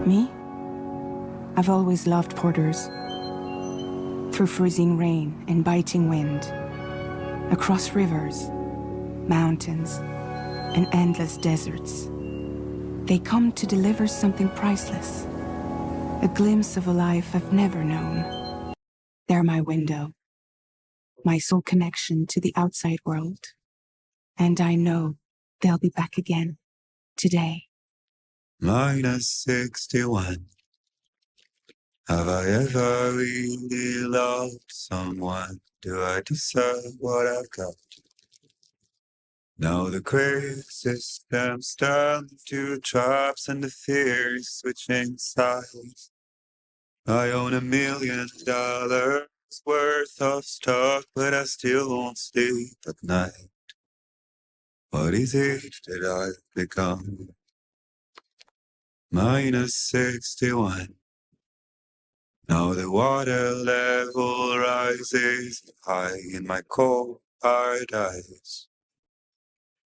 Me? I've always loved porters. Through freezing rain and biting wind, across rivers, mountains, and endless deserts, they come to deliver something priceless, a glimpse of a life I've never known. They're my window, my sole connection to the outside world. And I know they'll be back again, today. -61. Have I ever really loved someone? Do I deserve what I've got? Now the crazy system's turned into traps and the fear is switching sides. I own $1 million worth of stock, but I still won't sleep at night. What is it that I've become? -61. Now the water level rises high in my cold paradise.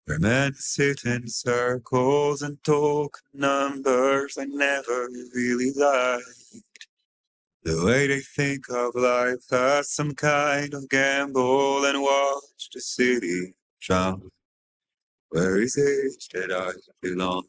Where men sit in circles and talk numbers I never really liked. The way they think of life as some kind of gamble and watch the city drown. Where is it that I belong?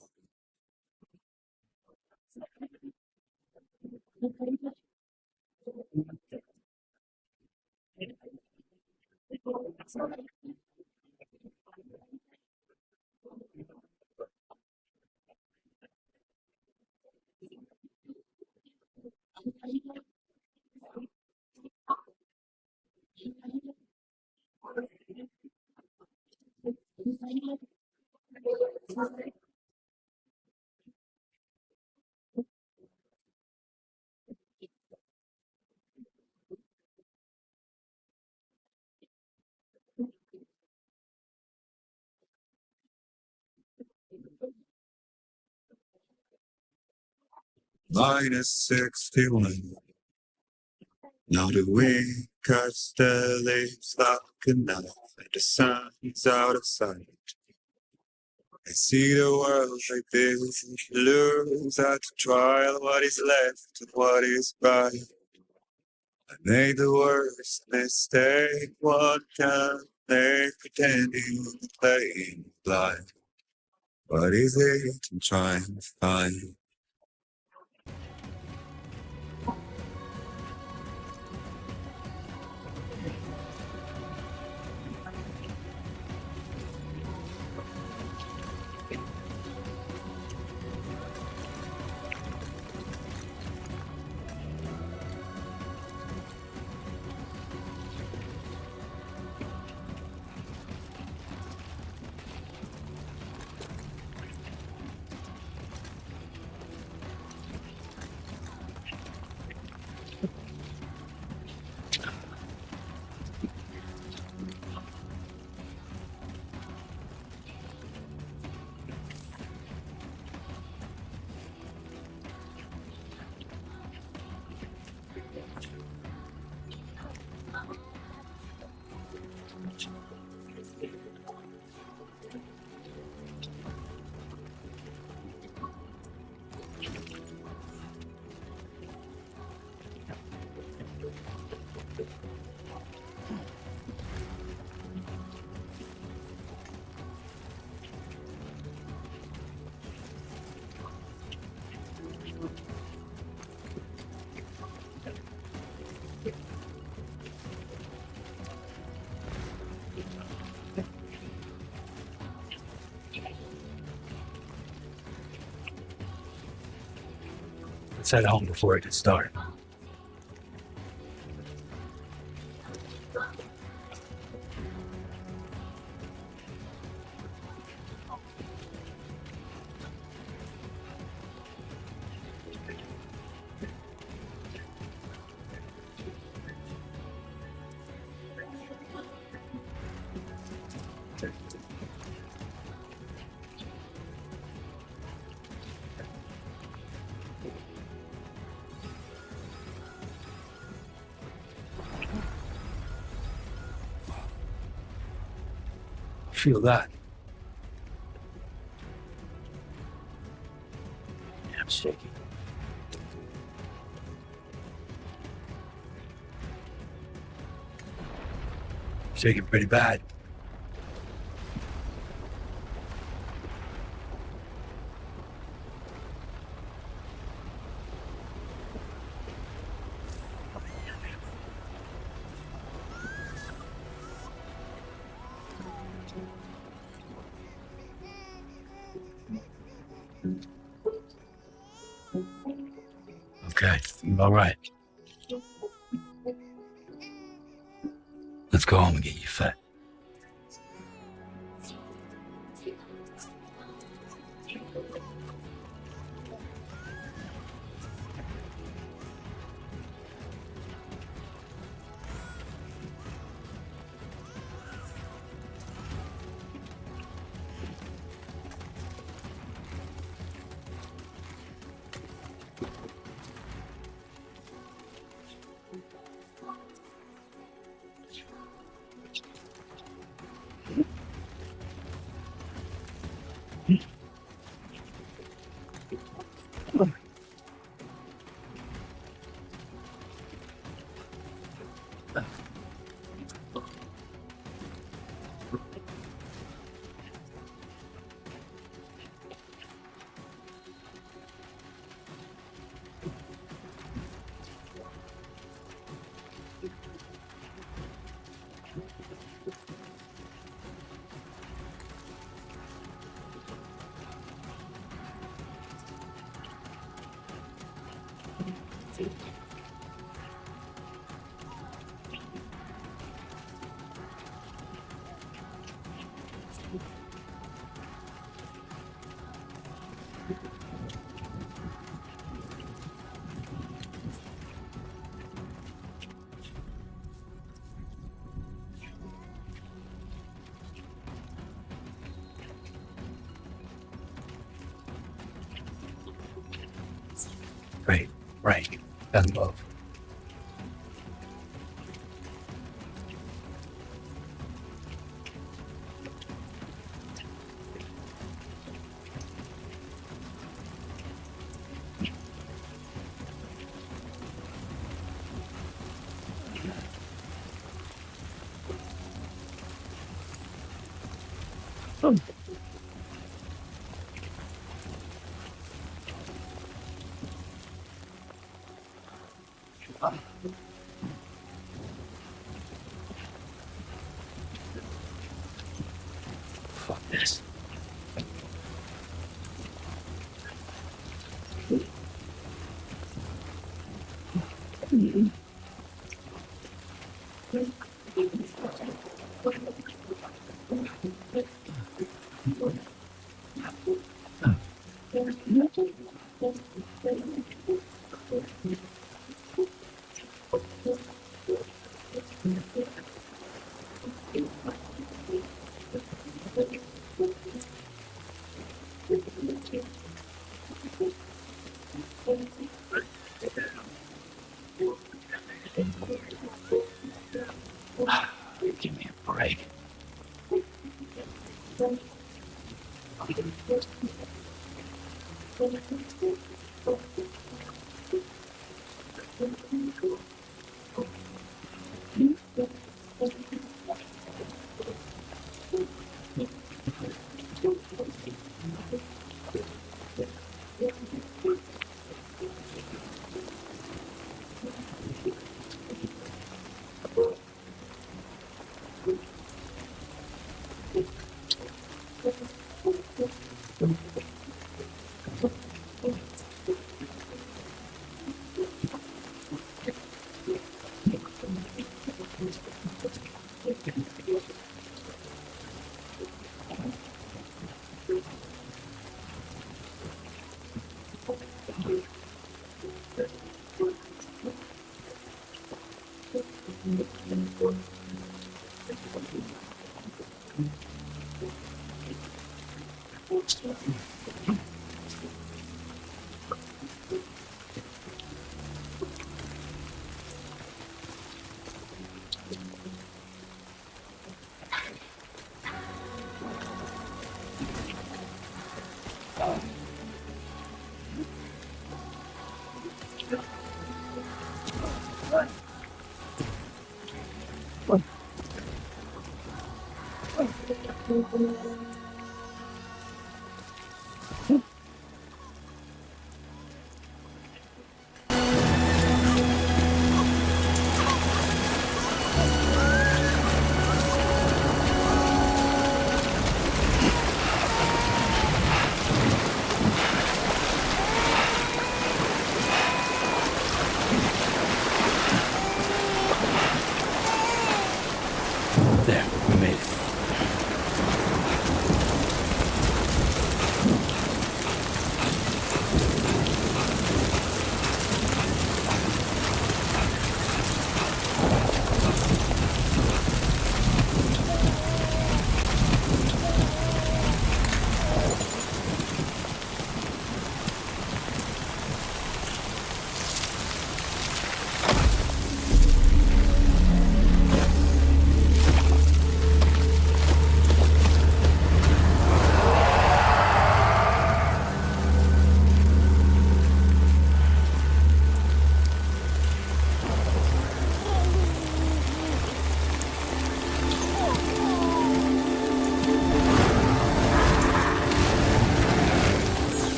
-61. Now the week cuts the leaves like a knife, and the sun's out of sight. I see the world like this, lose at the trial, what is left and what is right. I made the worst mistake one can make, pretending playing blind. What is it I'm trying to find? Let's head home before it gets dark. Feel that. shaky. Shaking pretty bad. Okay, you're all right. Let's go home and get you fed. Great, right, and love. Fuck this. Give me a break.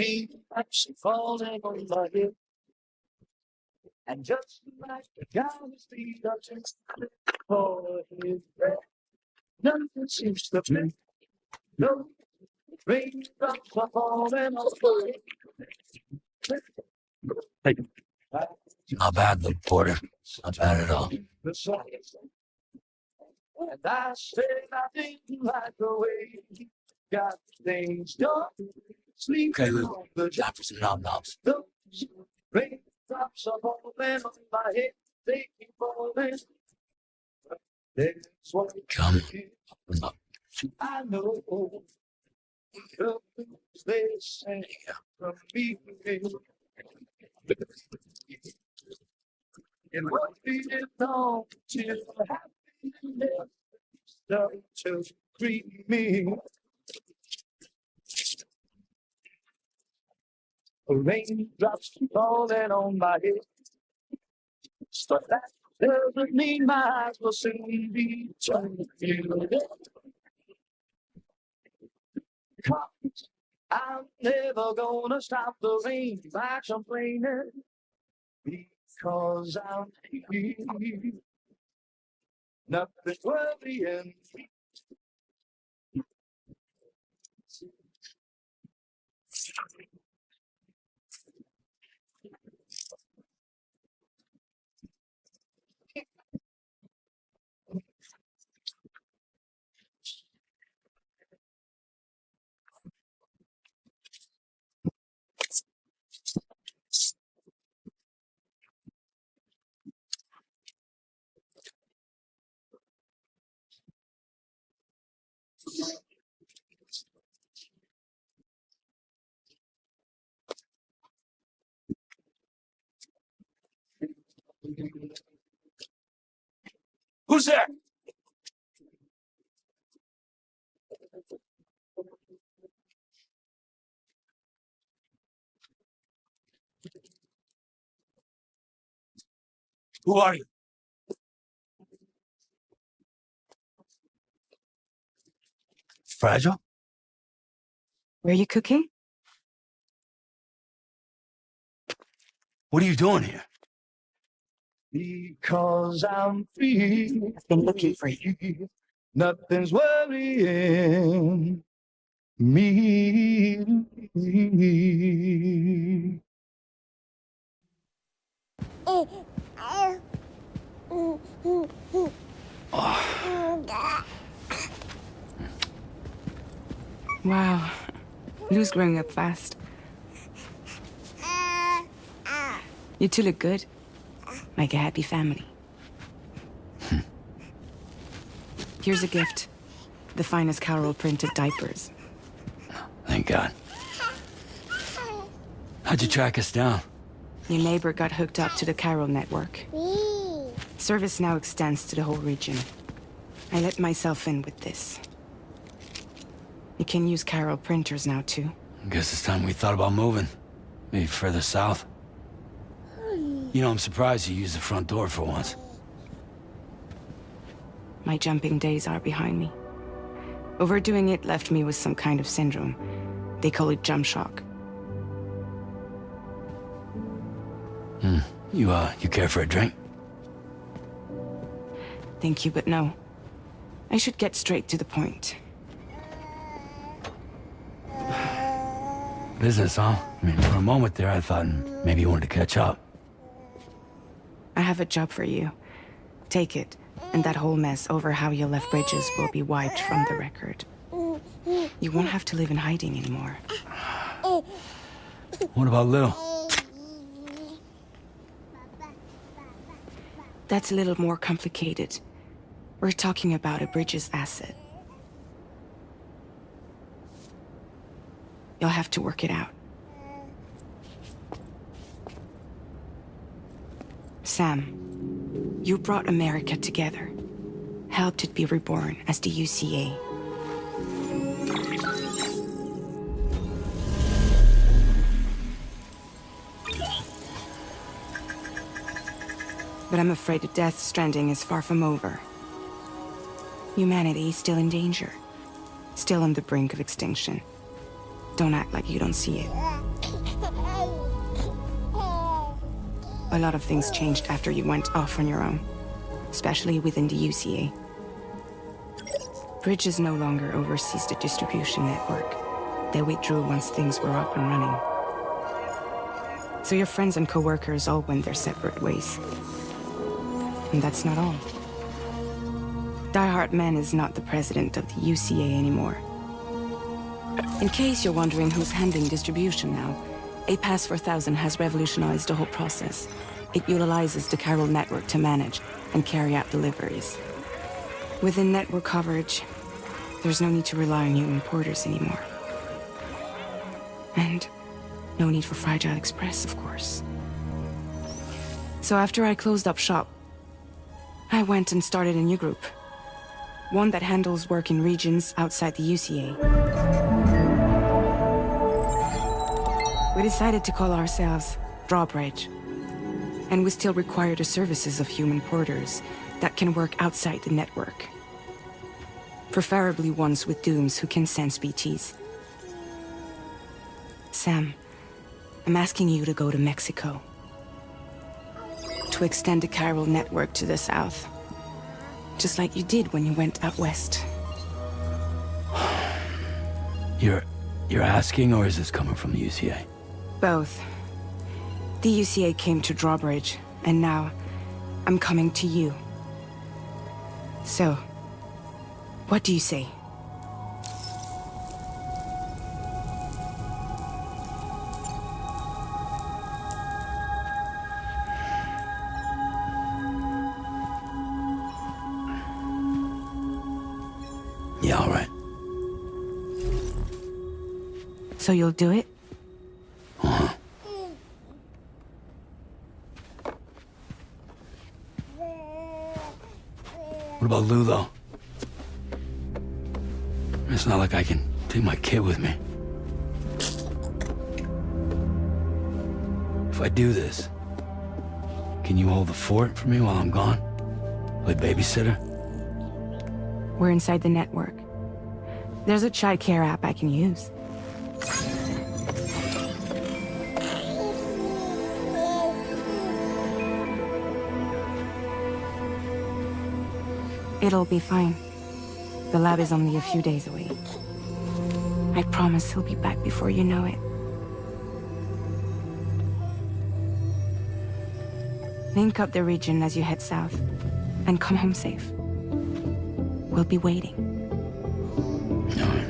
raindrops falling on my head. And just like the guy was feet up for his breath, nothing seems to blink. No raindrops are falling on my head. Hey. Not bad, little Porter. Not bad at all. And I said I didn't like the way he got things done. Sleeping okay, on the job for some nom-noms. Those raindrops are falling on my head. They keep falling. That's what come up. I know the things they say from me. And what we did know till happiness started to greet me. Raindrops falling on my head. But that doesn't mean my eyes will soon be turned. Cause I'm never gonna stop the rain by complaining. Because I'm here. Nothing's worrying me. Who's there? Who are you? Fragile? Were you cooking? What are you doing here? Because I'm free. I've been looking for you. Nothing's worrying me. Wow. Lou's growing up fast. You two look good. Like a happy family. Here's a gift. The finest Carol printed diapers. Thank God. How'd you track us down? Your neighbor got hooked up to the Carol network. Service now extends to the whole region. I let myself in with this. You can use Carol printers now, too. Guess it's time we thought about moving. Maybe further south. You know, I'm surprised you used the front door for once. My jumping days are behind me. Overdoing it left me with some kind of syndrome. They call it jump shock. You care for a drink? Thank you, but no. I should get straight to the point. Business, huh? I mean, for a moment there, I thought maybe you wanted to catch up. I have a job for you. Take it, and that whole mess over how you left Bridges will be wiped from the record. You won't have to live in hiding anymore. What about Lil? That's a little more complicated. We're talking about a Bridges asset. You'll have to work it out. Sam, you brought America together. Helped it be reborn as the UCA. But I'm afraid the Death Stranding is far from over. Humanity is still in danger. Still on the brink of extinction. Don't act like you don't see it. A lot of things changed after you went off on your own, especially within the UCA. Bridges no longer oversees the distribution network. They withdrew once things were up and running. So your friends and co-workers all went their separate ways. And that's not all. Die Man is not the president of the UCA anymore. In case you're wondering who's handling distribution now, A Pass 4000 has revolutionized the whole process. It utilizes the chiral network to manage and carry out deliveries. Within network coverage, there's no need to rely on human porters anymore. And no need for Fragile Express, of course. So after I closed up shop, I went and started a new group. One that handles work in regions outside the UCA. We decided to call ourselves Drawbridge. And we still require the services of human porters that can work outside the network. Preferably ones with dooms who can sense BTs. Sam, I'm asking you to go to Mexico. To extend the chiral network to the south. Just like you did when you went out west. You're asking, or is this coming from the UCA? Both. The UCA came to Drawbridge, and now I'm coming to you. So, what do you say? Yeah, all right. So you'll do it? Uh-huh. What about Lou, though? It's not like I can take my kid with me. If I do this, can you hold the fort for me while I'm gone? Play babysitter? We're inside the network. There's a child care app I can use. It'll be fine. The lab is only a few days away. I promise he'll be back before you know it. Link up the region as you head south, and come home safe. We'll be waiting. All right.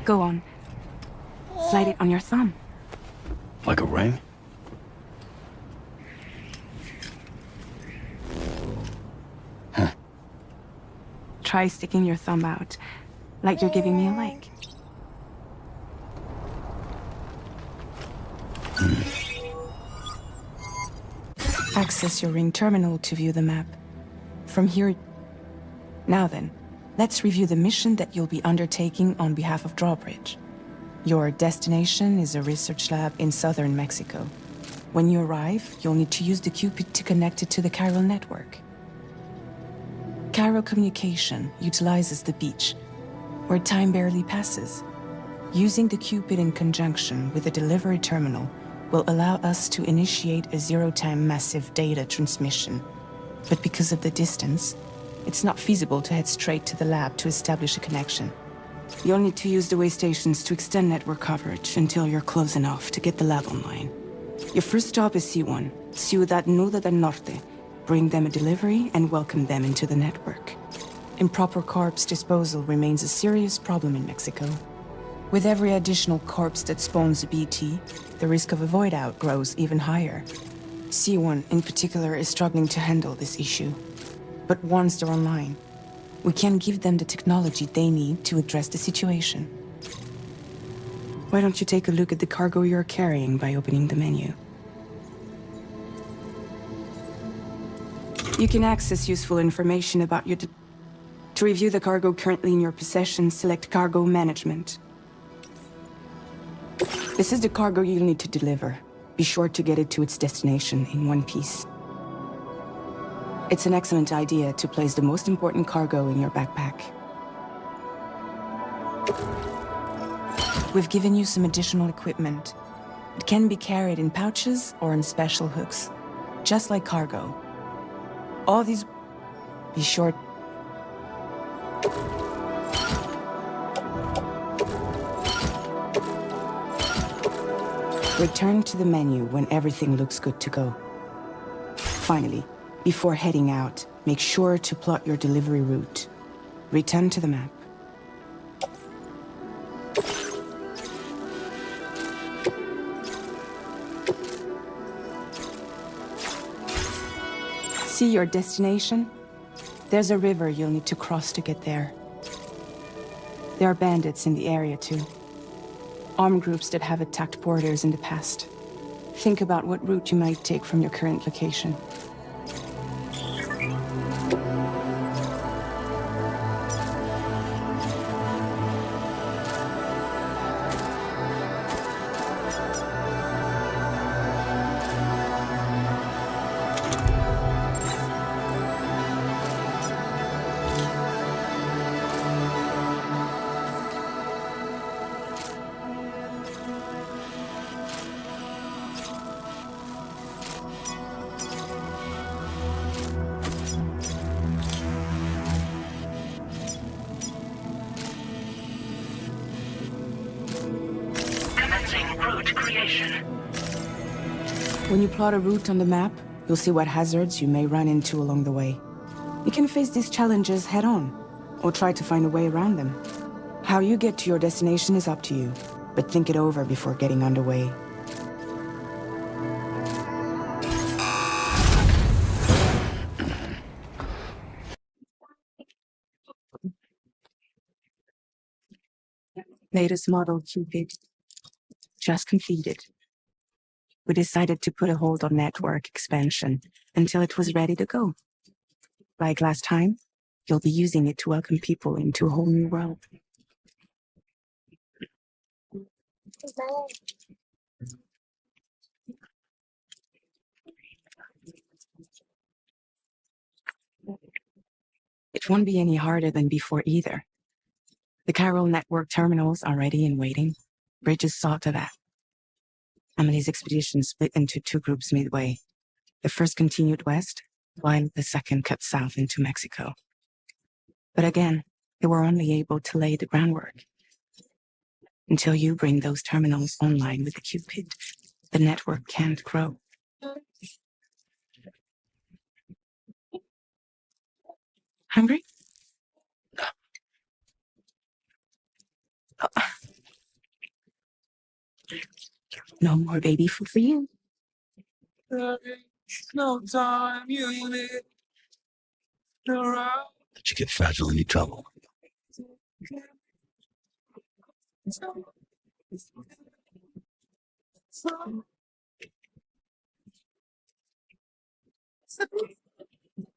Go on. Slide it on your thumb. Like a ring? Huh. Try sticking your thumb out, like you're giving me a like. Access your ring terminal to view the map. From here... Now then, let's review the mission that you'll be undertaking on behalf of Drawbridge. Your destination is a research lab in southern Mexico. When you arrive, you'll need to use the Cupid to connect it to the chiral network. Chiral communication utilizes the beach, where time barely passes. Using the Cupid in conjunction with a delivery terminal will allow us to initiate a zero-time massive data transmission. But because of the distance, it's not feasible to head straight to the lab to establish a connection. You'll need to use the way stations to extend network coverage until you're close enough to get the lab online. Your first stop is C1, Ciudad Nuda del Norte. Bring them a delivery and welcome them into the network. Improper corpse disposal remains a serious problem in Mexico. With every additional corpse that spawns a BT, the risk of a void out grows even higher. C1 in particular is struggling to handle this issue. But once they're online, we can give them the technology they need to address the situation. Why don't you take a look at the cargo you're carrying by opening the menu? You can access useful information about your... To review the cargo currently in your possession, select Cargo Management. This is the cargo you'll need to deliver. Be sure to get it to its destination in one piece. It's an excellent idea to place the most important cargo in your backpack. We've given you some additional equipment. It can be carried in pouches or on special hooks, just like cargo. All these... Be sure... Return to the menu when everything looks good to go. Finally, before heading out, make sure to plot your delivery route. Return to the map. See your destination? There's a river you'll need to cross to get there. There are bandits in the area too. Armed groups that have attacked borders in the past. Think about what route you might take from your current location. When you plot a route on the map, you'll see what hazards you may run into along the way. You can face these challenges head-on, or try to find a way around them. How you get to your destination is up to you, but think it over before getting underway. Latest model Cupid. Just completed. We decided to put a hold on network expansion until it was ready to go. Like last time, you'll be using it to welcome people into a whole new world. It won't be any harder than before either. The Chiral network terminals are ready and waiting. Bridges saw to that. Emily's expedition split into two groups midway. The first continued west, while the second cut south into Mexico. But again, they were only able to lay the groundwork. Until you bring those terminals online with the Cupid, the network can't grow. Hungry? Oh. No more baby food for you. No time you live around. Let you get fragile and you trouble.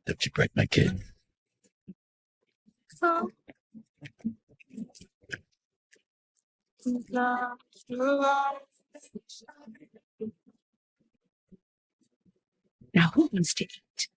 Don't you break my kid. Now who wants to eat?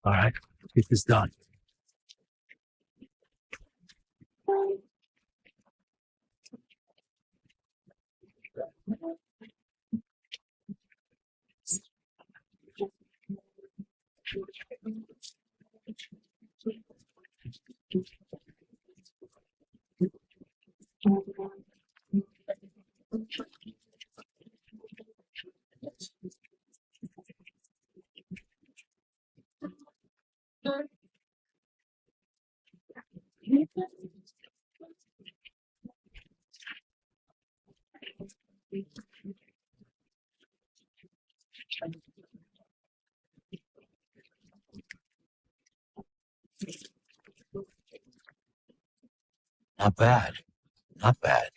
All right, Get this done. Not bad. Not bad.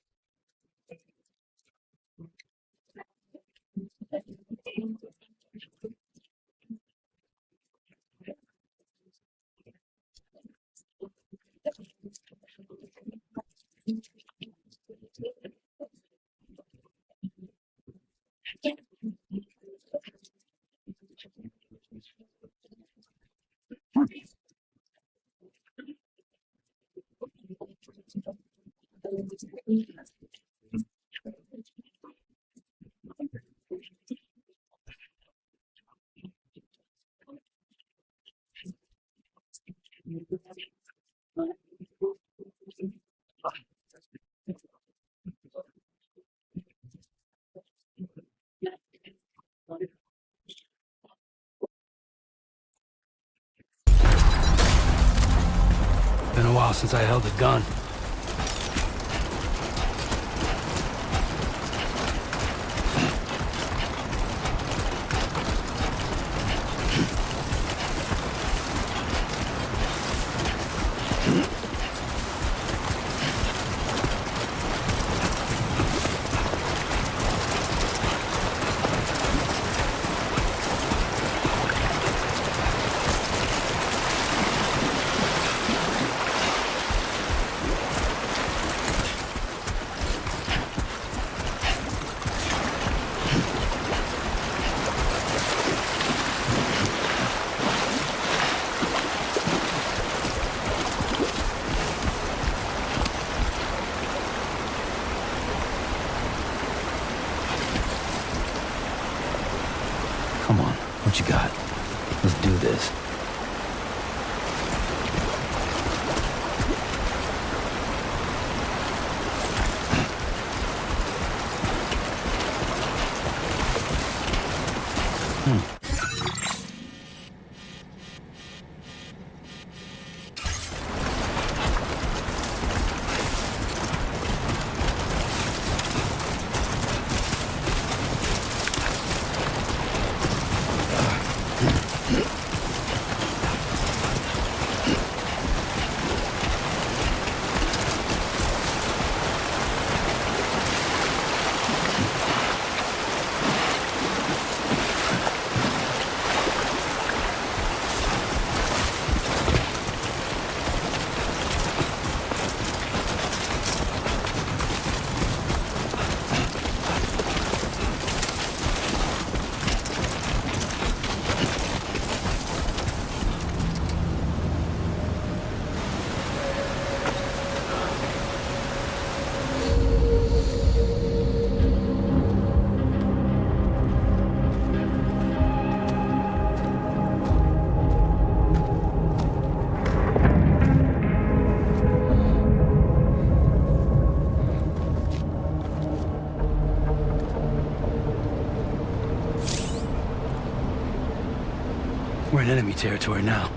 Been a while since I held a gun. Come on, what you got? Let's do this. We're in enemy territory now.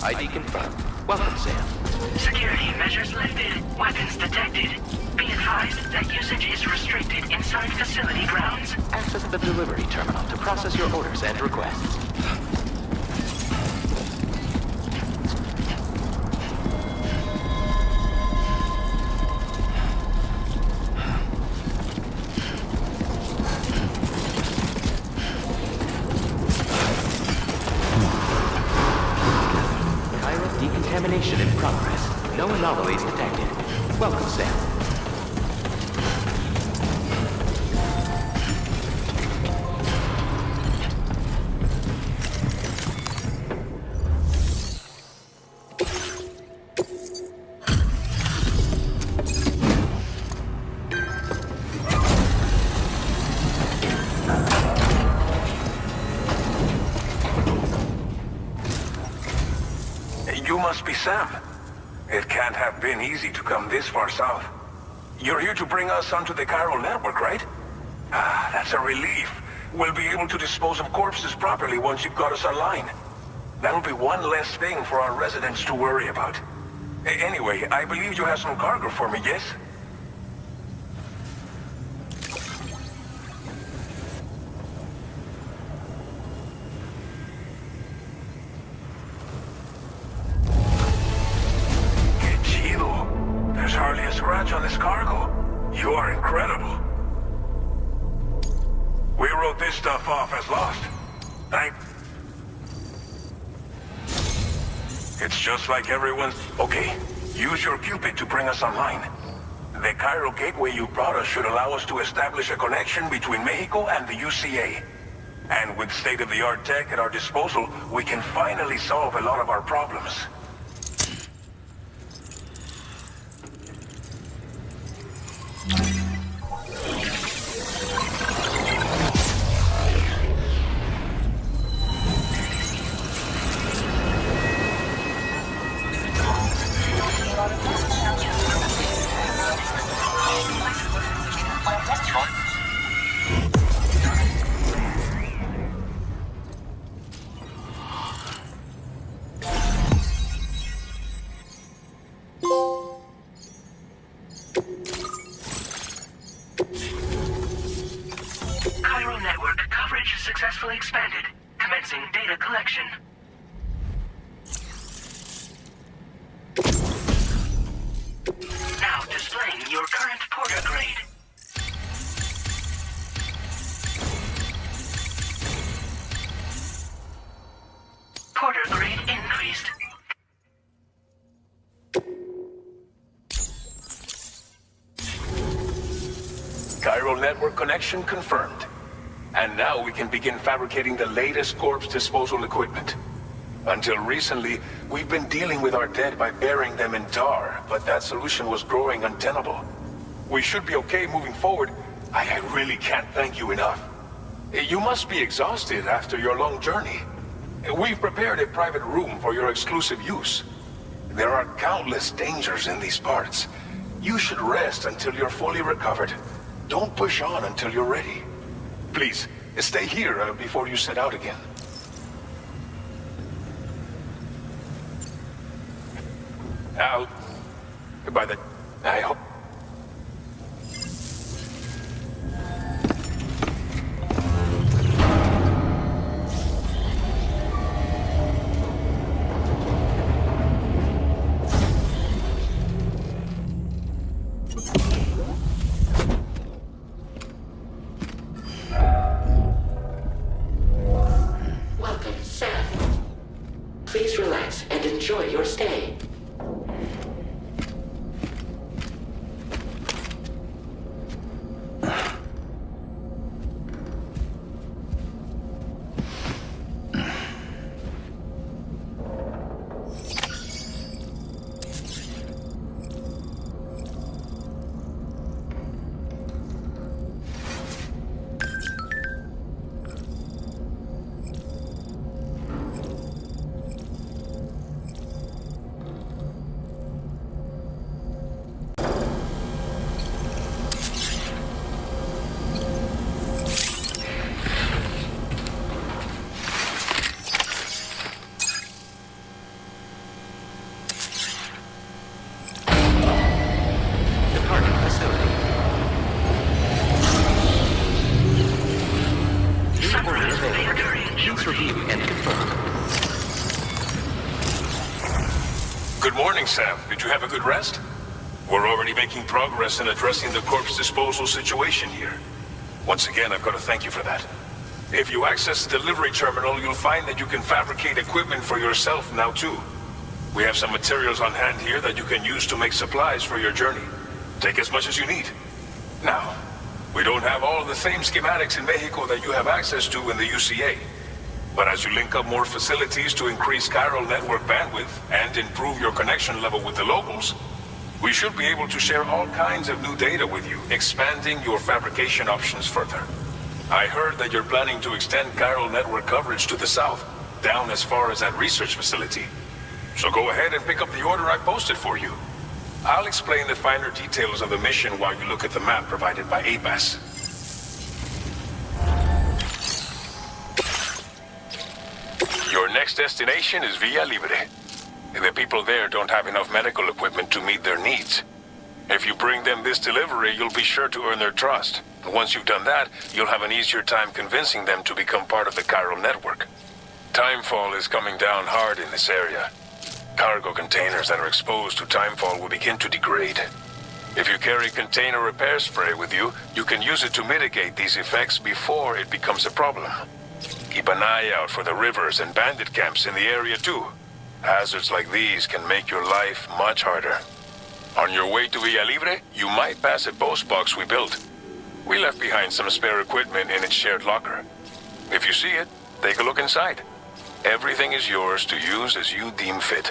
ID confirmed. Welcome, Sam. Security measures lifted. Weapons detected. Be advised that usage is restricted inside facility grounds. Access the delivery terminal to process your orders and requests. Decontamination in progress. No anomalies detected. Welcome, Sam. You must be Sam. It can't have been easy to come this far south. You're here to bring us onto the chiral network, right? Ah, that's a relief. We'll be able to dispose of corpses properly once you've got us online. That'll be one less thing for our residents to worry about. Anyway, I believe you have some cargo for me, yes? There's hardly a scratch on this cargo. You are incredible. We wrote this stuff off as lost. It's just like everyone's... Okay, use your Cupid to bring us online. The chiral gateway you brought us should allow us to establish a connection between Mexico and the UCA. And with state-of-the-art tech at our disposal, we can finally solve a lot of our problems. Chiral network coverage successfully expanded. Commencing data collection. Now displaying your current Porter grade. Porter grade increased. Chiral network connection confirmed. And now we can begin fabricating the latest corpse disposal equipment. Until recently, we've been dealing with our dead by burying them in tar, but that solution was growing untenable. We should be okay moving forward. I really can't thank you enough. You must be exhausted after your long journey. We've prepared a private room for your exclusive use. There are countless dangers in these parts. You should rest until you're fully recovered. Don't push on until you're ready. Please, stay here before you set out again. Now, I hope... Welcome, Sam. Please relax and enjoy your stay. you have a good rest? We're already making progress in addressing the corpse disposal situation here. Once again, I've got to thank you for that. If you access the delivery terminal, you'll find that you can fabricate equipment for yourself now too. We have some materials on hand here that you can use to make supplies for your journey. Take as much as you need. Now, we don't have all the same schematics in Mexico that you have access to in the UCA. But as you link up more facilities to increase chiral network bandwidth and improve your connection level with the locals, we should be able to share all kinds of new data with you, expanding your fabrication options further. I heard that you're planning to extend chiral network coverage to the south, down as far as that research facility. So go ahead and pick up the order I posted for you. I'll explain the finer details of the mission while you look at the map provided by ABAS. Your next destination is Villa Libre. The people there don't have enough medical equipment to meet their needs. If you bring them this delivery, you'll be sure to earn their trust. Once you've done that, you'll have an easier time convincing them to become part of the chiral network. Timefall is coming down hard in this area. Cargo containers that are exposed to timefall will begin to degrade. If you carry container repair spray with you, you can use it to mitigate these effects before it becomes a problem. Keep an eye out for the rivers and bandit camps in the area too. Hazards like these can make your life much harder. On your way to Villa Libre, you might pass a post box we built. We left behind some spare equipment in its shared locker. If you see it, take a look inside. Everything is yours to use as you deem fit.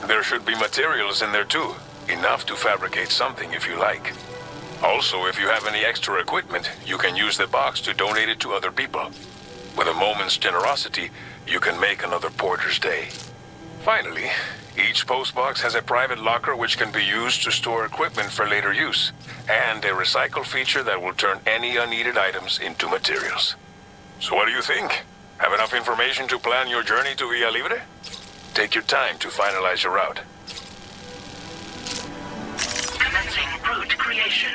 There should be materials in there too, enough to fabricate something if you like. Also, if you have any extra equipment, you can use the box to donate it to other people. With a moment's generosity, you can make another porter's day. Finally, each postbox has a private locker which can be used to store equipment for later use, and a recycle feature that will turn any unneeded items into materials. So what do you think? Have enough information to plan your journey to Villa Libre? Take your time to finalize your route. Commencing route creation.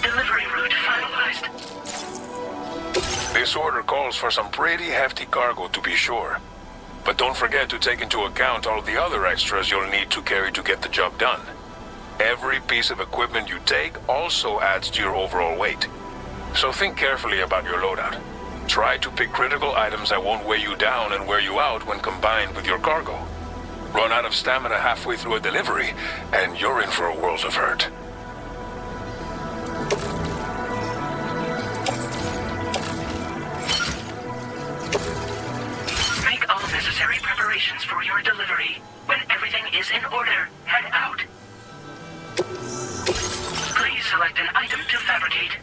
Delivery route finalized. This order calls for some pretty hefty cargo to be sure. But don't forget to take into account all the other extras you'll need to carry to get the job done. Every piece of equipment you take also adds to your overall weight. So think carefully about your loadout. Try to pick critical items that won't weigh you down and wear you out when combined with your cargo. Run out of stamina halfway through a delivery, and you're in for a world of hurt. Make all necessary preparations for your delivery. When everything is in order, head out. Please select an item to fabricate.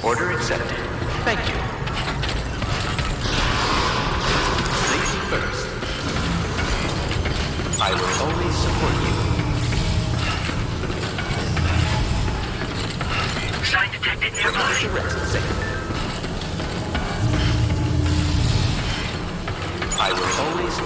Order accepted. Thank you. Safety first. I will always support you. Sign detected nearby. I will always...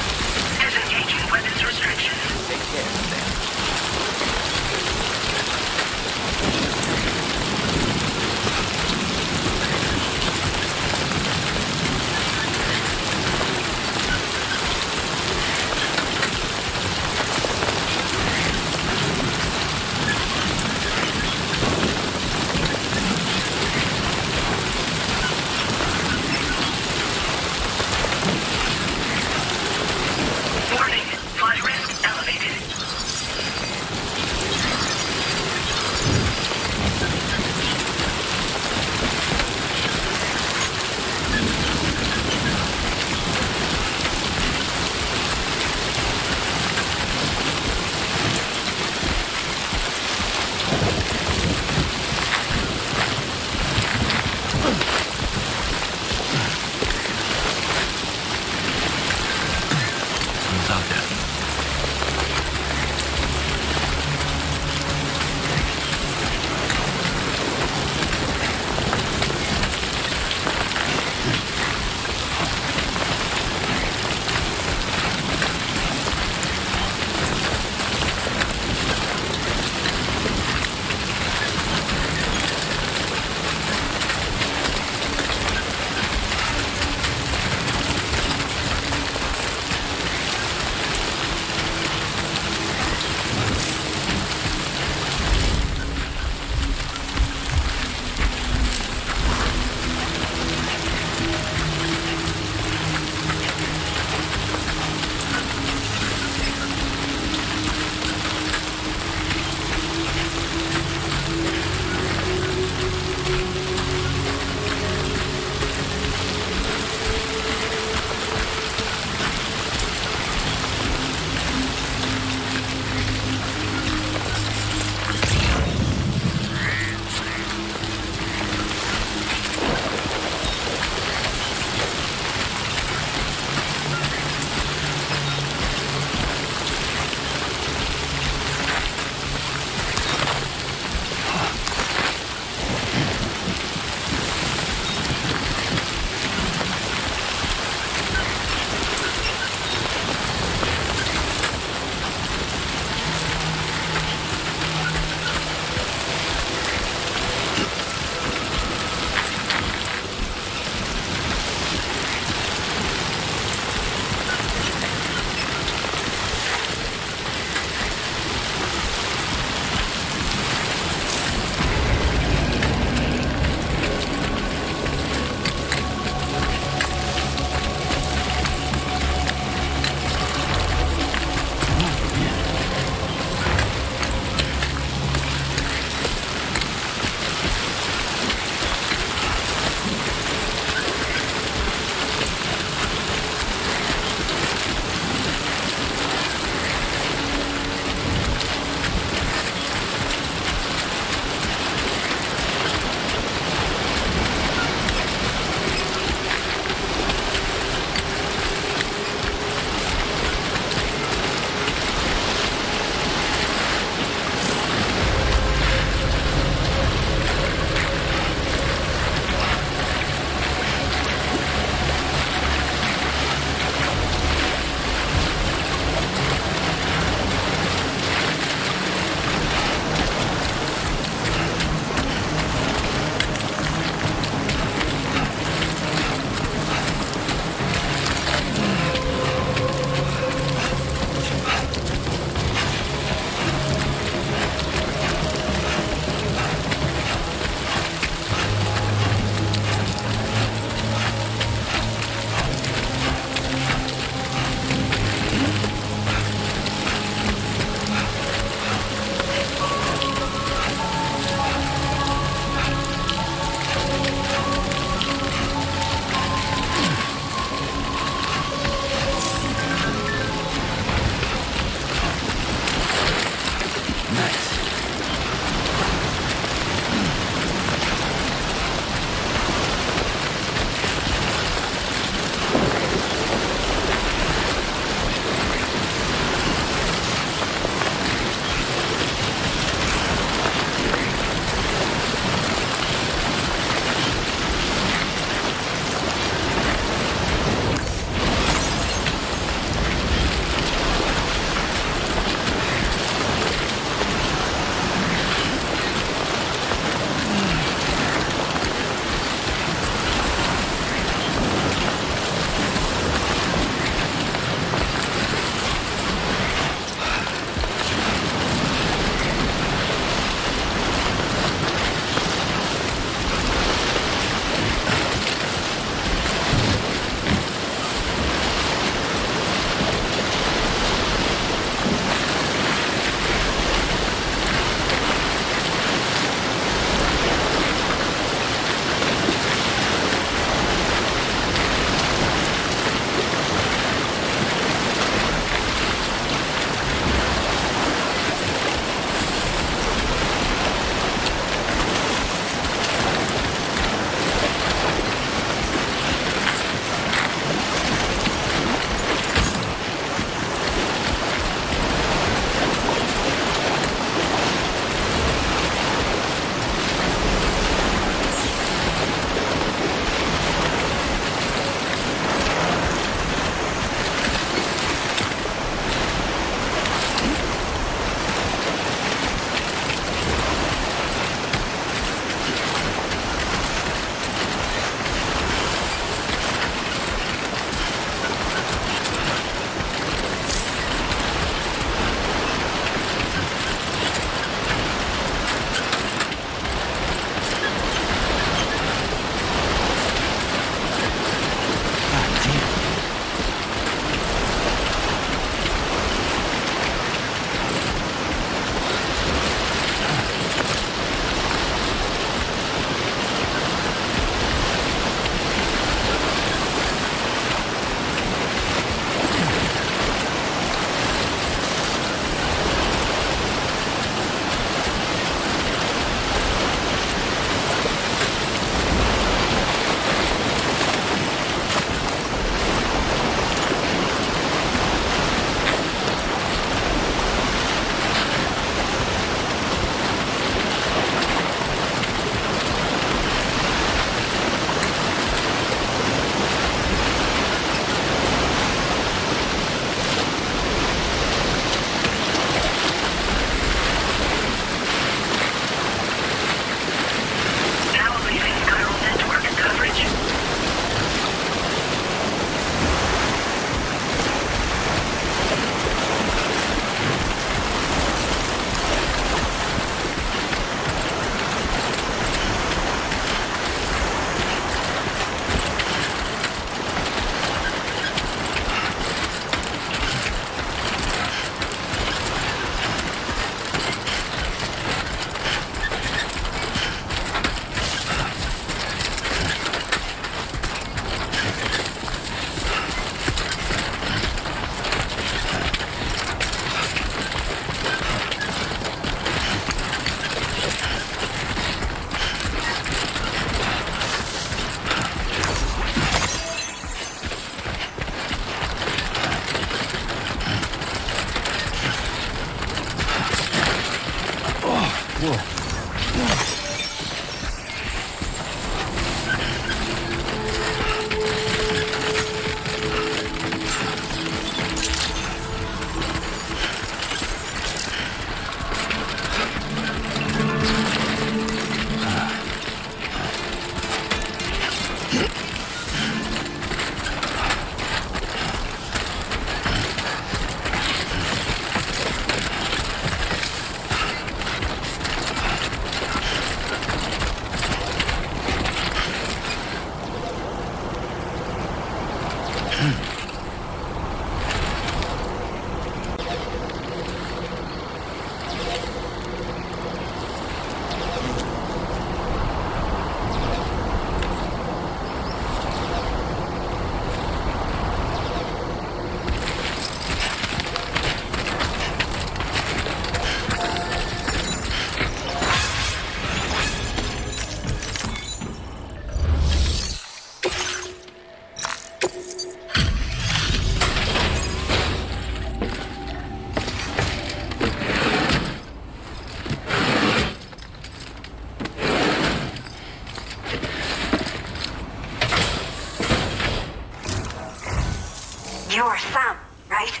You're Sam, right?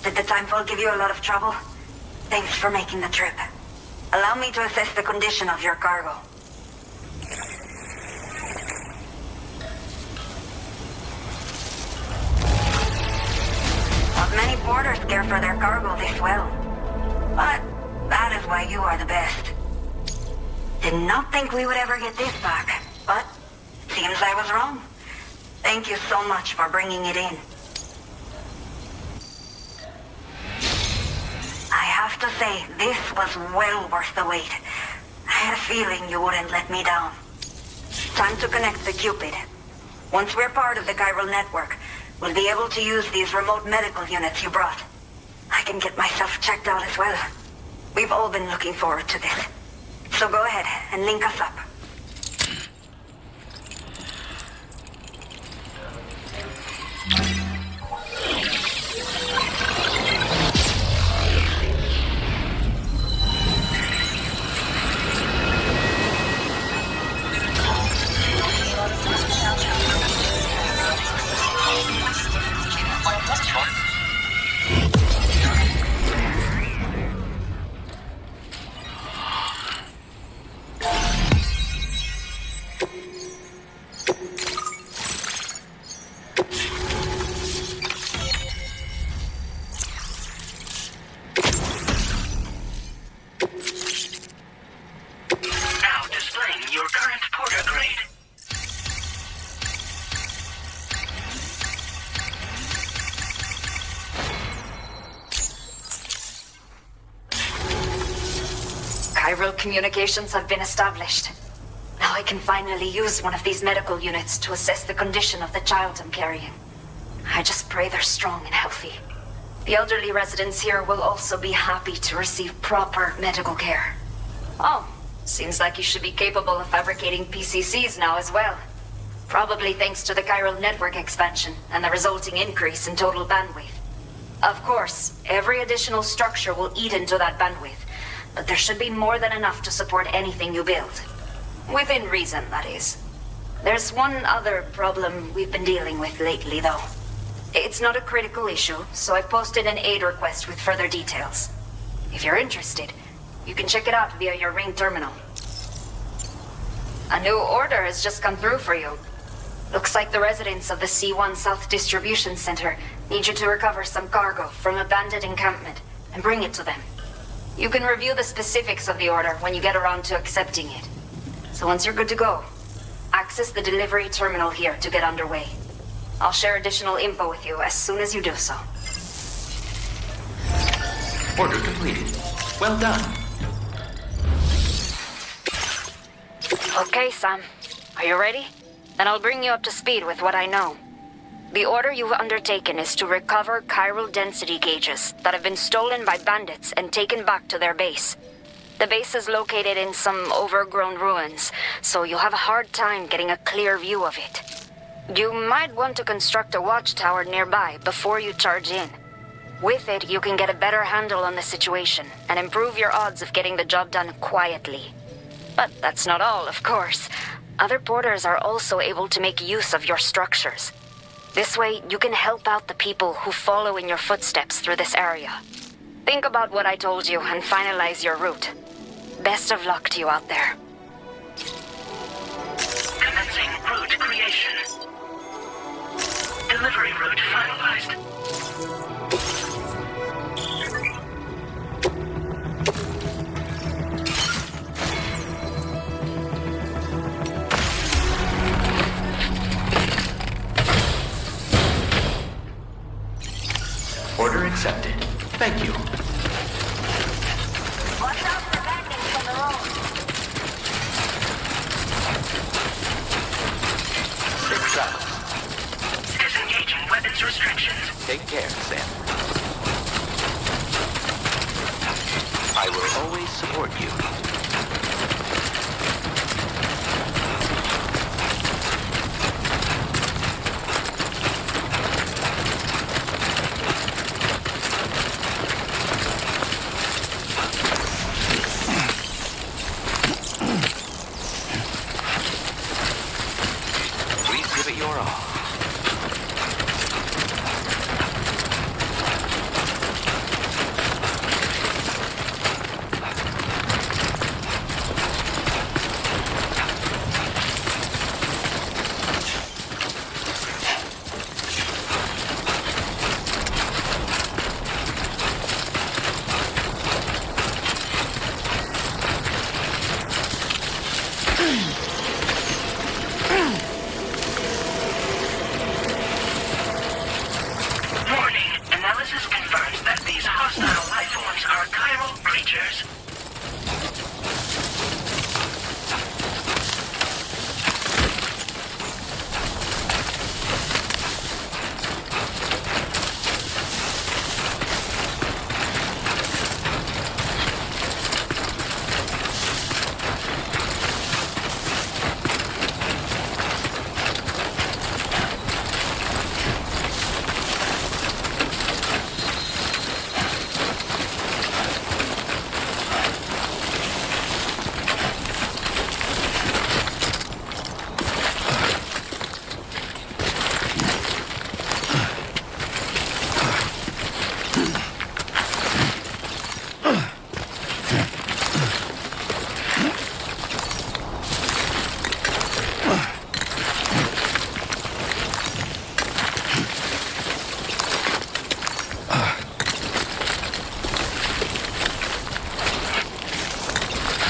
Did the timefall give you a lot of trouble? Thanks for making the trip. Allow me to assess the condition of your cargo. Not many porters care for their cargo this well. But that is why you are the best. Did not think we would ever get this back, but seems I was wrong. Thank you so much for bringing it in. I have to say, this was well worth the wait. I had a feeling you wouldn't let me down. Time to connect the Cupid. Once we're part of the chiral network, we'll be able to use these remote medical units you brought. I can get myself checked out as well. We've all been looking forward to this. So go ahead and link us up. Now displaying your current porter grade. Chiral communications have been established. Now I can finally use one of these medical units to assess the condition of the child I'm carrying. I just pray they're strong and healthy. The elderly residents here will also be happy to receive proper medical care. Oh, seems like you should be capable of fabricating PCCs now as well. Probably thanks to the chiral network expansion and the resulting increase in total bandwidth. Of course, every additional structure will eat into that bandwidth, but there should be more than enough to support anything you build. Within reason, that is. There's one other problem we've been dealing with lately, though. It's not a critical issue, so I've posted an aid request with further details. If you're interested, you can check it out via your ring terminal. A new order has just come through for you. Looks like the residents of the C1 South Distribution Center need you to recover some cargo from a bandit encampment and bring it to them. You can review the specifics of the order when you get around to accepting it. So once you're good to go, access the delivery terminal here to get underway. I'll share additional info with you as soon as you do so. Order completed. Well done. Okay, Sam. Are you ready? Then I'll bring you up to speed with what I know. The order you've undertaken is to recover chiral density gauges that have been stolen by bandits and taken back to their base. The base is located in some overgrown ruins, so you'll have a hard time getting a clear view of it. You might want to construct a watchtower nearby before you charge in. With it, you can get a better handle on the situation and improve your odds of getting the job done quietly. But that's not all, of course. Other porters are also able to make use of your structures. This way, you can help out the people who follow in your footsteps through this area. Think about what I told you and finalize your route. Best of luck to you out there. Commencing route creation. Delivery route finalized. accepted. Thank you. Watch out for bandits on the road. 6 out. Disengaging weapons restrictions. Take care, Sam. I will always support you. Please give it your all. Warning. Analysis confirms that these hostile life forms are chiral creatures.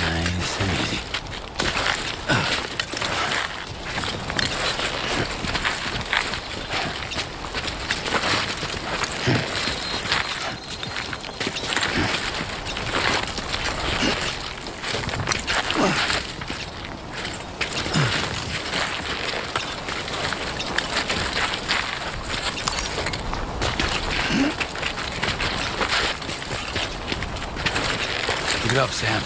Nice and easy. Pick it up, Sam.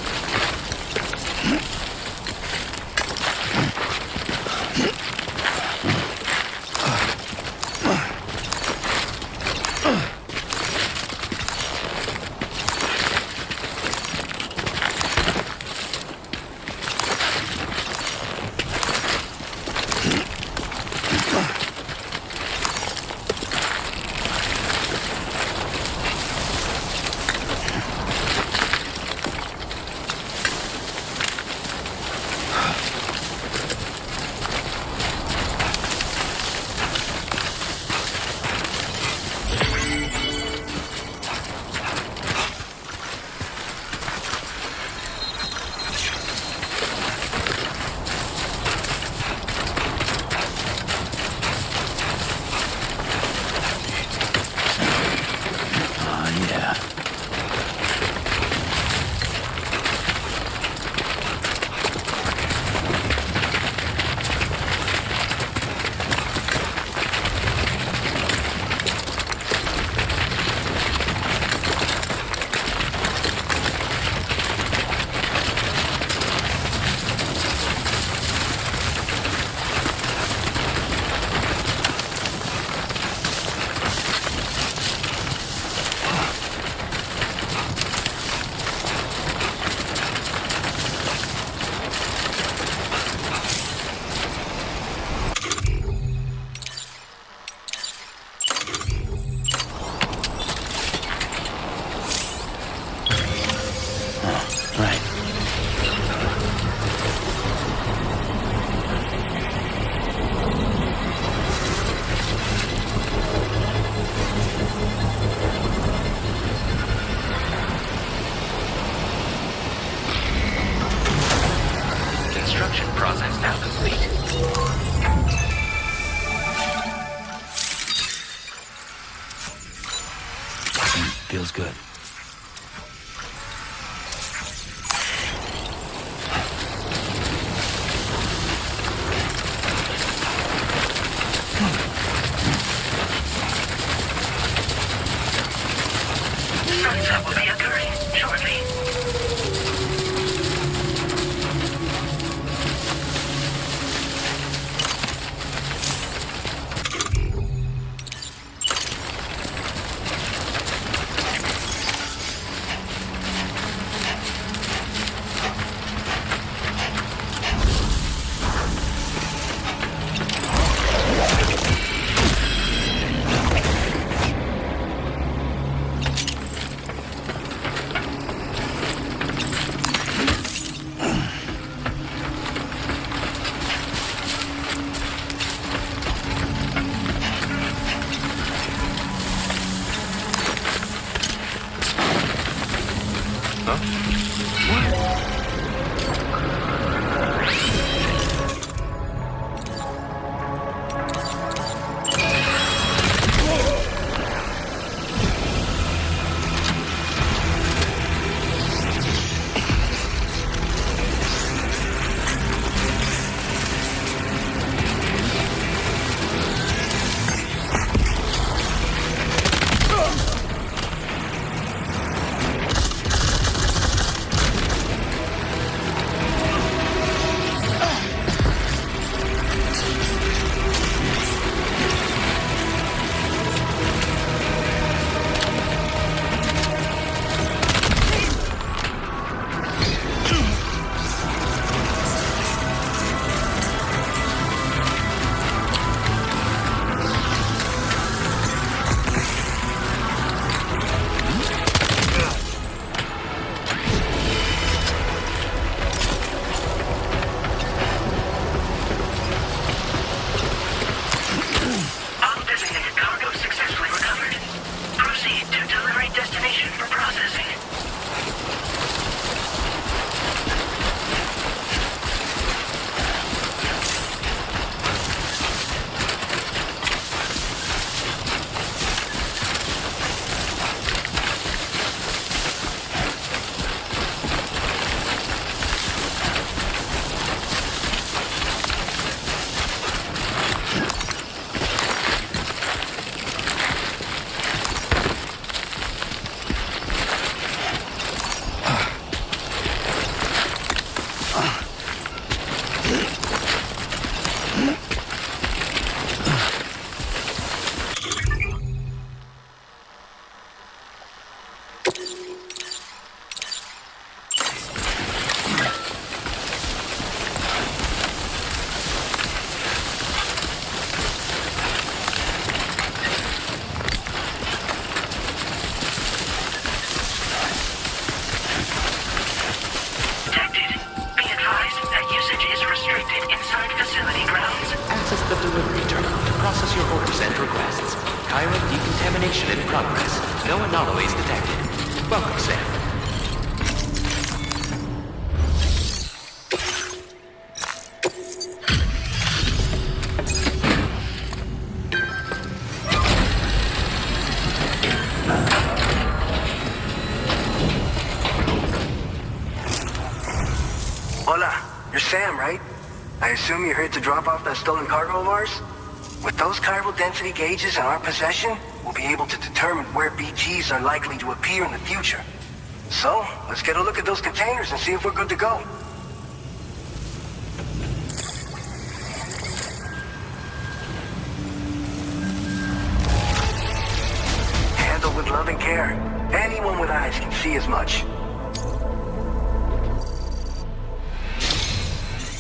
feels good. Sunset will be occurring shortly. Process your orders and requests. Chiral decontamination in progress. No anomalies detected. Welcome, Sam. Hola, you're Sam, right? I assume you're here to drop off that stolen cargo of ours? With those chiral density gauges in our possession, we'll be able to determine where BGs are likely to appear in the future. So, let's get a look at those containers and see if we're good to go. Handled with love and care. Anyone with eyes can see as much.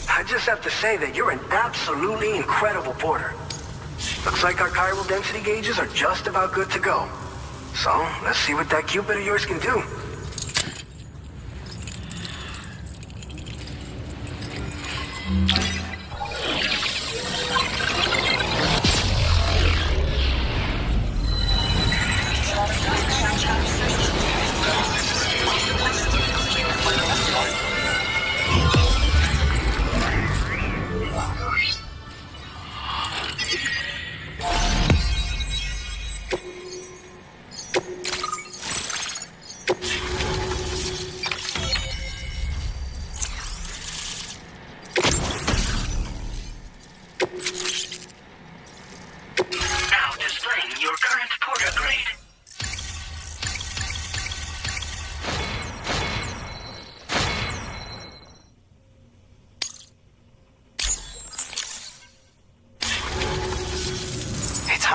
I just have to say that you're an absolutely incredible porter. Looks like our chiral density gauges are just about good to go. So, let's see what that Cupid of yours can do.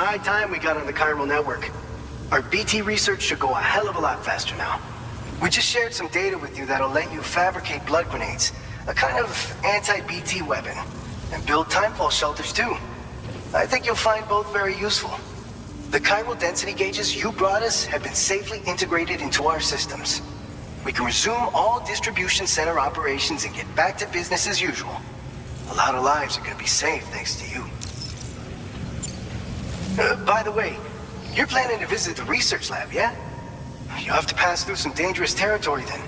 high time we got on the chiral network. Our BT research should go a hell of a lot faster now. We just shared some data with you that'll let you fabricate blood grenades, a kind of anti-BT weapon, and build timefall shelters too. I think you'll find both very useful. The chiral density gauges you brought us have been safely integrated into our systems. We can resume all distribution center operations and get back to business as usual. A lot of lives are gonna be saved thanks to you. By the way, you're planning to visit the research lab, yeah? You'll have to pass through some dangerous territory then.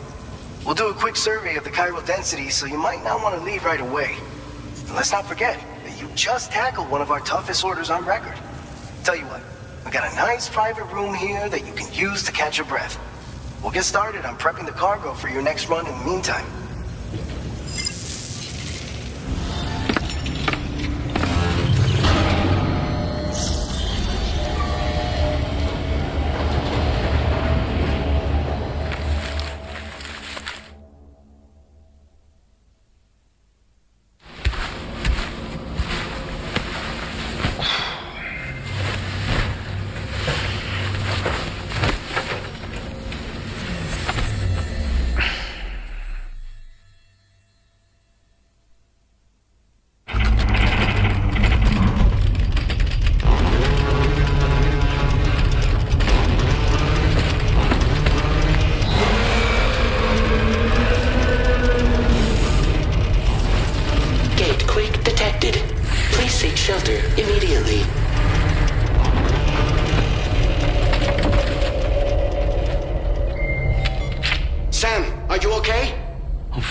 We'll do a quick survey of the chiral density, so you might not want to leave right away. And let's not forget that you just tackled one of our toughest orders on record. Tell you what, we got a nice private room here that you can use to catch your breath. We'll get started on prepping the cargo for your next run in the meantime.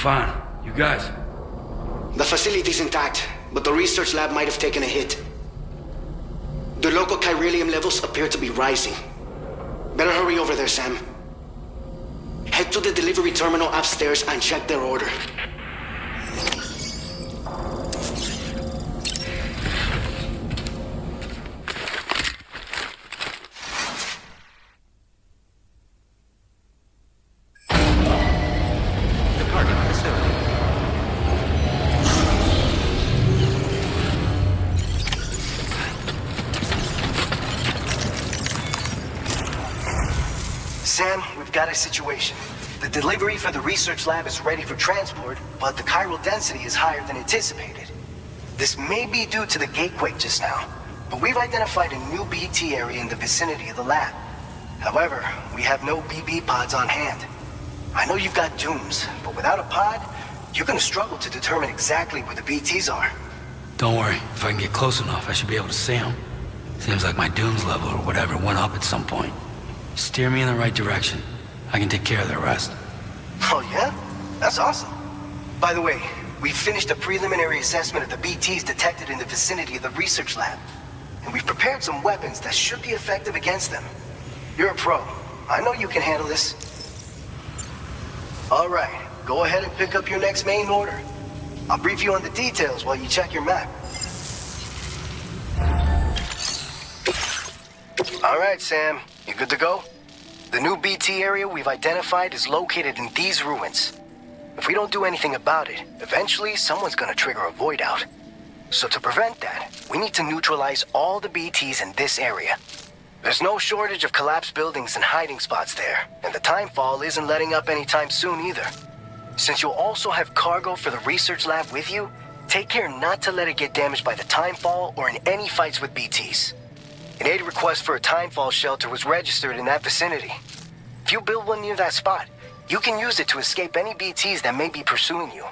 Fine. You guys? The facility's intact, but the research lab might have taken a hit. The local chiralium levels appear to be rising. Better hurry over there, Sam. Head to the delivery terminal upstairs and check their order. Sam, we've got a situation. The delivery for the research lab is ready for transport, but the chiral density is higher than anticipated. This may be due to the gatequake just now, but we've identified a new BT area in the vicinity of the lab. However, we have no BB pods on hand. I know you've got dooms, but without a pod, you're gonna struggle to determine exactly where the BTs are. Don't worry. If I can get close enough, I should be able to see them. Seems like my dooms level or whatever went up at some point. Steer me in the right direction. I can take care of the rest. Oh yeah? That's awesome. By the way, we finished a preliminary assessment of the BTs detected in the vicinity of the research lab. And we've prepared some weapons that should be effective against them. You're a pro. I know you can handle this. All right, go ahead and pick up your next main order. I'll brief you on the details while you check your map. All right, Sam. You good to go? The new BT area we've identified is located in these ruins. If we don't do anything about it, eventually someone's gonna trigger a void out. So to prevent that, we need to neutralize all the BTs in this area. There's no shortage of collapsed buildings and hiding spots there, and the timefall isn't letting up anytime soon either. Since you'll also have cargo for the research lab with you, take care not to let it get damaged by the timefall or in any fights with BTs. An aid request for a timefall shelter was registered in that vicinity. If you build one near that spot, you can use it to escape any BTs that may be pursuing you.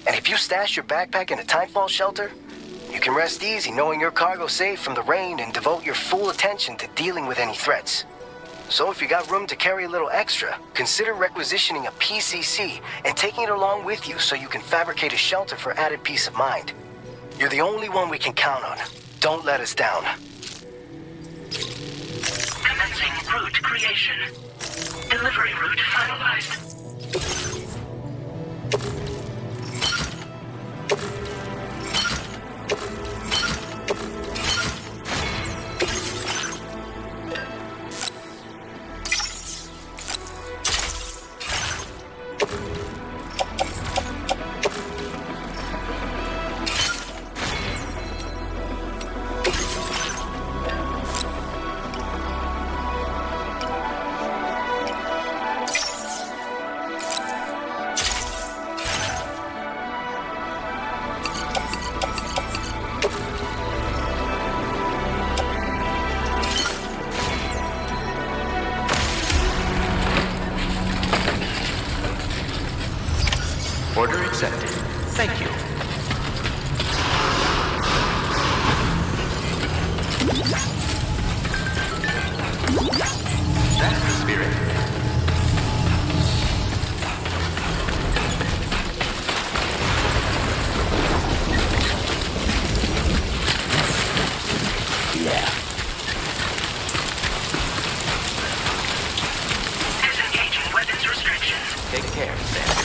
And if you stash your backpack in a timefall shelter, you can rest easy knowing your cargo's safe from the rain and devote your full attention to dealing with any threats. So if you got room to carry a little extra, consider requisitioning a PCC and taking it along with you so you can fabricate a shelter for added peace of mind. You're the only one we can count on. Don't let us down. Commencing route creation. Delivery route finalized. That's the spirit. Yeah. Disengaging weapons restrictions. Take care, Sam.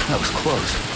That was close.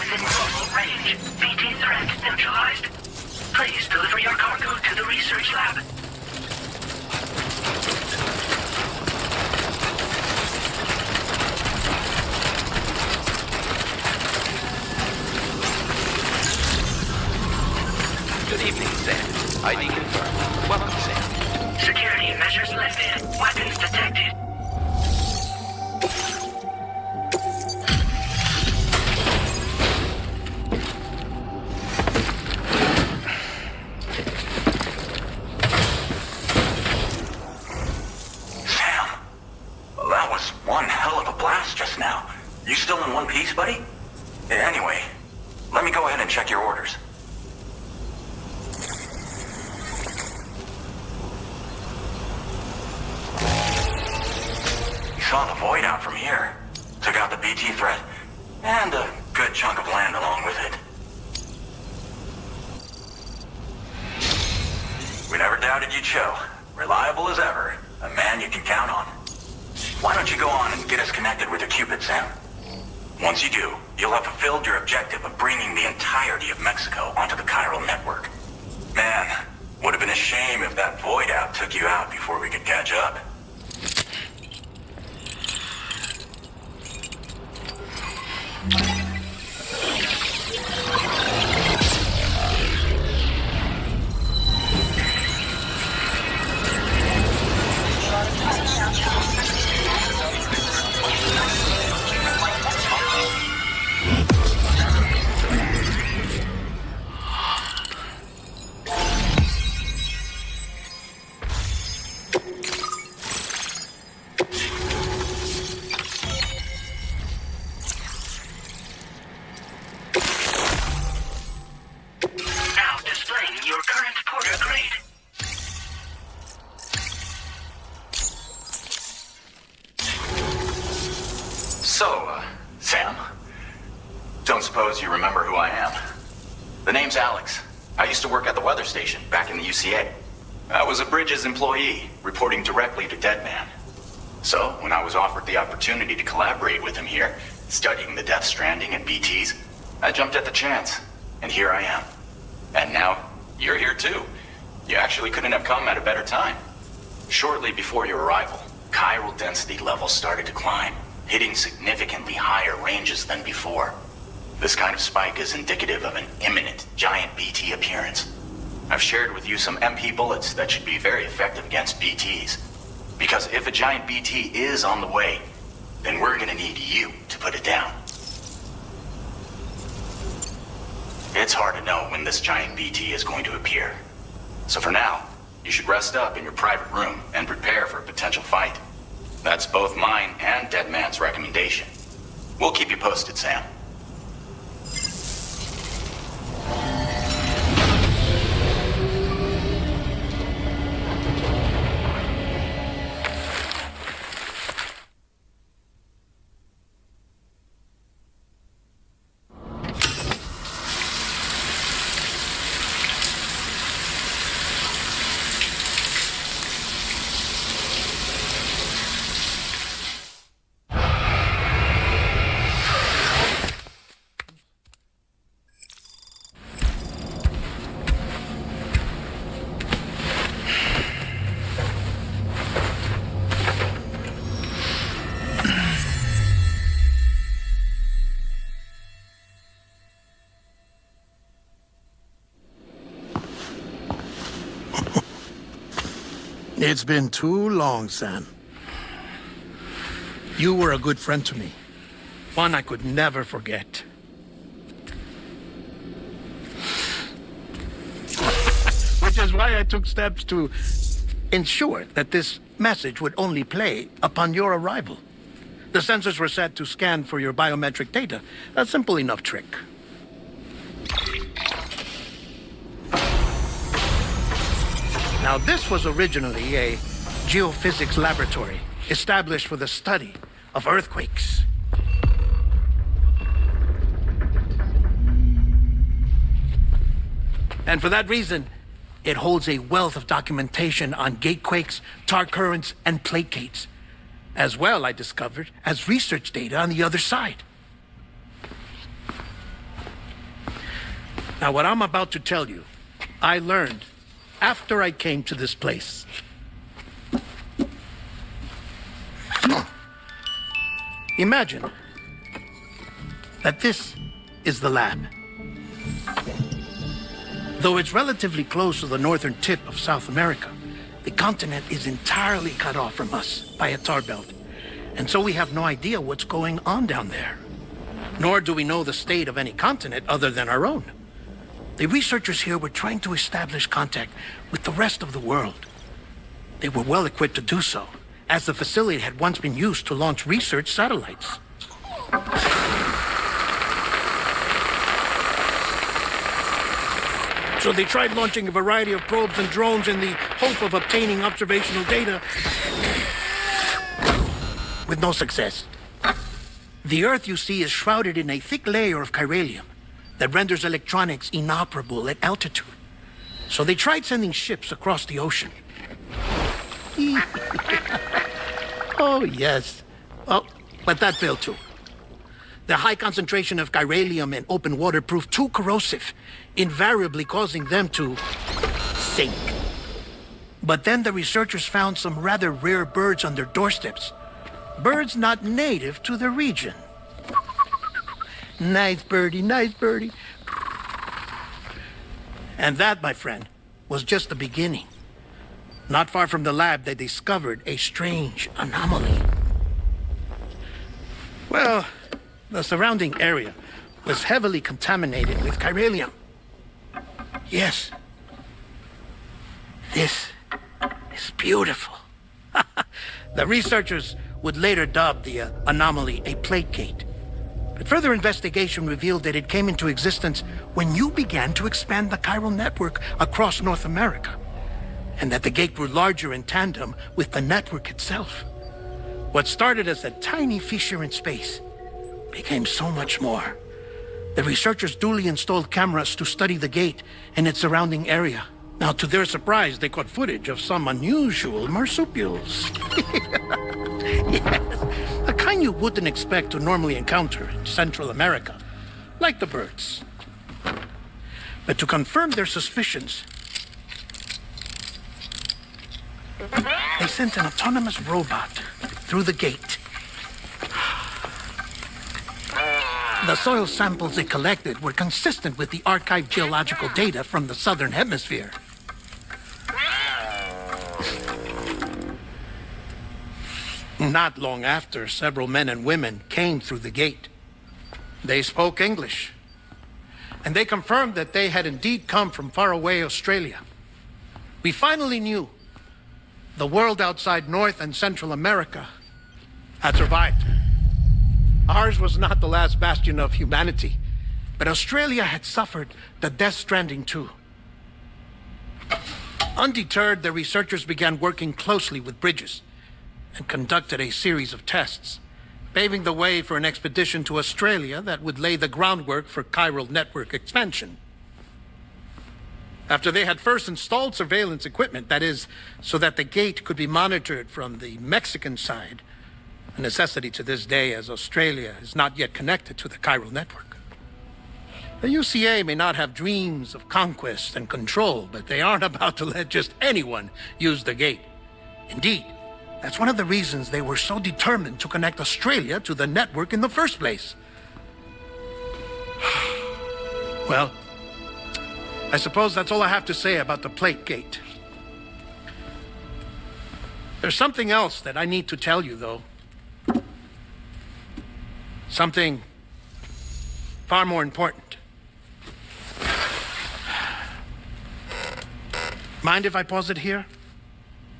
within normal range. BT threat neutralized. Please deliver your cargo to the research lab. Good evening, Sam. ID confirmed. Welcome, Sam. Security measures lifted. Weapons detected. Sam, well, that was one hell of a blast just now. You still in one piece, buddy? Anyway, let me go ahead and check your orders. Saw the void out from here. Took out the BT threat. And a good chunk of land along with it. We never doubted you'd show. Reliable as ever. A man you can count on. Why don't you go on and get us connected with your Cupid, Sam? Once you do, you'll have fulfilled your objective of bringing the entirety of Mexico onto the chiral network. Man, would have been a shame if that void out took you out before we could catch up. Now displaying your current porter grade. So, Sam, don't suppose you remember who I am? The name's Alex. I used to work at the weather station back in the UCA. I was a Bridges employee, reporting directly to Deadman. So, when I was offered the opportunity to collaborate with him here, studying the Death Stranding and BTs, I jumped at the chance, and here I am. And now, you're here too. You actually couldn't have come at a better time. Shortly before your arrival, chiral density levels started to climb, hitting significantly higher ranges than before. This kind of spike is indicative of an imminent giant BT appearance. I've shared with you some MP bullets that should be very effective against BTs. Because if a giant BT is on the way, then we're gonna need you to put it down. It's hard to know when this giant BT is going to appear. So for now, you should rest up in your private room and prepare for a potential fight. That's both mine and Deadman's recommendation. We'll keep you posted, Sam. It's been too long, Sam. You were a good friend to me. One I could never forget. Which is why I took steps to ensure that this message would only play upon your arrival. The sensors were set to scan for your biometric data. A simple enough trick. Now, this was originally a geophysics laboratory established for the study of earthquakes. And for that reason, it holds a wealth of documentation on gatequakes, tar currents, and placates. As well, I discovered, as research data on the other side. Now, what I'm about to tell you, I learned after I came to this place. Imagine that this is the lab. Though it's relatively close to the northern tip of South America, the continent is entirely cut off from us by a tar belt. And so we have no idea what's going on down there. Nor do we know the state of any continent other than our own. The researchers here were trying to establish contact with the rest of the world. They were well equipped to do so, as the facility had once been used to launch research satellites. So they tried launching a variety of probes and drones in the hope of obtaining observational data, with no success. The Earth, you see, is shrouded in a thick layer of chiralium that renders electronics inoperable at altitude. So they tried sending ships across the ocean. Oh, yes. Oh, but that failed too. The high concentration of chiralium in open water proved too corrosive, invariably causing them to sink. But then the researchers found some rather rare birds on their doorsteps. Birds not native to the region. Nice birdie, nice birdie. And that, my friend, was just the beginning. Not far from the lab, they discovered a strange anomaly. Well, the surrounding area was heavily contaminated with chiralium. Yes. This is beautiful. The researchers would later dub the anomaly a plague gate. But further investigation revealed that it came into existence when you began to expand the chiral network across North America, and that the gate grew larger in tandem with the network itself. What started as a tiny fissure in space became so much more. The researchers duly installed cameras to study the gate and its surrounding area. Now, to their surprise, they caught footage of some unusual marsupials. Yes, a kind you wouldn't expect to normally encounter in Central America, like the birds. But to confirm their suspicions, they sent an autonomous robot through the gate. The soil samples it collected were consistent with the archived geological data from the southern hemisphere. Not long after, several men and women came through the gate. They spoke English, and they confirmed that they had indeed come from faraway Australia. We finally knew the world outside North and Central America had survived. Ours was not the last bastion of humanity, but Australia had suffered the death stranding too. Undeterred, the researchers began working closely with Bridges and conducted a series of tests, paving the way for an expedition to Australia that would lay the groundwork for chiral network expansion. After they had first installed surveillance equipment, that is, so that the gate could be monitored from the Mexican side, a necessity to this day as Australia is not yet connected to the chiral network. The UCA may not have dreams of conquest and control, but they aren't about to let just anyone use the gate. Indeed, that's one of the reasons they were so determined to connect Australia to the network in the first place. Well, I suppose that's all I have to say about the plate gate. There's something else that I need to tell you, though. Something far more important. Mind if I pause it here?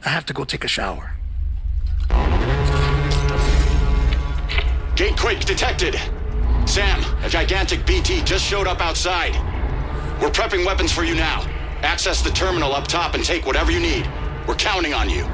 I have to go take a shower. Gate quake detected. Sam, a gigantic BT just showed up outside. We're prepping weapons for you now. Access the terminal up top and take whatever you need. We're counting on you.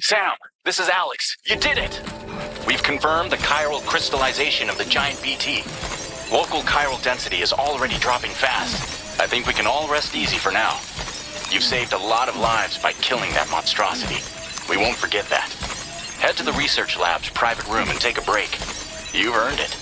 Sam, this is Alex. You did it! We've confirmed the chiral crystallization of the giant BT. Local chiral density is already dropping fast. I think we can all rest easy for now. You've saved a lot of lives by killing that monstrosity. We won't forget that. Head to the research lab's private room and take a break. You've earned it.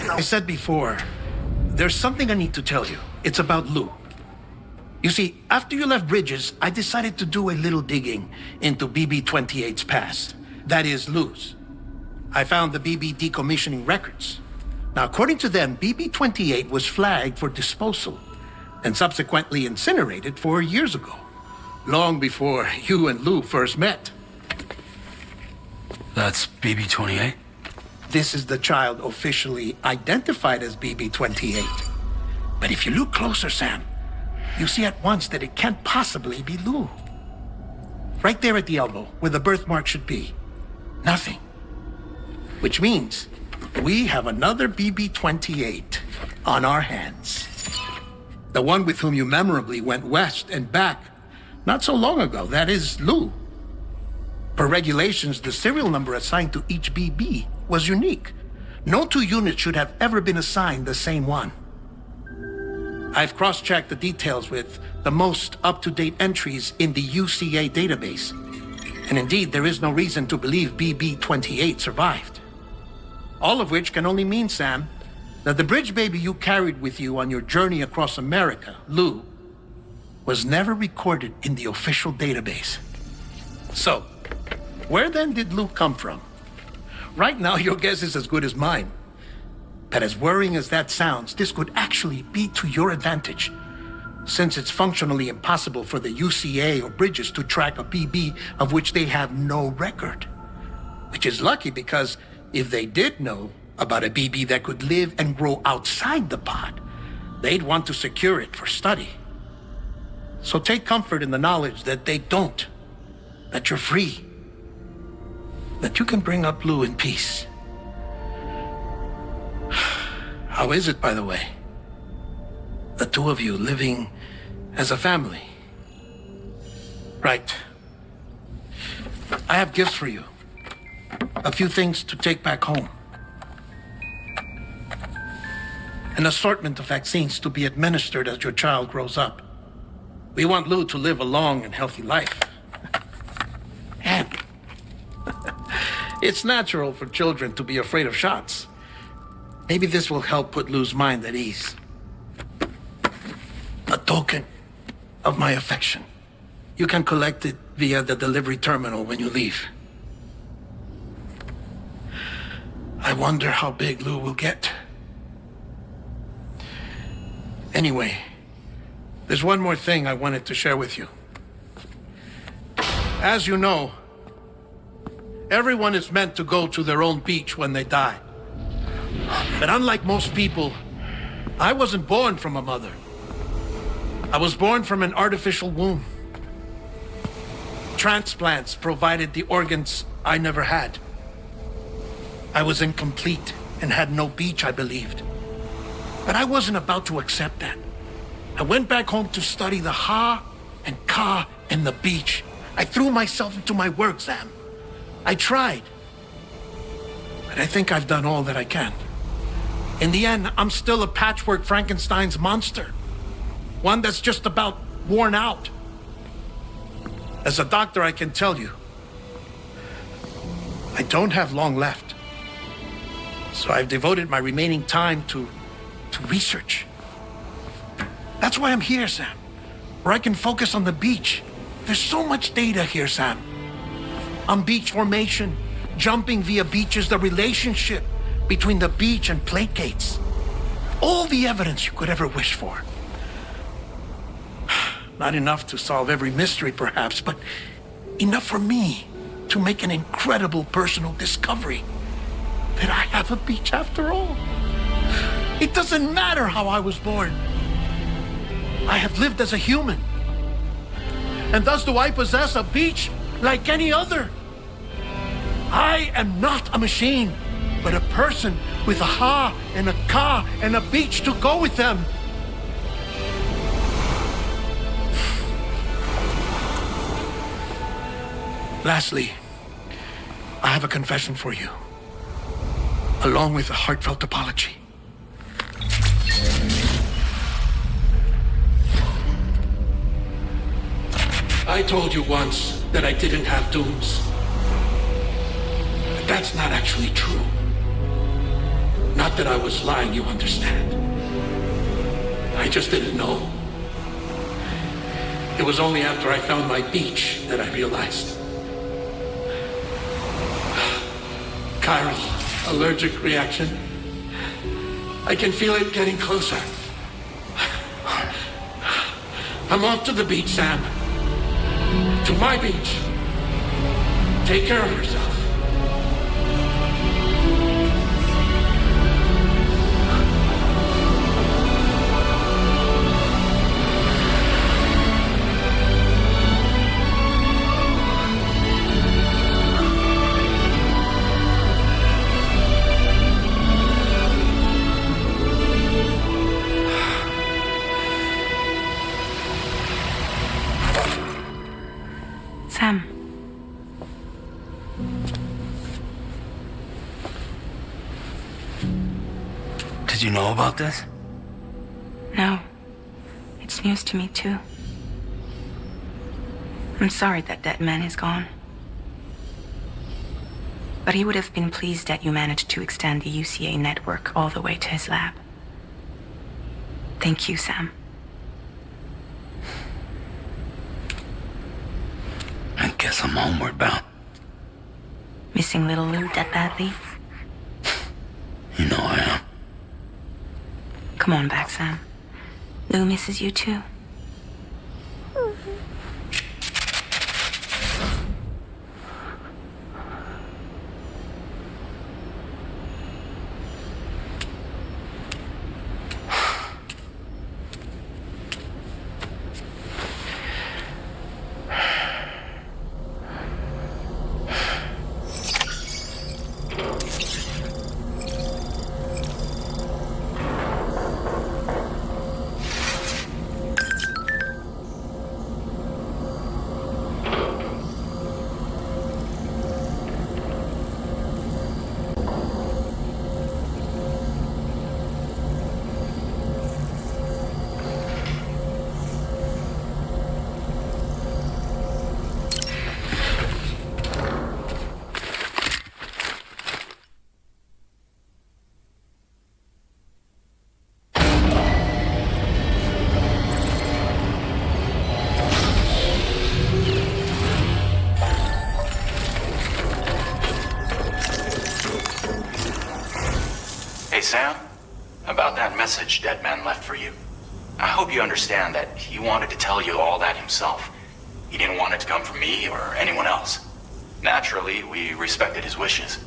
I said before, there's something I need to tell you. It's about Lou. You see, after you left Bridges, I decided to do a little digging into BB-28's past. That is, Lou's. I found the BB decommissioning records. Now, according to them, BB-28 was flagged for disposal and subsequently incinerated 4 years ago, long before you and Lou first met. That's BB-28? This is the child officially identified as BB-28. But if you look closer, Sam, you see at once that it can't possibly be Lou. Right there at the elbow, where the birthmark should be. Nothing. Which means we have another BB-28 on our hands. The one with whom you memorably went west and back not so long ago. That is Lou. Per regulations, the serial number assigned to each BB was unique. No two units should have ever been assigned the same one. I've cross-checked the details with the most up-to-date entries in the UCA database. And indeed, there is no reason to believe BB-28 survived. All of which can only mean, Sam, that the bridge baby you carried with you on your journey across America, Lou, was never recorded in the official database. So, where then did Lou come from? Right now, your guess is as good as mine. But as worrying as that sounds, this could actually be to your advantage, since it's functionally impossible for the UCA or Bridges to track a BB of which they have no record. Which is lucky, because if they did know about a BB that could live and grow outside the pod, they'd want to secure it for study. So take comfort in the knowledge that they don't, that you're free, that you can bring up Lou in peace. How is it, by the way? The two of you living as a family? Right. I have gifts for you. A few things to take back home. An assortment of vaccines to be administered as your child grows up. We want Lou to live a long and healthy life. And it's natural for children to be afraid of shots. Maybe this will help put Lou's mind at ease. A token of my affection. You can collect it via the delivery terminal when you leave. I wonder how big Lou will get. Anyway, there's one more thing I wanted to share with you. As you know, everyone is meant to go to their own beach when they die. But unlike most people, I wasn't born from a mother. I was born from an artificial womb. Transplants provided the organs I never had. I was incomplete and had no beach, I believed. But I wasn't about to accept that. I went back home to study the Ha and Ka and the beach. I threw myself into my work, Sam. I tried. But I think I've done all that I can. In the end, I'm still a patchwork Frankenstein's monster. One that's just about worn out. As a doctor, I can tell you, I don't have long left. So I've devoted my remaining time to research. That's why I'm here, Sam. Where I can focus on the beach. There's so much data here, Sam. On beach formation, jumping via beaches, the relationship between the beach and plate gates. All the evidence you could ever wish for. Not enough to solve every mystery, perhaps, but enough for me to make an incredible personal discovery. That I have a beach after all. It doesn't matter how I was born. I have lived as a human. And thus do I possess a beach like any other. I am not a machine, but a person with a Ha and a Ka and a beach to go with them. Lastly, I have a confession for you, along with a heartfelt apology. I told you once that I didn't have dooms. But that's not actually true. Not that I was lying, you understand. I just didn't know. It was only after I found my beach that I realized. Chiral, allergic reaction. I can feel it getting closer. I'm off to the beach, Sam. To my beach. Take care of yourself. Sam. Did you know about this? No. It's news to me, too. I'm sorry that that man is gone. But he would have been pleased that you managed to extend the UCA network all the way to his lab. Thank you, Sam. I guess I'm homeward bound. Missing little Lou that badly? You know I am. Come on back, Sam. Lou misses you too. Hey, Sam, about that message Deadman left for you. I hope you understand that he wanted to tell you all that himself. He didn't want it to come from me or anyone else. Naturally, we respected his wishes.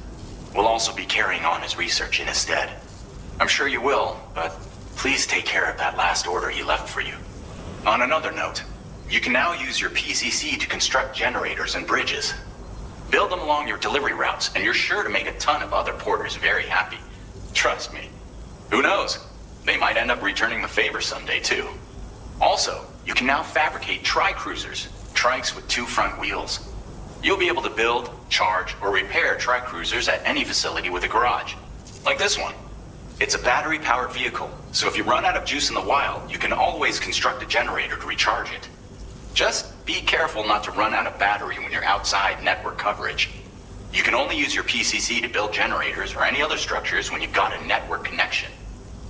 We'll also be carrying on his research in his stead. I'm sure you will, but please take care of that last order he left for you. On another note, you can now use your PCC to construct generators and bridges. Build them along your delivery routes, and you're sure to make a ton of other porters very happy. Trust me. Who knows? They might end up returning the favor someday, too. Also, you can now fabricate tri-cruisers, trikes with 2 front wheels. You'll be able to build, charge, or repair tri-cruisers at any facility with a garage. Like this one. It's a battery-powered vehicle, so if you run out of juice in the wild, you can always construct a generator to recharge it. Just be careful not to run out of battery when you're outside network coverage. You can only use your PCC to build generators or any other structures when you've got a network connection.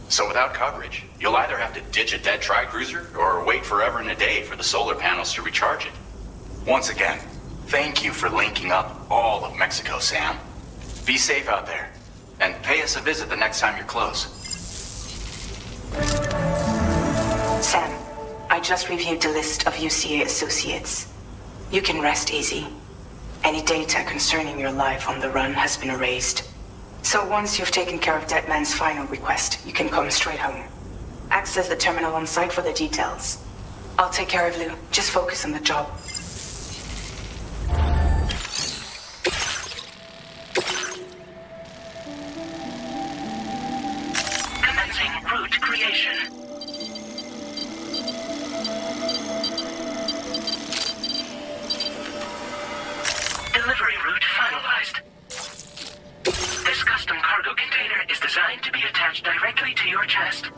So without coverage, you'll either have to ditch a dead tri-cruiser or wait forever and a day for the solar panels to recharge it. Once again, thank you for linking up all of Mexico, Sam. Be safe out there, and pay us a visit the next time you're close. Sam, I just reviewed the list of UCA associates. You can rest easy. Any data concerning your life on the run has been erased. So once you've taken care of Deadman's final request, you can come straight home. Access the terminal on site for the details. I'll take care of Lou. Just focus on the job. Commencing route creation. Delivery route finalized. This custom cargo container is designed to be attached directly to your chest.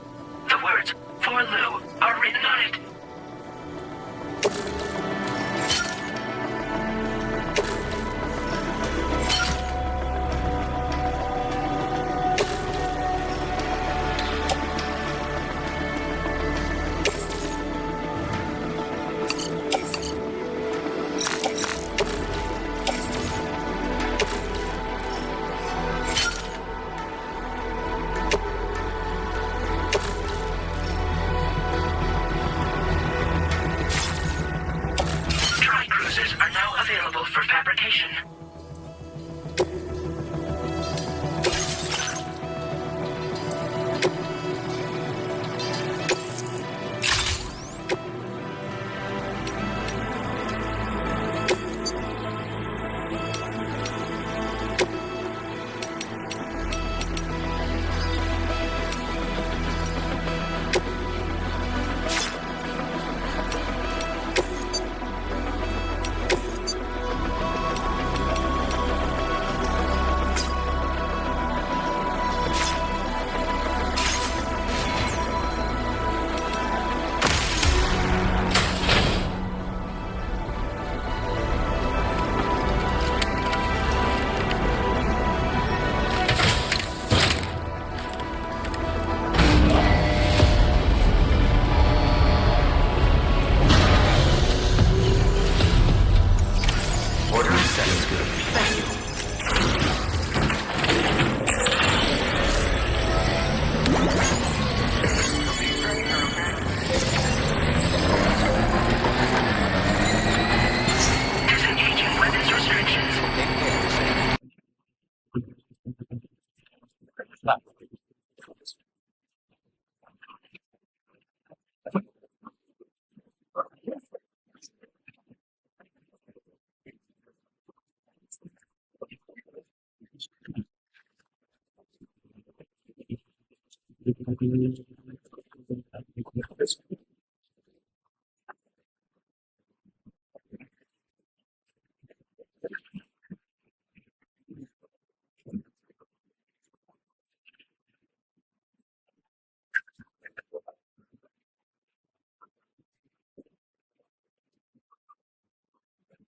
The words, "For Lou," are written on it. Tri-cruisers are now available for fabrication. Disengaging weapons restrictions.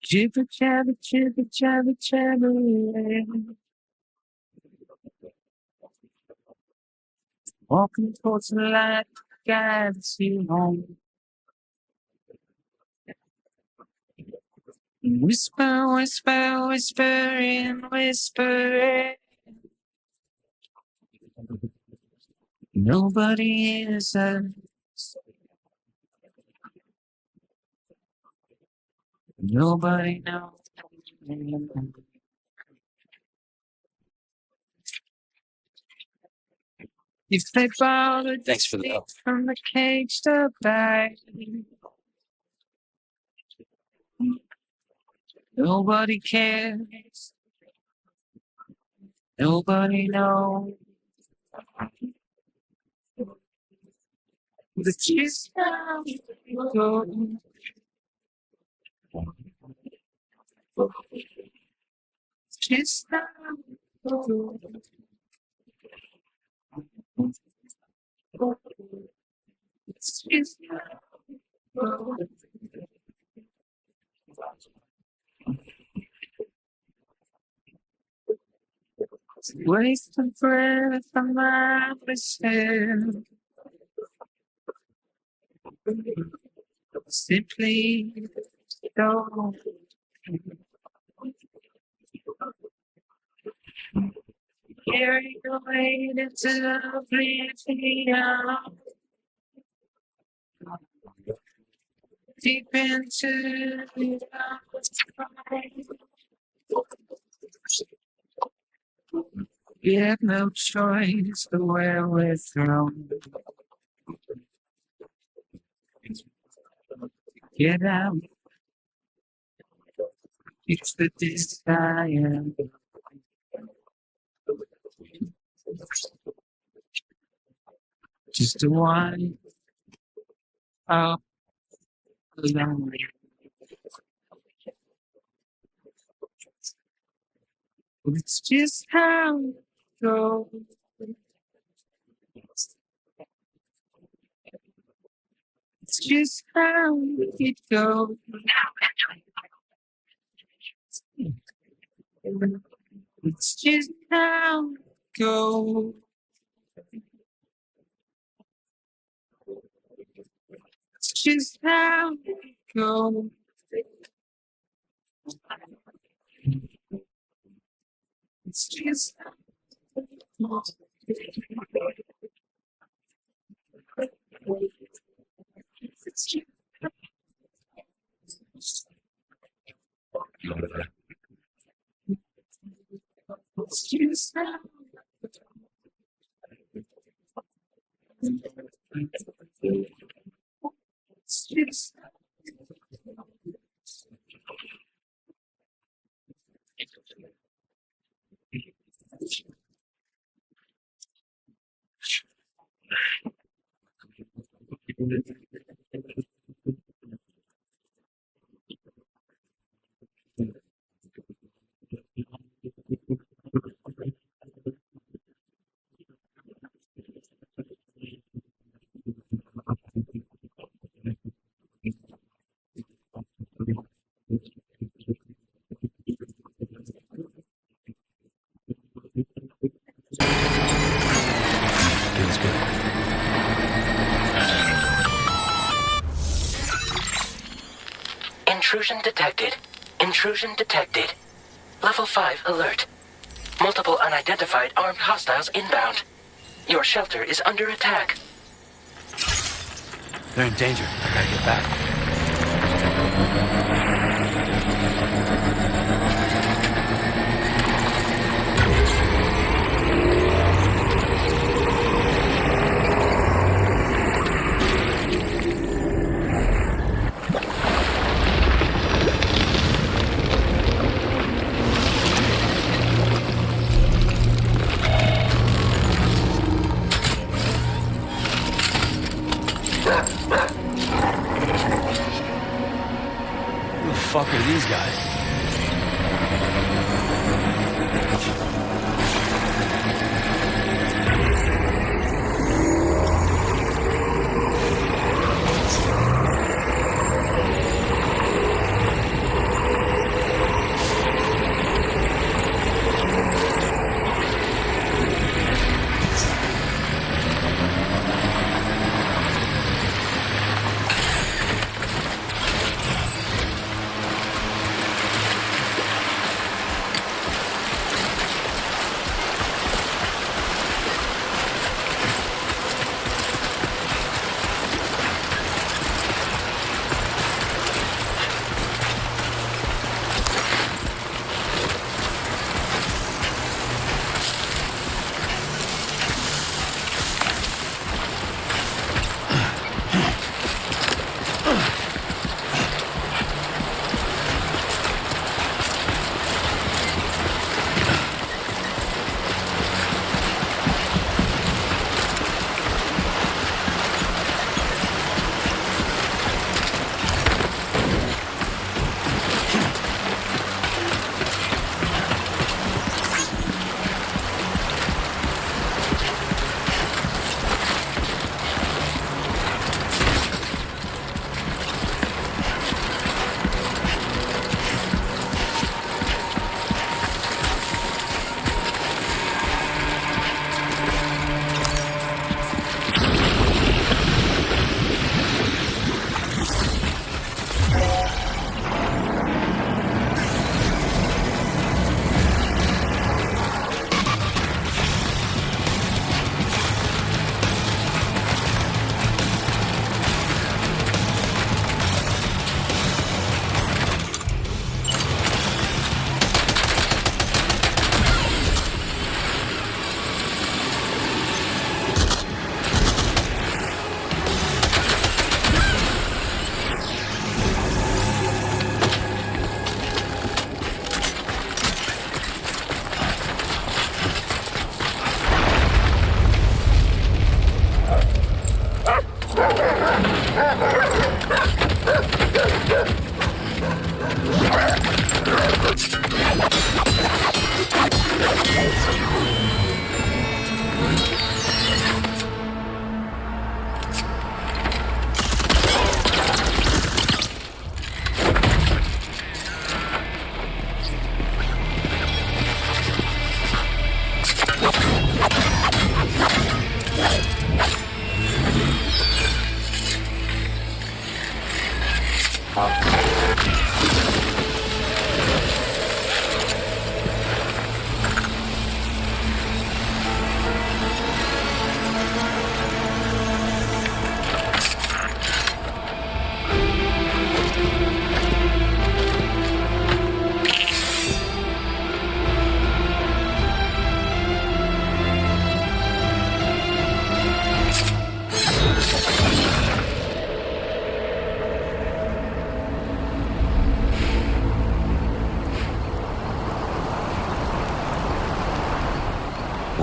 Jibber jabber, jibber jabber, jabber. Walking towards the light, guides you home. Whisper, whisper, whispering, whispering. Nobody is nobody knows. If they bothered Thanks for the help. from the cage to bag, nobody cares. Nobody knows. The kiss now go. Kiss now go. Kiss now go. Waste of breath from my myself. Simply don't carry away into oblivion. Deep into the you have no choice the where we're thrown. Get out. It's the desire. Just a one up alone. It's just how it goes. It's just how it goes. It's just how it goes. It's just how it goes. It's just how it goes. It's just it's just how it's just Feels good. Intrusion detected. Intrusion detected. Level 5 alert. Multiple unidentified armed hostiles inbound. Your shelter is under attack. They're in danger. I gotta get back.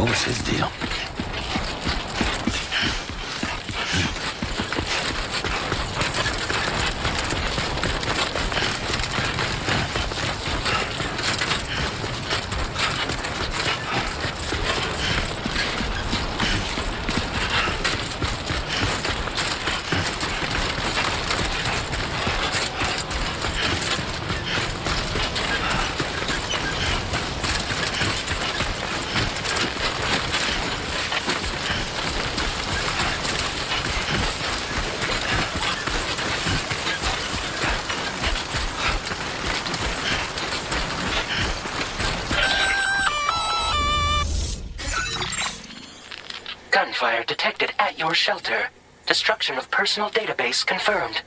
What was his deal? Gunfire detected at your shelter. Destruction of personal database confirmed.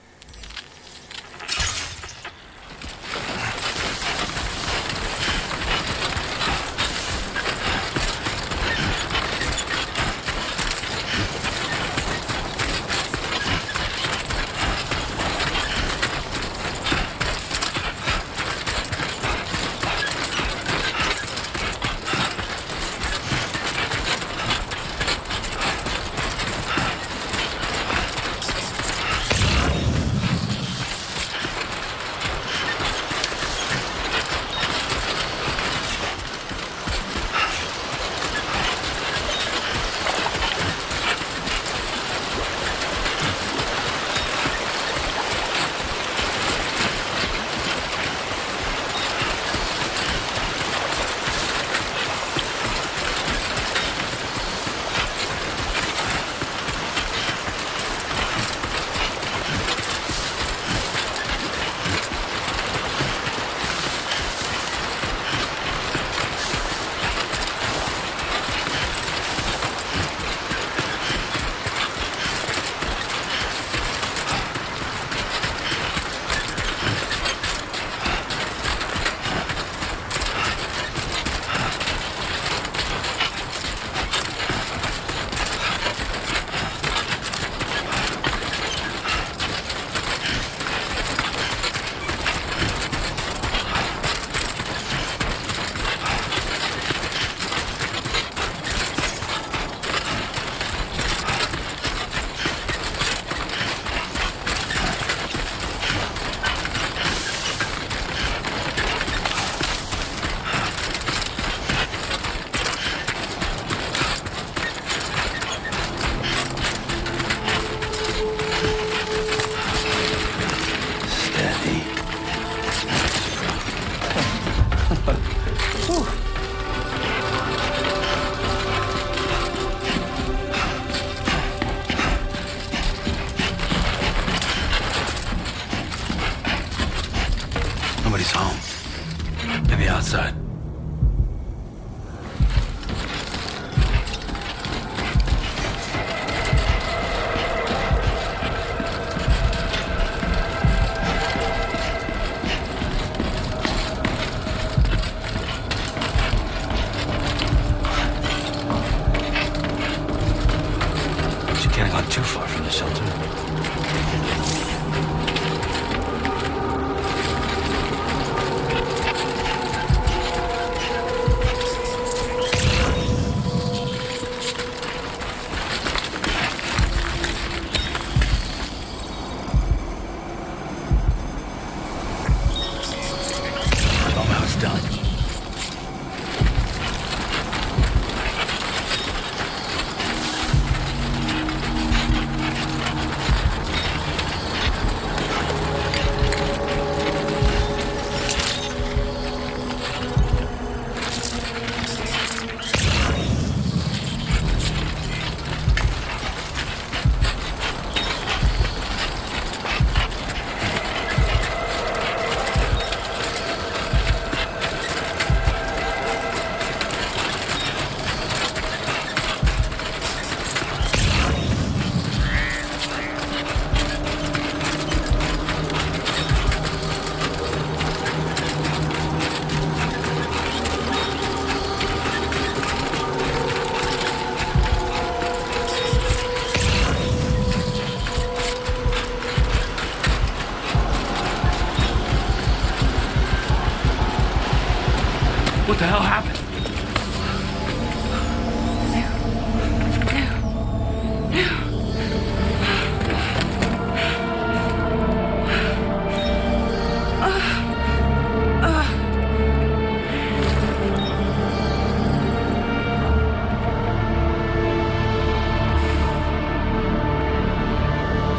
happened?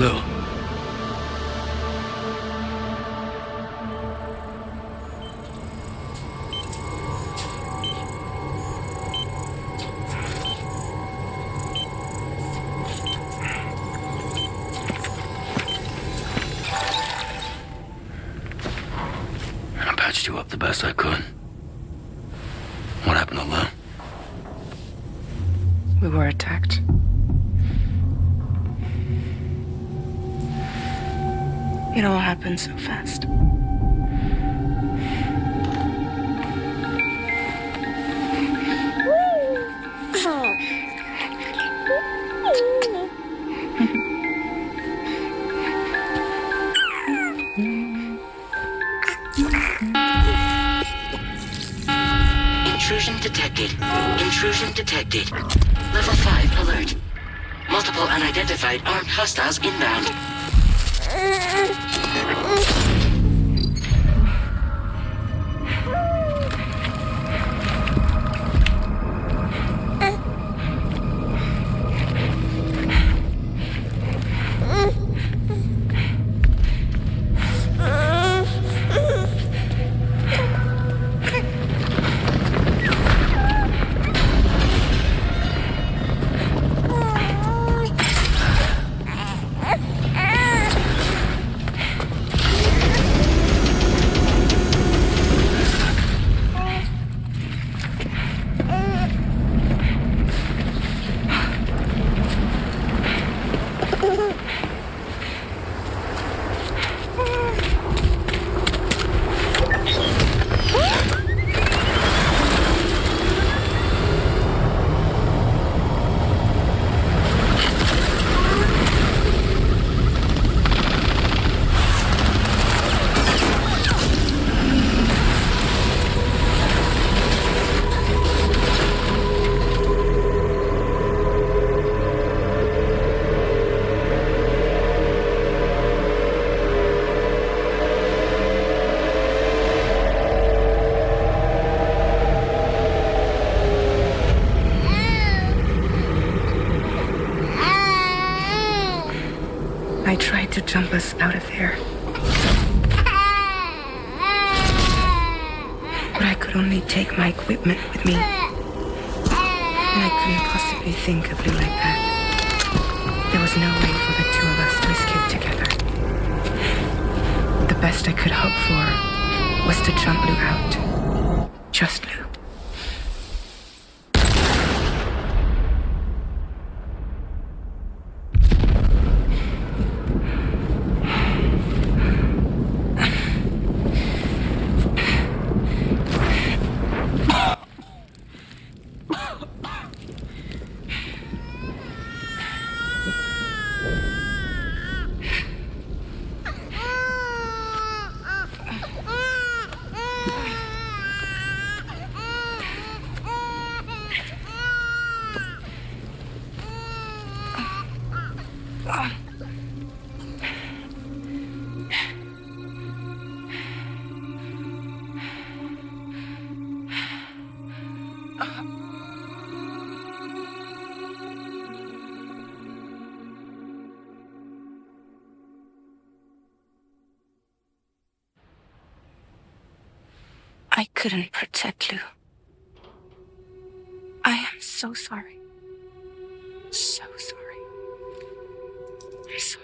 Lou. I patched you up the best I could. What happened to Lou? We were attacked. It all happened so fast. Intrusion detected. Intrusion detected. Level 5 alert. Multiple unidentified armed hostiles inbound. I tried to jump us out of there. But I could only take my equipment with me. And I couldn't possibly think of Lou like that. There was no way for the two of us to escape together. The best I could hope for was to jump Lou out. Just Lou. I couldn't protect Lou. I am so sorry. So sorry. I'm sorry.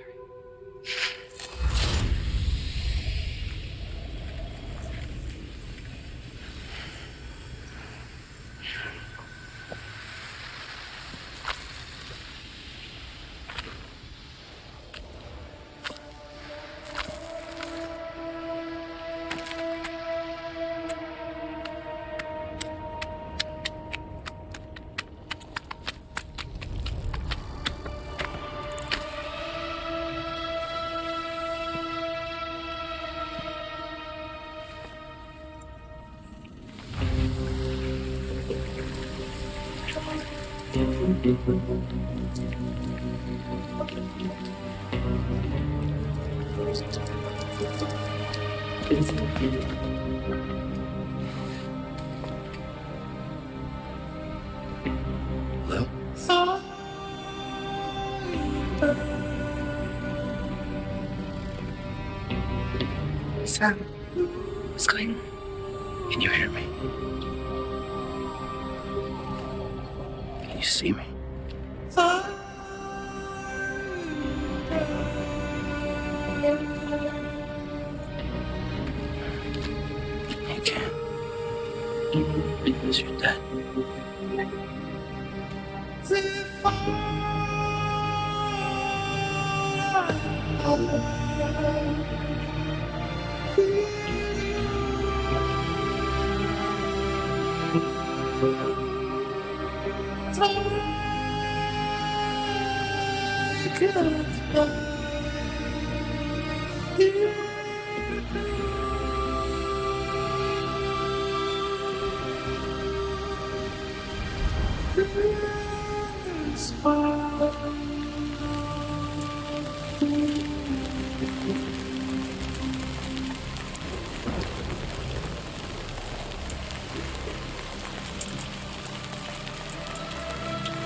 Hello? Sam, what's going on? Can you hear me? Can you see me? You can't. Because you're dead.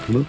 Move.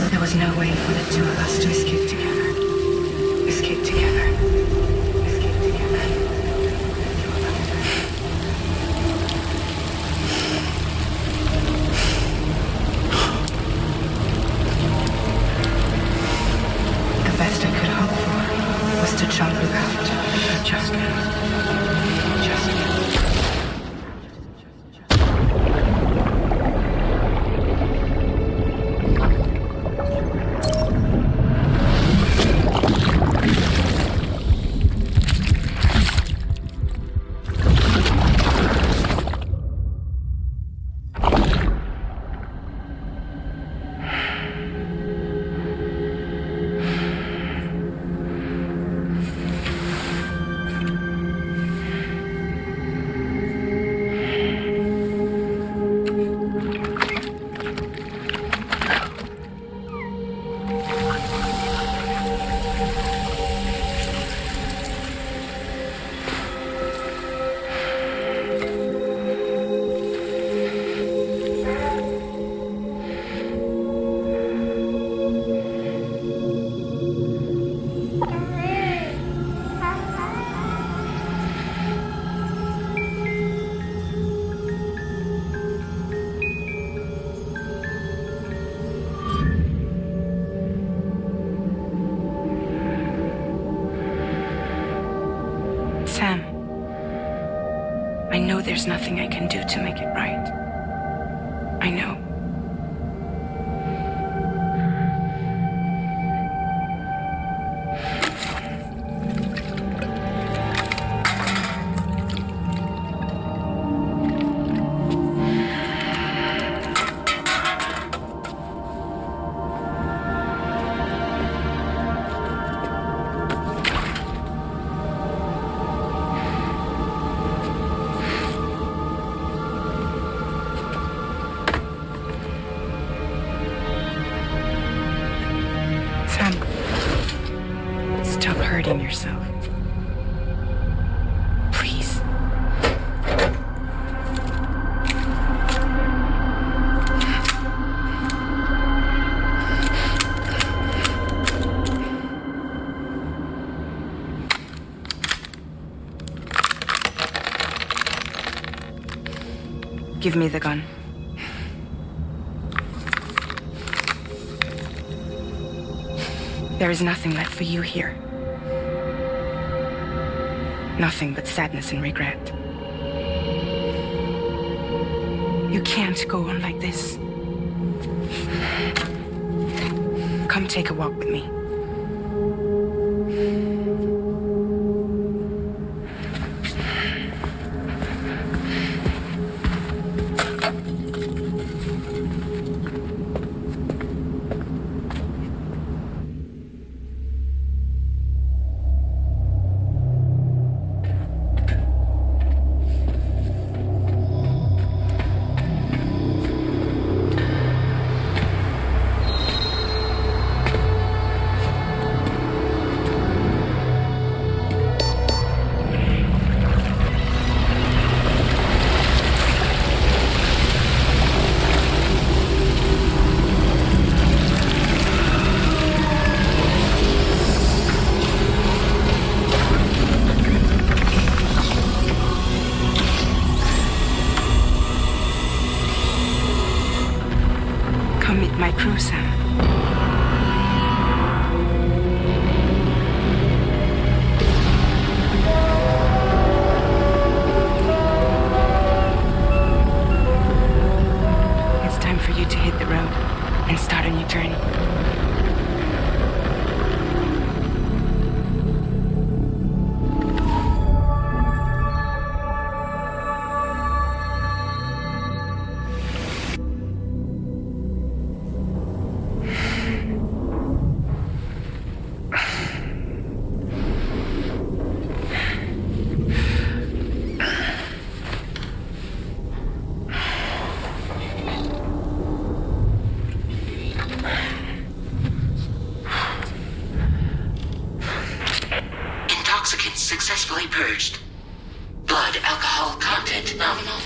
There was no way for the two of us to escape together. Escape together. Escape together. The best I could hope for was to jump without. Just now. Just now. Sam, I know there's nothing I can do to make it right. I know. Give me the gun. There is nothing left for you here. Nothing but sadness and regret. You can't go on like this. Come take a walk with me. My crew, Sam. It's time for you to hit the road and start a new journey. Successfully purged. Blood alcohol content nominal.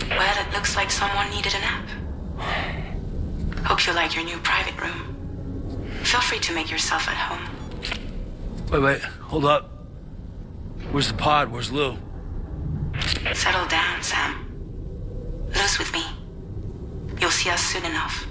Well, it looks like someone needed a nap. Hope you like your new private room. Feel free to make yourself at home. Wait, hold up. Where's the pod? Where's Lou? Settle down, Sam. Lou's with me. You'll see us soon enough.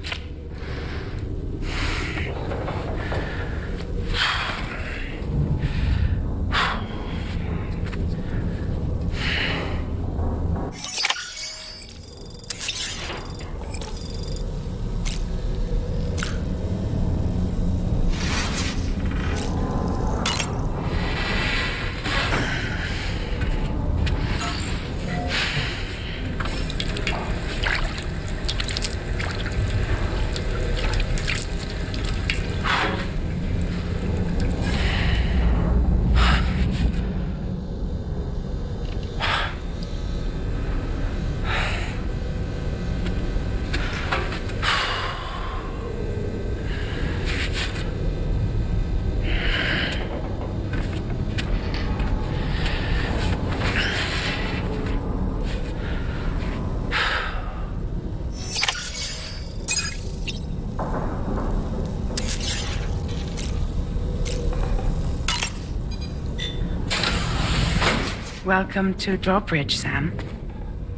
Welcome to Drawbridge, Sam.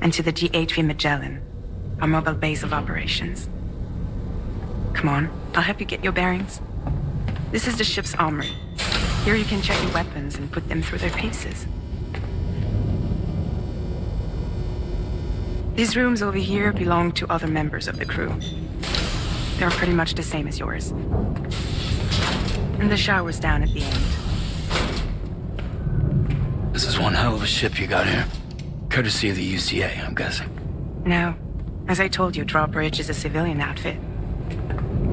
And to the GHV Magellan, our mobile base of operations. Come on, I'll help you get your bearings. This is the ship's armory. Here you can check your weapons and put them through their paces. These rooms over here belong to other members of the crew. They're pretty much the same as yours. And the shower's down at the end. This is one hell of a ship you got here. Courtesy of the UCA, I'm guessing. No. As I told you, Drawbridge is a civilian outfit.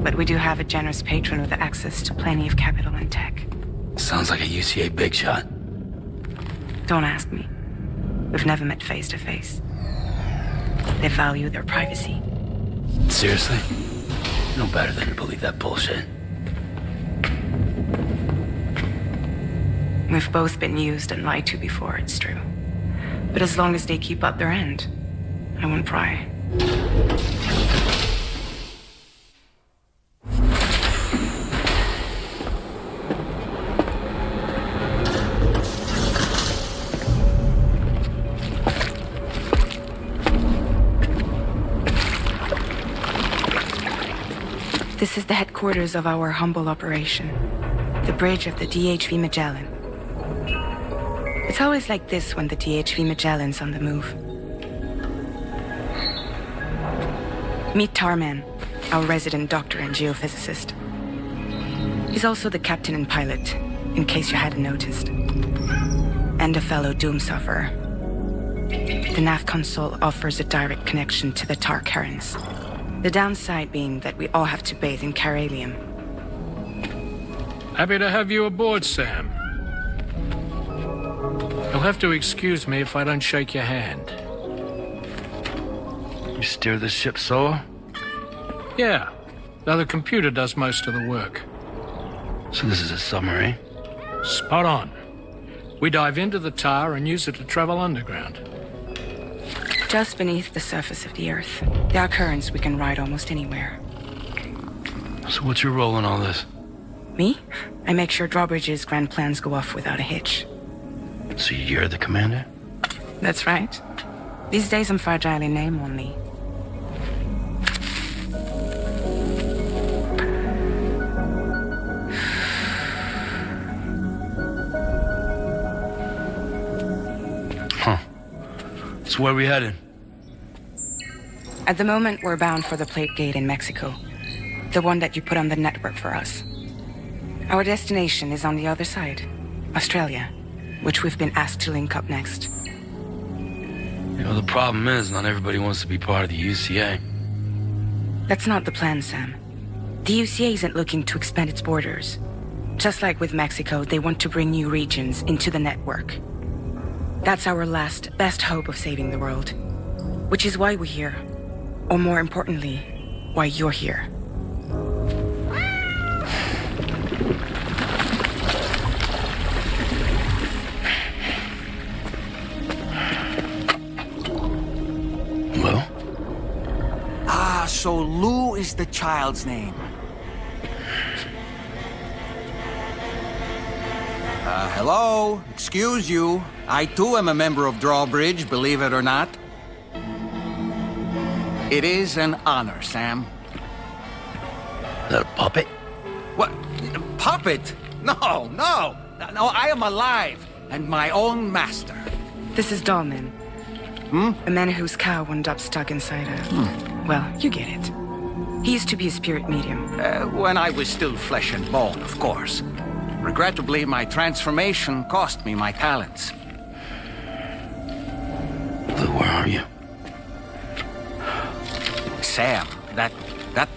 But we do have a generous patron with access to plenty of capital and tech. Sounds like a UCA big shot. Don't ask me. We've never met face to face. They value their privacy. Seriously? No better than to believe that bullshit. We've both been used and lied to before, it's true. But as long as they keep up their end, I won't pry. This is the headquarters of our humble operation, the bridge of the DHV Magellan. It's always like this when the DHV Magellan's on the move. Meet Tarman, our resident doctor and geophysicist. He's also the captain and pilot, in case you hadn't noticed. And a fellow doom sufferer. The nav console offers a direct connection to the tar currents. The downside being that we all have to bathe in chiralium. Happy to have you aboard, Sam. You'll have to excuse me if I don't shake your hand. You steer this ship solo? Yeah, though the computer does most of the work. So this is a submarine? Spot on. We dive into the tar and use it to travel underground. Just beneath the surface of the Earth, there are currents we can ride almost anywhere. So what's your role in all this? Me? I make sure Drawbridge's grand plans go off without a hitch. So you're the commander? That's right. These days I'm fragile in name only. Huh. So where are we headed? At the moment, we're bound for the plate gate in Mexico. The one that you put on the network for us. Our destination is on the other side, Australia, which we've been asked to link up next. You know, the problem is not everybody wants to be part of the UCA. That's not the plan, Sam. The UCA isn't looking to expand its borders. Just like with Mexico, they want to bring new regions into the network. That's our last, best hope of saving the world. Which is why we're here. Or more importantly, why you're here. Well? Ah, so Lou is the child's name. Hello? Excuse you. I too am a member of Drawbridge, believe it or not. It is an honor, Sam. Is that a puppet? What? Puppet? No, no. No, I am alive and my own master. This is Dahlman. A man whose cow wound up stuck inside a... Well, you get it. He used to be a spirit medium. When I was still flesh and bone, of course. Regrettably, my transformation cost me my talents. Lou, where are you? Sam, that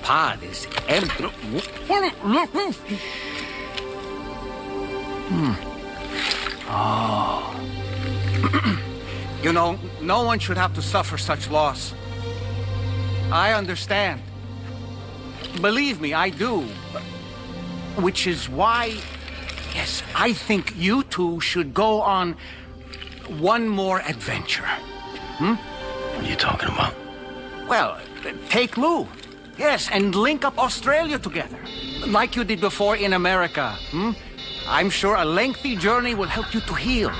pod is empty. Oh. You know, no one should have to suffer such loss. I understand. Believe me, I do. Which is why, yes, I think you two should go on one more adventure. What are you talking about? Well, take Lou. Yes, and link up Australia together. Like you did before in America. I'm sure a lengthy journey will help you to heal.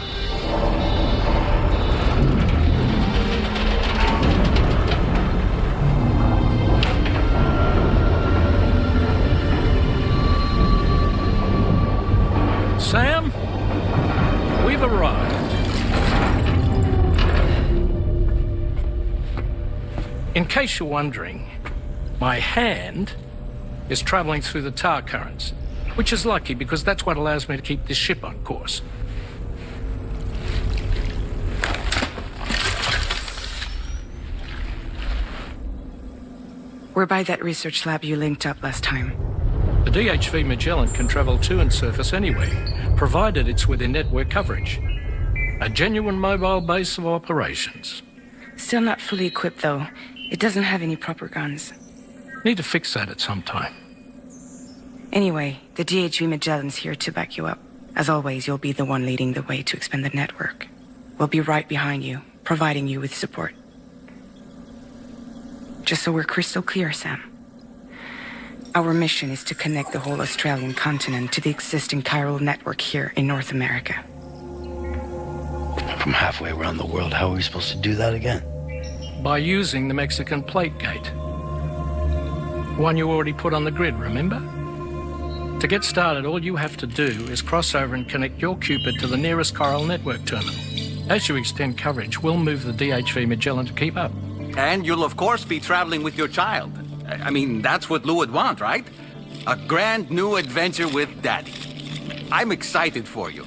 Sam, we've arrived. In case you're wondering, my hand is traveling through the tar currents, which is lucky because that's what allows me to keep this ship on course. We're by that research lab you linked up last time. The DHV Magellan can travel to and surface anywhere, provided it's within network coverage. A genuine mobile base of operations. Still not fully equipped, though. It doesn't have any proper guns. Need to fix that at some time. Anyway, the DHV Magellan's here to back you up. As always, you'll be the one leading the way to expand the network. We'll be right behind you, providing you with support. Just so we're crystal clear, Sam. Our mission is to connect the whole Australian continent to the existing chiral network here in North America. From halfway around the world, how are we supposed to do that again? By using the Mexican plate gate. One you already put on the grid, remember? To get started, all you have to do is cross over and connect your Cupid to the nearest Coral network terminal. As you extend coverage, we'll move the DHV Magellan to keep up. And you'll of course be traveling with your child. I mean, that's what Lou would want, right? A grand new adventure with Daddy. I'm excited for you.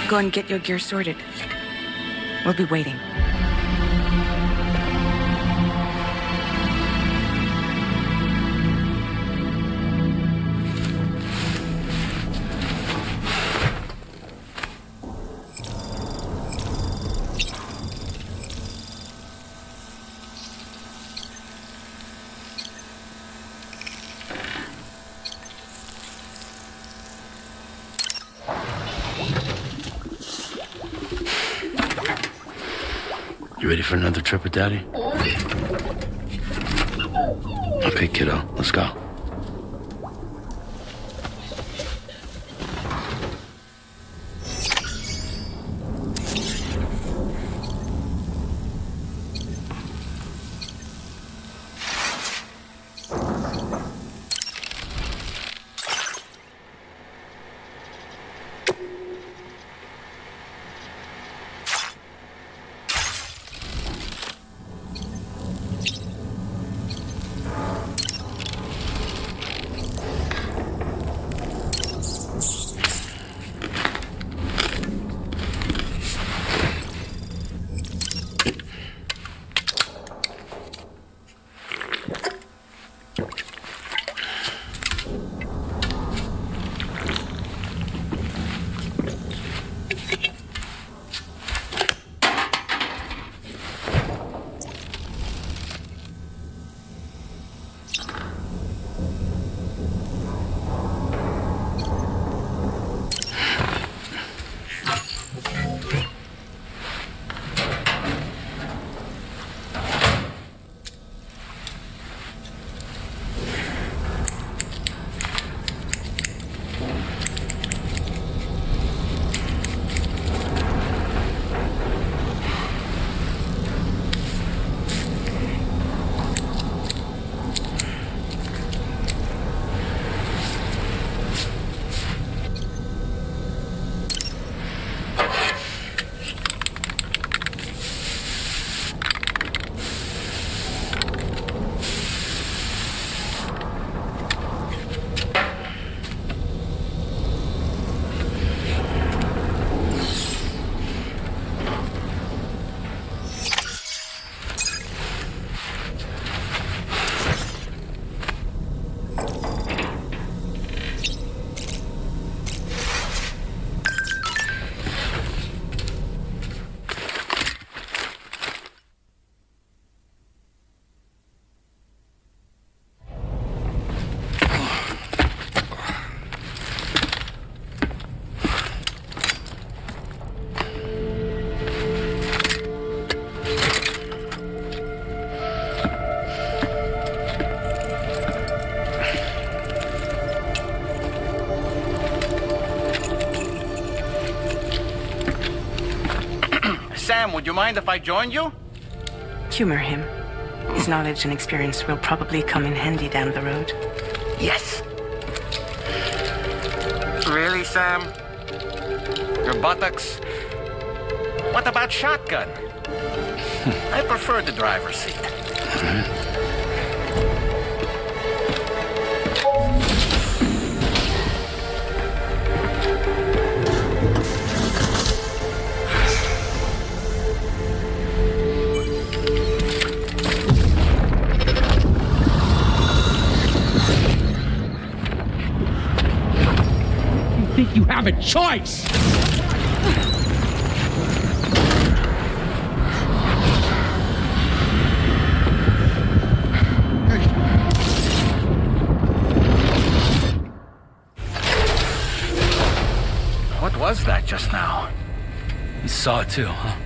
Go and get your gear sorted. We'll be waiting. You ready for another trip with Daddy? Okay, kiddo, let's go. Sam, would you mind if I joined you? Humor him. His knowledge and experience will probably come in handy down the road. Yes. Really, Sam? Your buttocks? What about shotgun? I prefer the driver's seat. Think you have a choice? What was that just now? You saw it too, huh?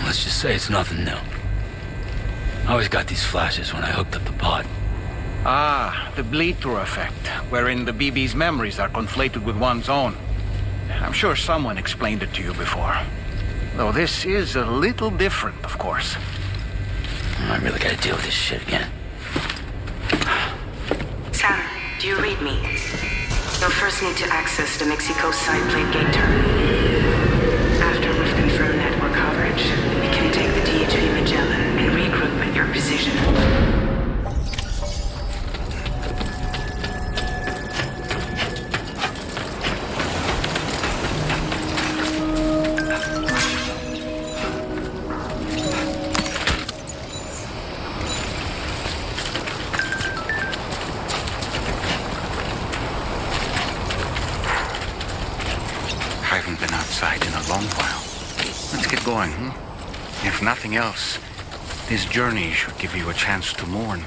Let's just say it's nothing new. I always got these flashes when I hooked up the pod. Ah, the bleed-through effect, wherein the BB's memories are conflated with one's own. I'm sure someone explained it to you before. Though this is a little different, of course. I really gotta deal with this shit again. Sam, do you read me? You'll first need to access the Mexico side plate gate terminal. After we've confirmed network coverage, we can take the DHV Magellan and regroup at your position. Going, If nothing else, this journey should give you a chance to mourn.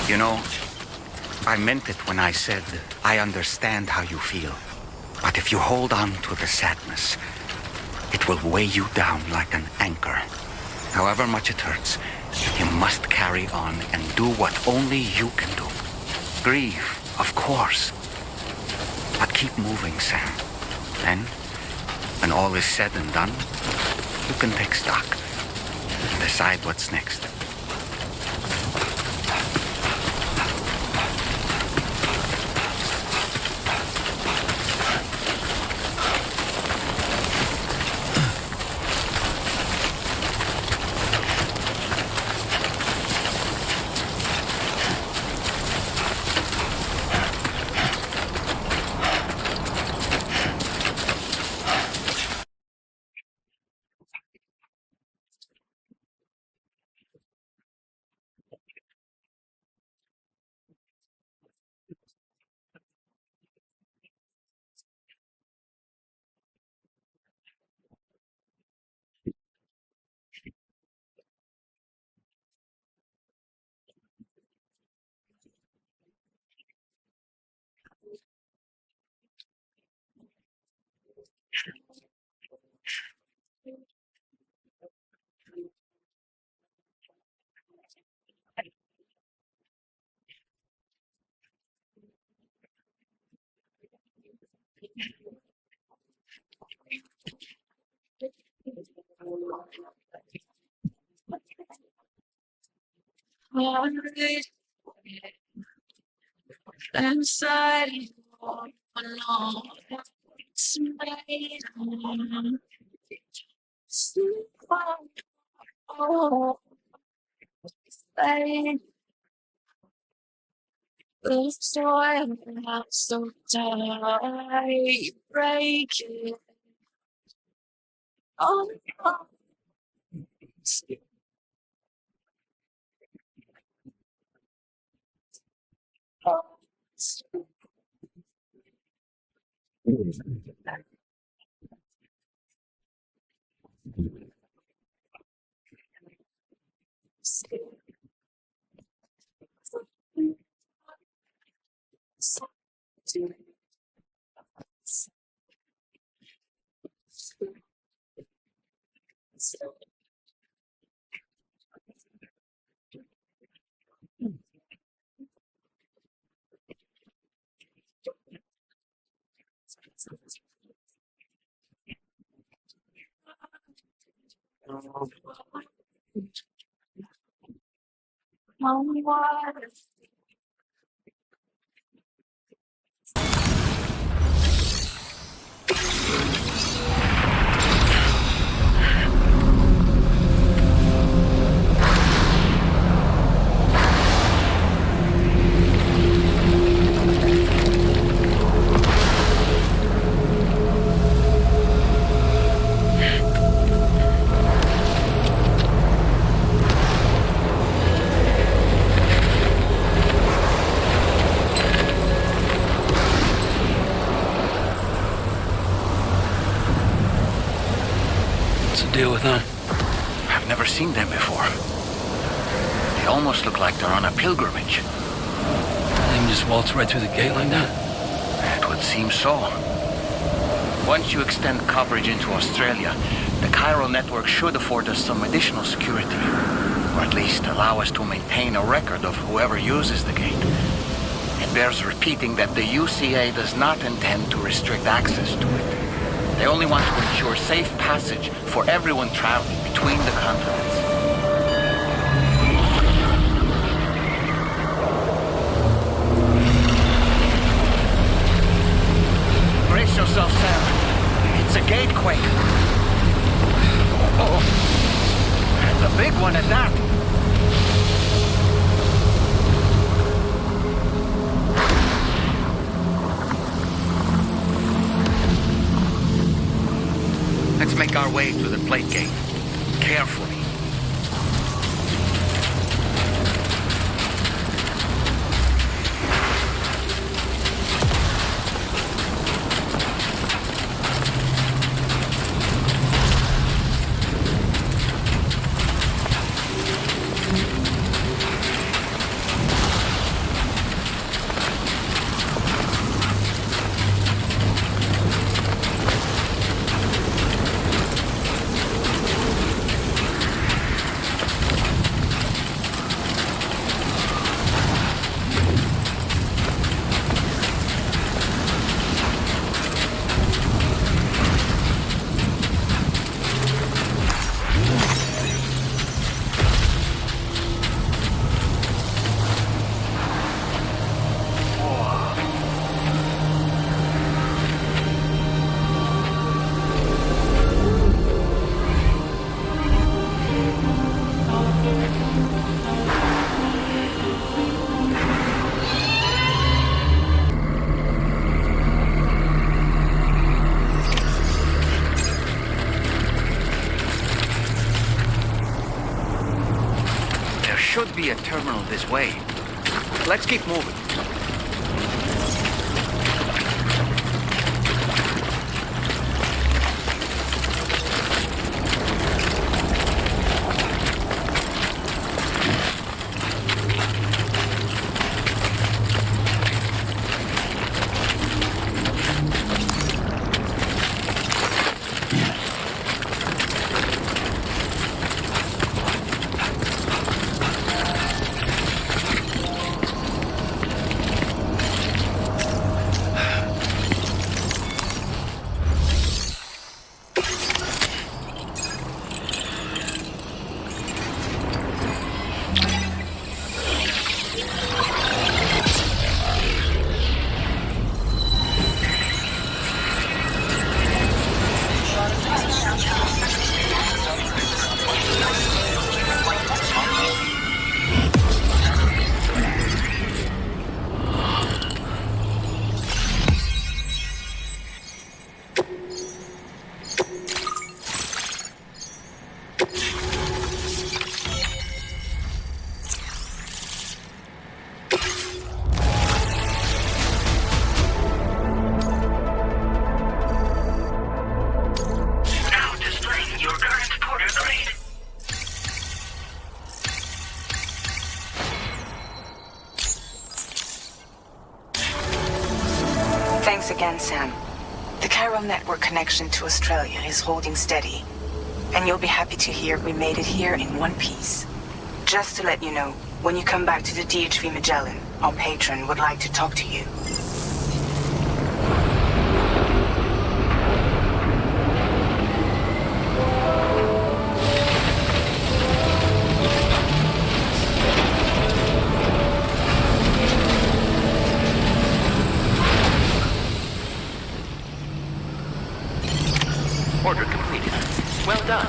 You know, I meant it when I said I understand how you feel. But if you hold on to the sadness, it will weigh you down like an anchor. However much it hurts, you must carry on and do what only you can do. Grieve, of course. But keep moving, Sam. Then, when all is said and done, you can take stock and decide what's next. Inside you, no, it's made. Oh, fade. The soil now so tight, break it. Oh, no. What's the deal with them? I've never seen them before. They almost look like they're on a pilgrimage. They can just waltz right through the gate like that? It would seem so. Once you extend coverage into Australia, the chiral network should afford us some additional security. Or at least allow us to maintain a record of whoever uses the gate. It bears repeating that the UCA does not intend to restrict access to it. They only want to ensure safe passage for everyone traveling between the continents. Brace yourself, Sam. It's a gatequake. Oh, and a big one at that. Let's make our way to the plate gate. Carefully. Should be a terminal this way. Let's keep moving. Thanks again, Sam. The chiral network connection to Australia is holding steady. And you'll be happy to hear we made it here in one piece. Just to let you know, when you come back to the DHV Magellan, our patron would like to talk to you. Order completed. Well done.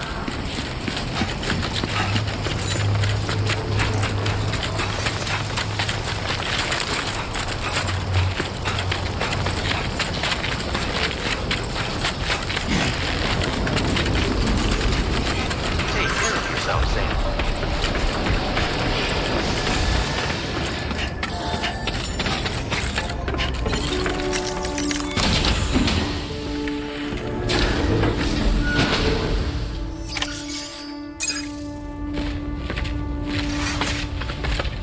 Take care of yourself, Sam.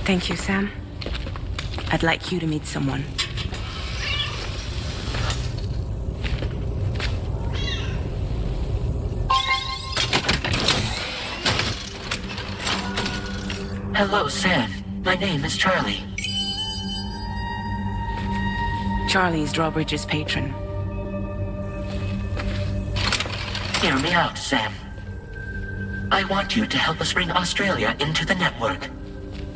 Thank you, Sam. I'd like you to meet someone. Hello, Sam. My name is Charlie. Charlie's Drawbridge's patron. Hear me out, Sam. I want you to help us bring Australia into the network.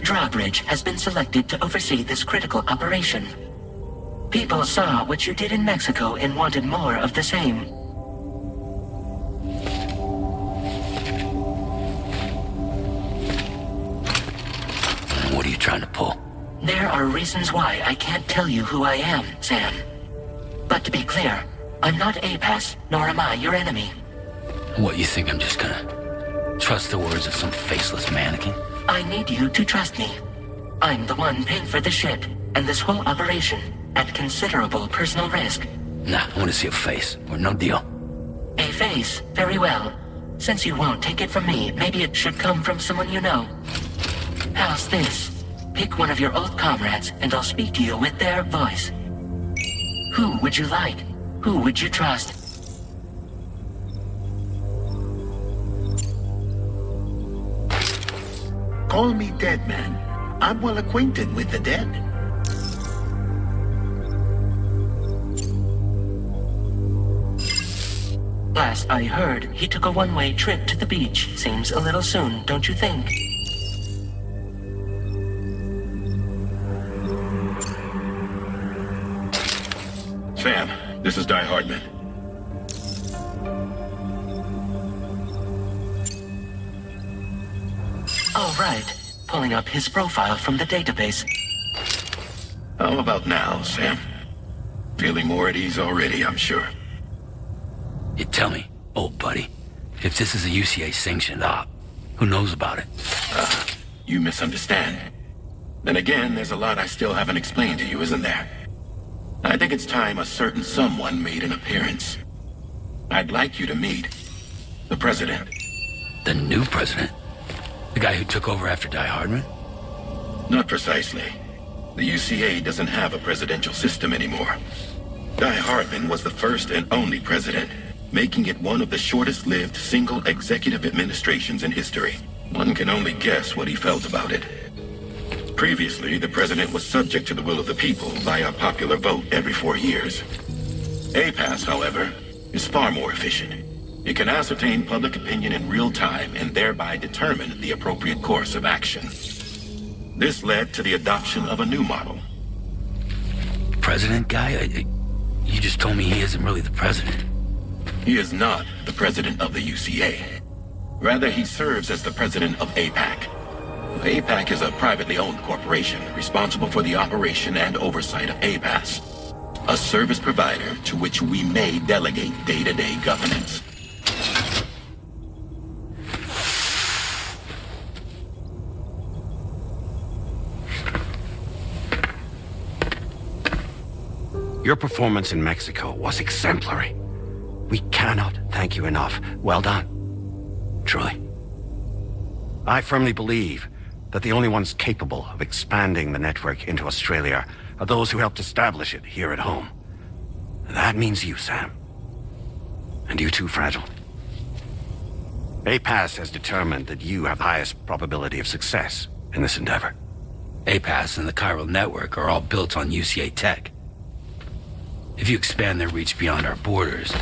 Drawbridge has been selected to oversee this critical operation. People saw what you did in Mexico and wanted more of the same. What are you trying to pull? There are reasons why I can't tell you who I am, Sam. But to be clear, I'm not APAS, nor am I your enemy. What, you think I'm just gonna trust the words of some faceless mannequin? I need you to trust me. I'm the one paying for the ship and this whole operation at considerable personal risk. Nah, I want to see a face, or no deal. A face, very well. Since you won't take it from me, maybe it should come from someone you know. How's this? Pick one of your old comrades, and I'll speak to you with their voice. Who would you like? Who would you trust? Call me dead, man. I'm well acquainted with the dead. Last I heard, he took a one-way trip to the beach. Seems a little soon, don't you think? Sam, this is Die Hardman. All right. Pulling up his profile from the database. How about now, Sam? Feeling more at ease already, I'm sure. You tell me, old buddy, if this is a UCA-sanctioned op, who knows about it? You misunderstand. Then again, there's a lot I still haven't explained to you, isn't there? I think it's time a certain someone made an appearance. I'd like you to meet the president. The new president? The guy who took over after Die Hardman? Not precisely. The UCA doesn't have a presidential system anymore. Die Hardman was the first and only president, making it one of the shortest-lived single executive administrations in history. One can only guess what he felt about it. Previously, the president was subject to the will of the people via popular vote every 4 years. APAS, however, is far more efficient. It can ascertain public opinion in real time and thereby determine the appropriate course of action. This led to the adoption of a new model. President guy? You just told me he isn't really the president. He is not the president of the UCA. Rather, he serves as the president of APAC. APAC is a privately owned corporation responsible for the operation and oversight of APAS, a service provider to which we may delegate day-to-day governance. Your performance in Mexico was exemplary. We cannot thank you enough. Well done. Truly. I firmly believe that the only ones capable of expanding the network into Australia are those who helped establish it here at home. And that means you, Sam. And you too, Fragile. APAS has determined that you have the highest probability of success in this endeavor. APAS and the chiral network are all built on UCA tech. If you expand their reach beyond our borders,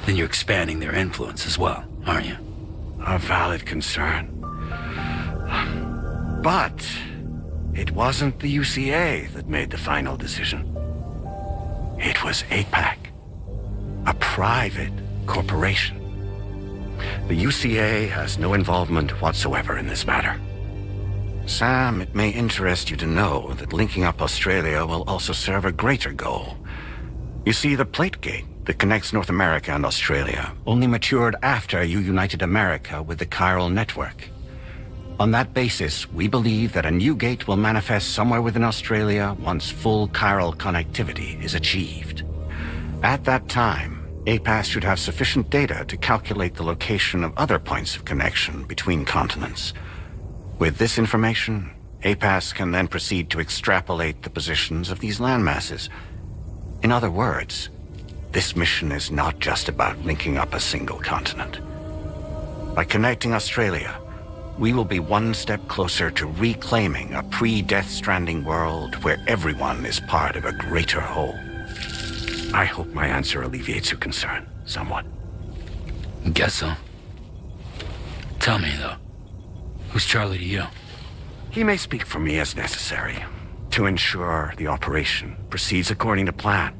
then you're expanding their influence as well, aren't you? A valid concern. But it wasn't the UCA that made the final decision. It was APAC, a private corporation. The UCA has no involvement whatsoever in this matter. Sam, it may interest you to know that linking up Australia will also serve a greater goal. You see, the plate gate that connects North America and Australia only matured after you united America with the chiral network. On that basis, we believe that a new gate will manifest somewhere within Australia once full chiral connectivity is achieved. At that time, APAS should have sufficient data to calculate the location of other points of connection between continents. With this information, APAS can then proceed to extrapolate the positions of these landmasses. In other words, this mission is not just about linking up a single continent. By connecting Australia, we will be one step closer to reclaiming a pre-Death Stranding world where everyone is part of a greater whole. I hope my answer alleviates your concern somewhat. Guess so. Tell me, though, who's Charlie to you? He may speak for me as necessary to ensure the operation proceeds according to plan.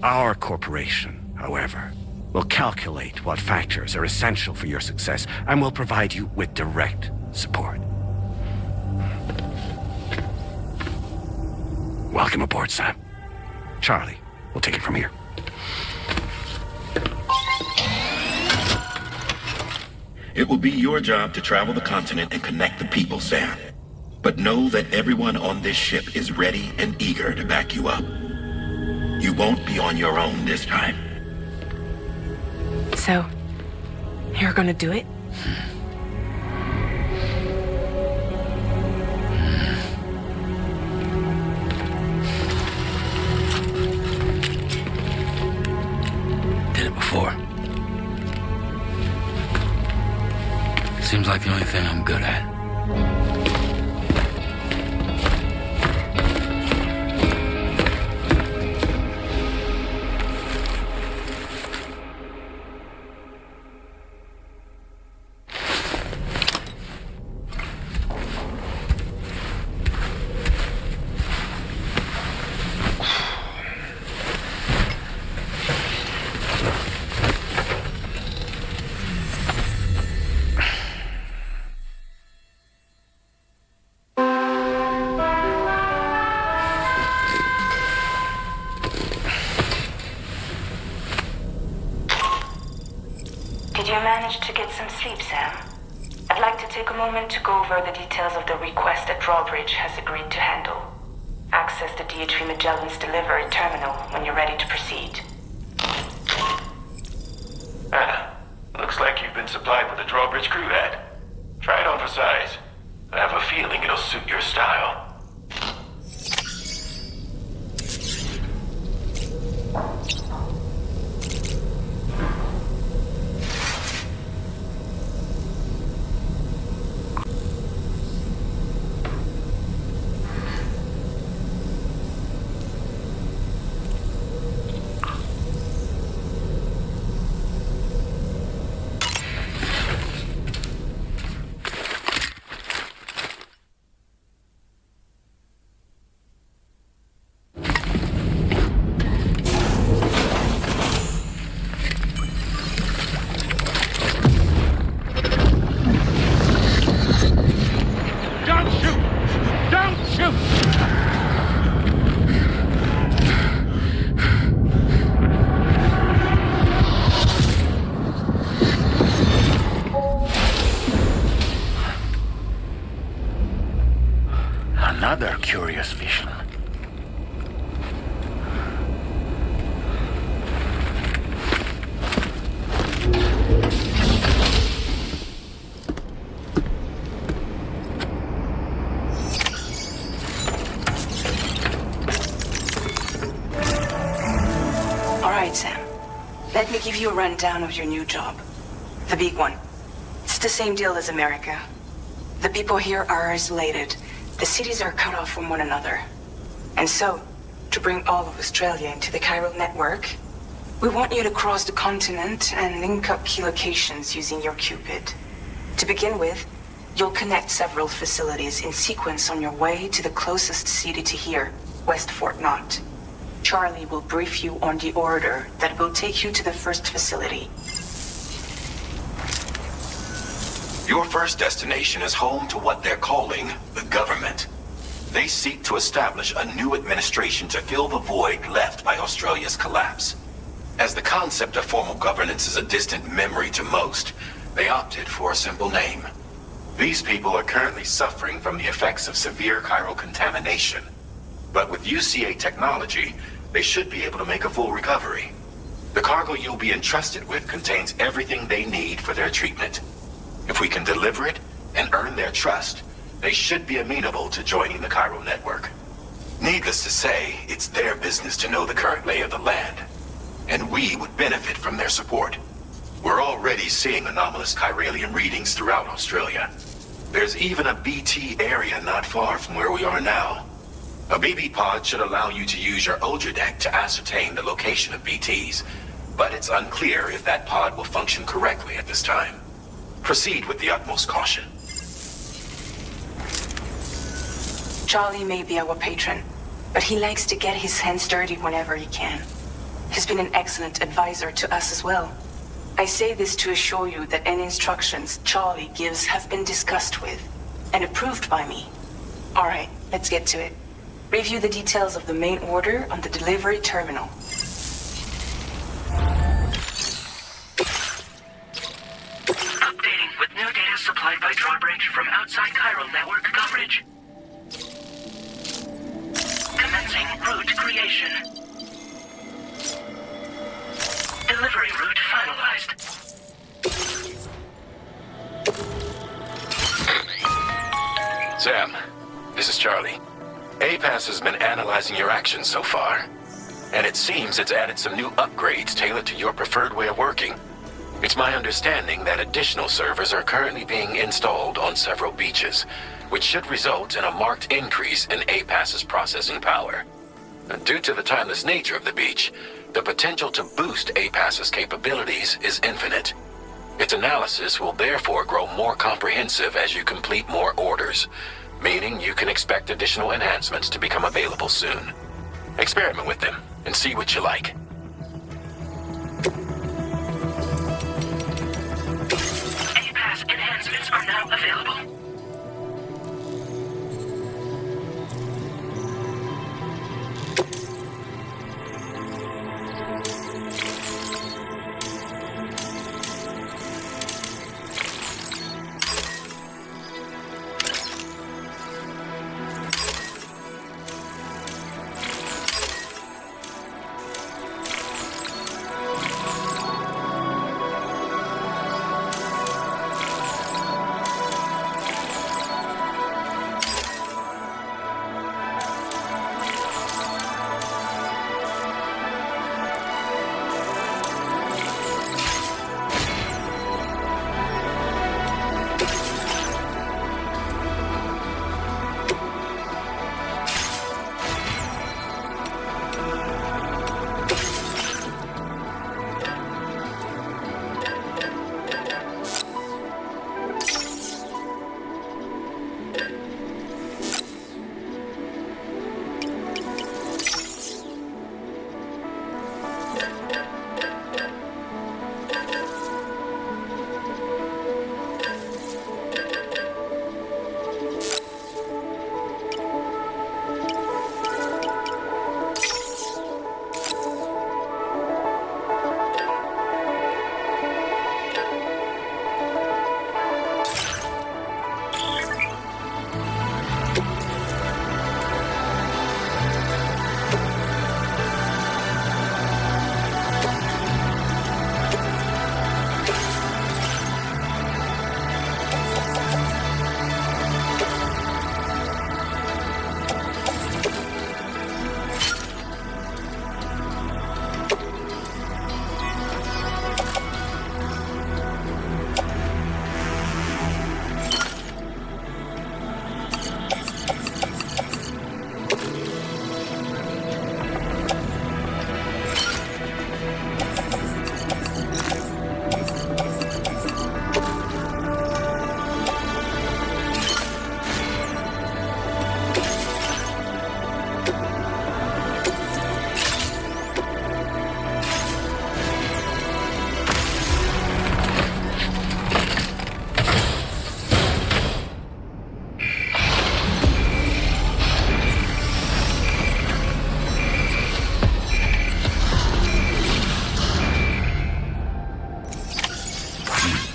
Our corporation, however, will calculate what factors are essential for your success and will provide you with direct support. Welcome aboard, Sam. Charlie, we'll take it from here. It will be your job to travel the continent and connect the people, Sam. But know that everyone on this ship is ready and eager to back you up. You won't be on your own this time. So, you're gonna do it? Did it before. Seems like the only thing I'm good at. Did you manage to get some sleep, Sam? I'd like to take a moment to go over the details of the request that Drawbridge has agreed to handle. Access the DHV Magellan's delivery terminal when you're ready to proceed. Looks like you've been supplied with a Drawbridge crew head. Try it on for size. I have a feeling it'll suit your style. Another curious vision. All right, Sam. Let me give you a rundown of your new job. The big one. It's the same deal as America. The people here are isolated. The cities are cut off from one another. And so, to bring all of Australia into the chiral network, we want you to cross the continent and link up key locations using your Cupid. To begin with, you'll connect several facilities in sequence on your way to the closest city to here, West Fort Knott. Charlie will brief you on the order that will take you to the first facility. Your first destination is home to what they're calling the government. They seek to establish a new administration to fill the void left by Australia's collapse. As the concept of formal governance is a distant memory to most, they opted for a simple name. These people are currently suffering from the effects of severe chiral contamination. But with UCA technology, they should be able to make a full recovery. The cargo you'll be entrusted with contains everything they need for their treatment. If we can deliver it and earn their trust, they should be amenable to joining the Cairo network. Needless to say, it's their business to know the current lay of the land, and we would benefit from their support. We're already seeing anomalous chiralium readings throughout Australia. There's even a BT area not far from where we are now. A BB pod should allow you to use your Ultra deck to ascertain the location of BTs, but it's unclear if that pod will function correctly at this time. Proceed with the utmost caution. Charlie may be our patron, but he likes to get his hands dirty whenever he can. He's been an excellent advisor to us as well. I say this to assure you that any instructions Charlie gives have been discussed with and approved by me. All right, let's get to it. Review the details of the main order on the delivery terminal. Updating with new data supplied by Drawbridge from outside chiral network coverage. Commencing route creation. Delivery route finalized. Sam, this is Charlie. APAS has been analyzing your actions so far, and it seems it's added some new upgrades tailored to your preferred way of working. It's my understanding that additional servers are currently being installed on several beaches, which should result in a marked increase in APAS's processing power. Due to the timeless nature of the beach, the potential to boost APAS's capabilities is infinite. Its analysis will therefore grow more comprehensive as you complete more orders, meaning you can expect additional enhancements to become available soon. Experiment with them and see what you like. APAS enhancements are now available.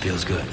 Feels good.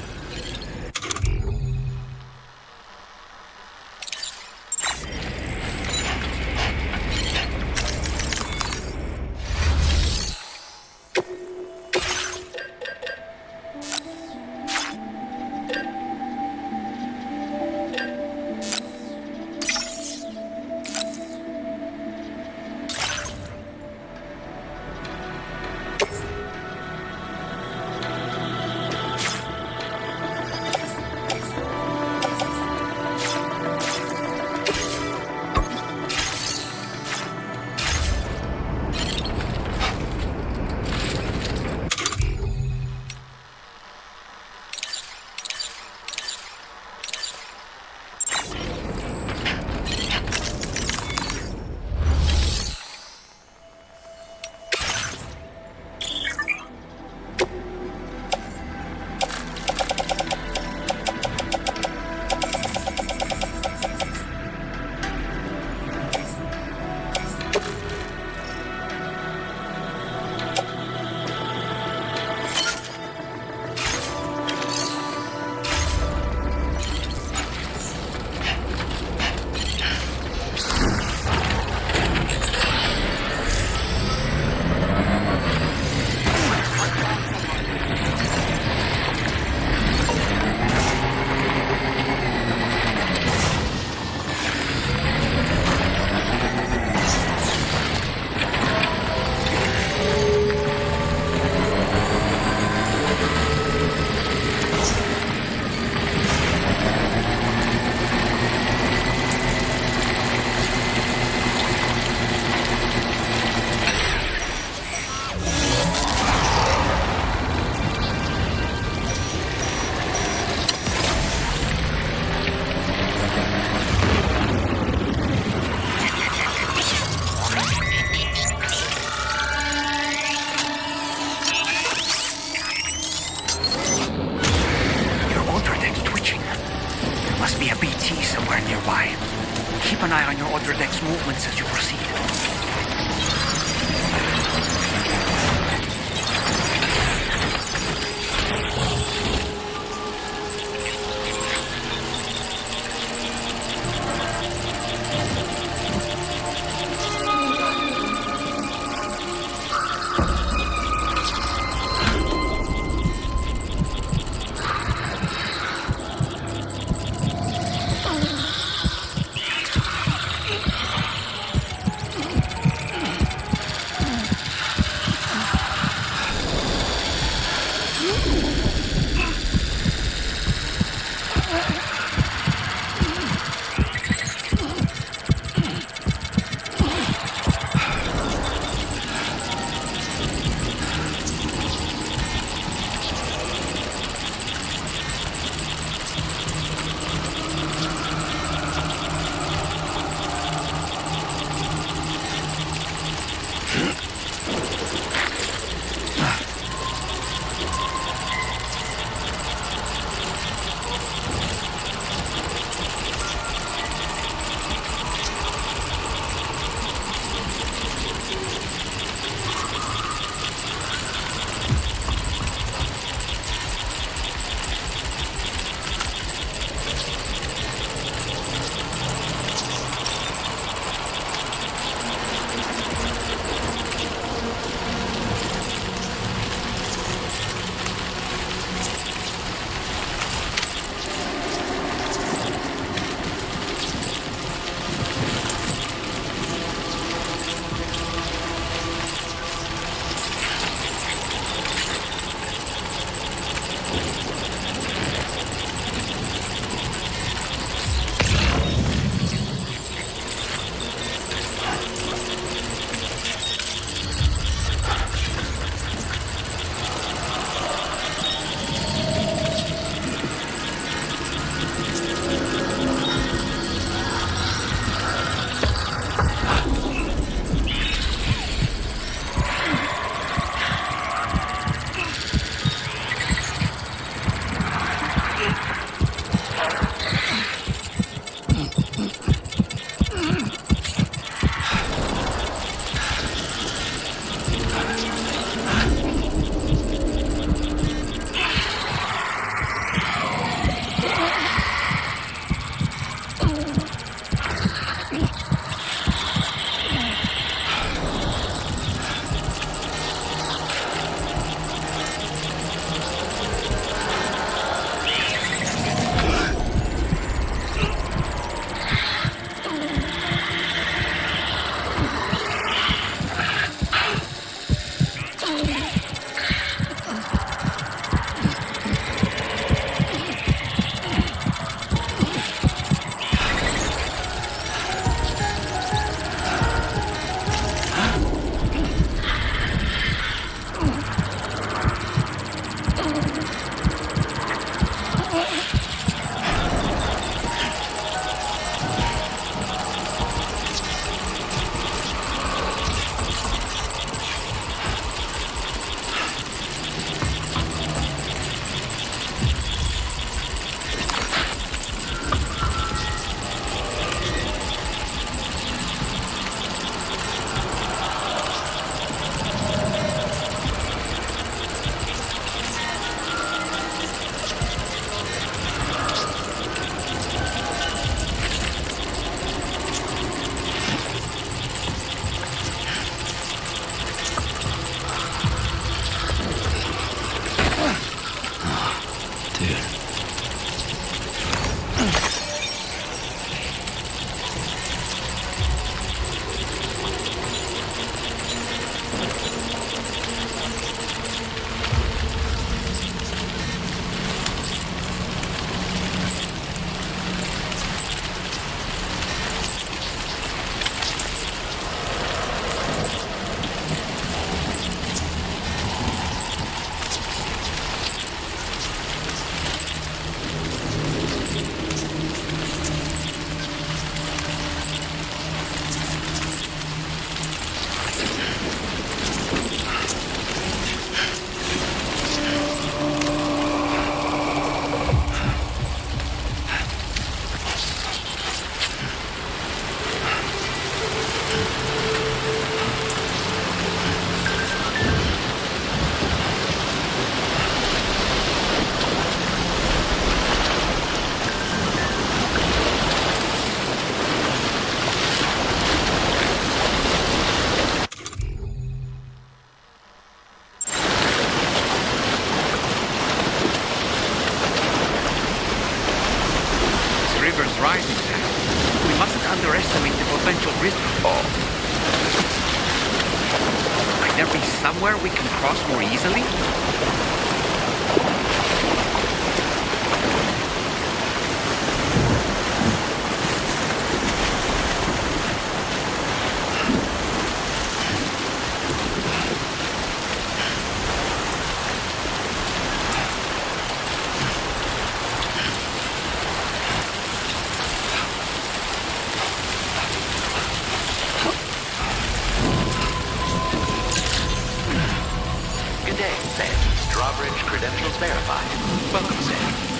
somewhere we can cross more easily?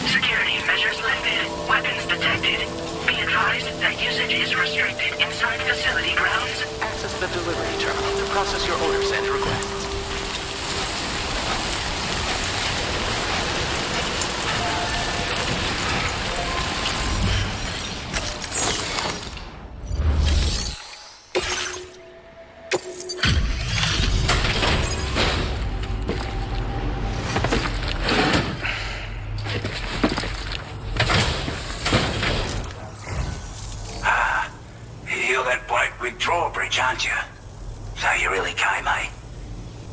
Security measures lifted. Weapons detected. Be advised that usage is restricted inside facility grounds. Access the delivery terminal to process your orders and requests. Aren't you? So you really came, eh?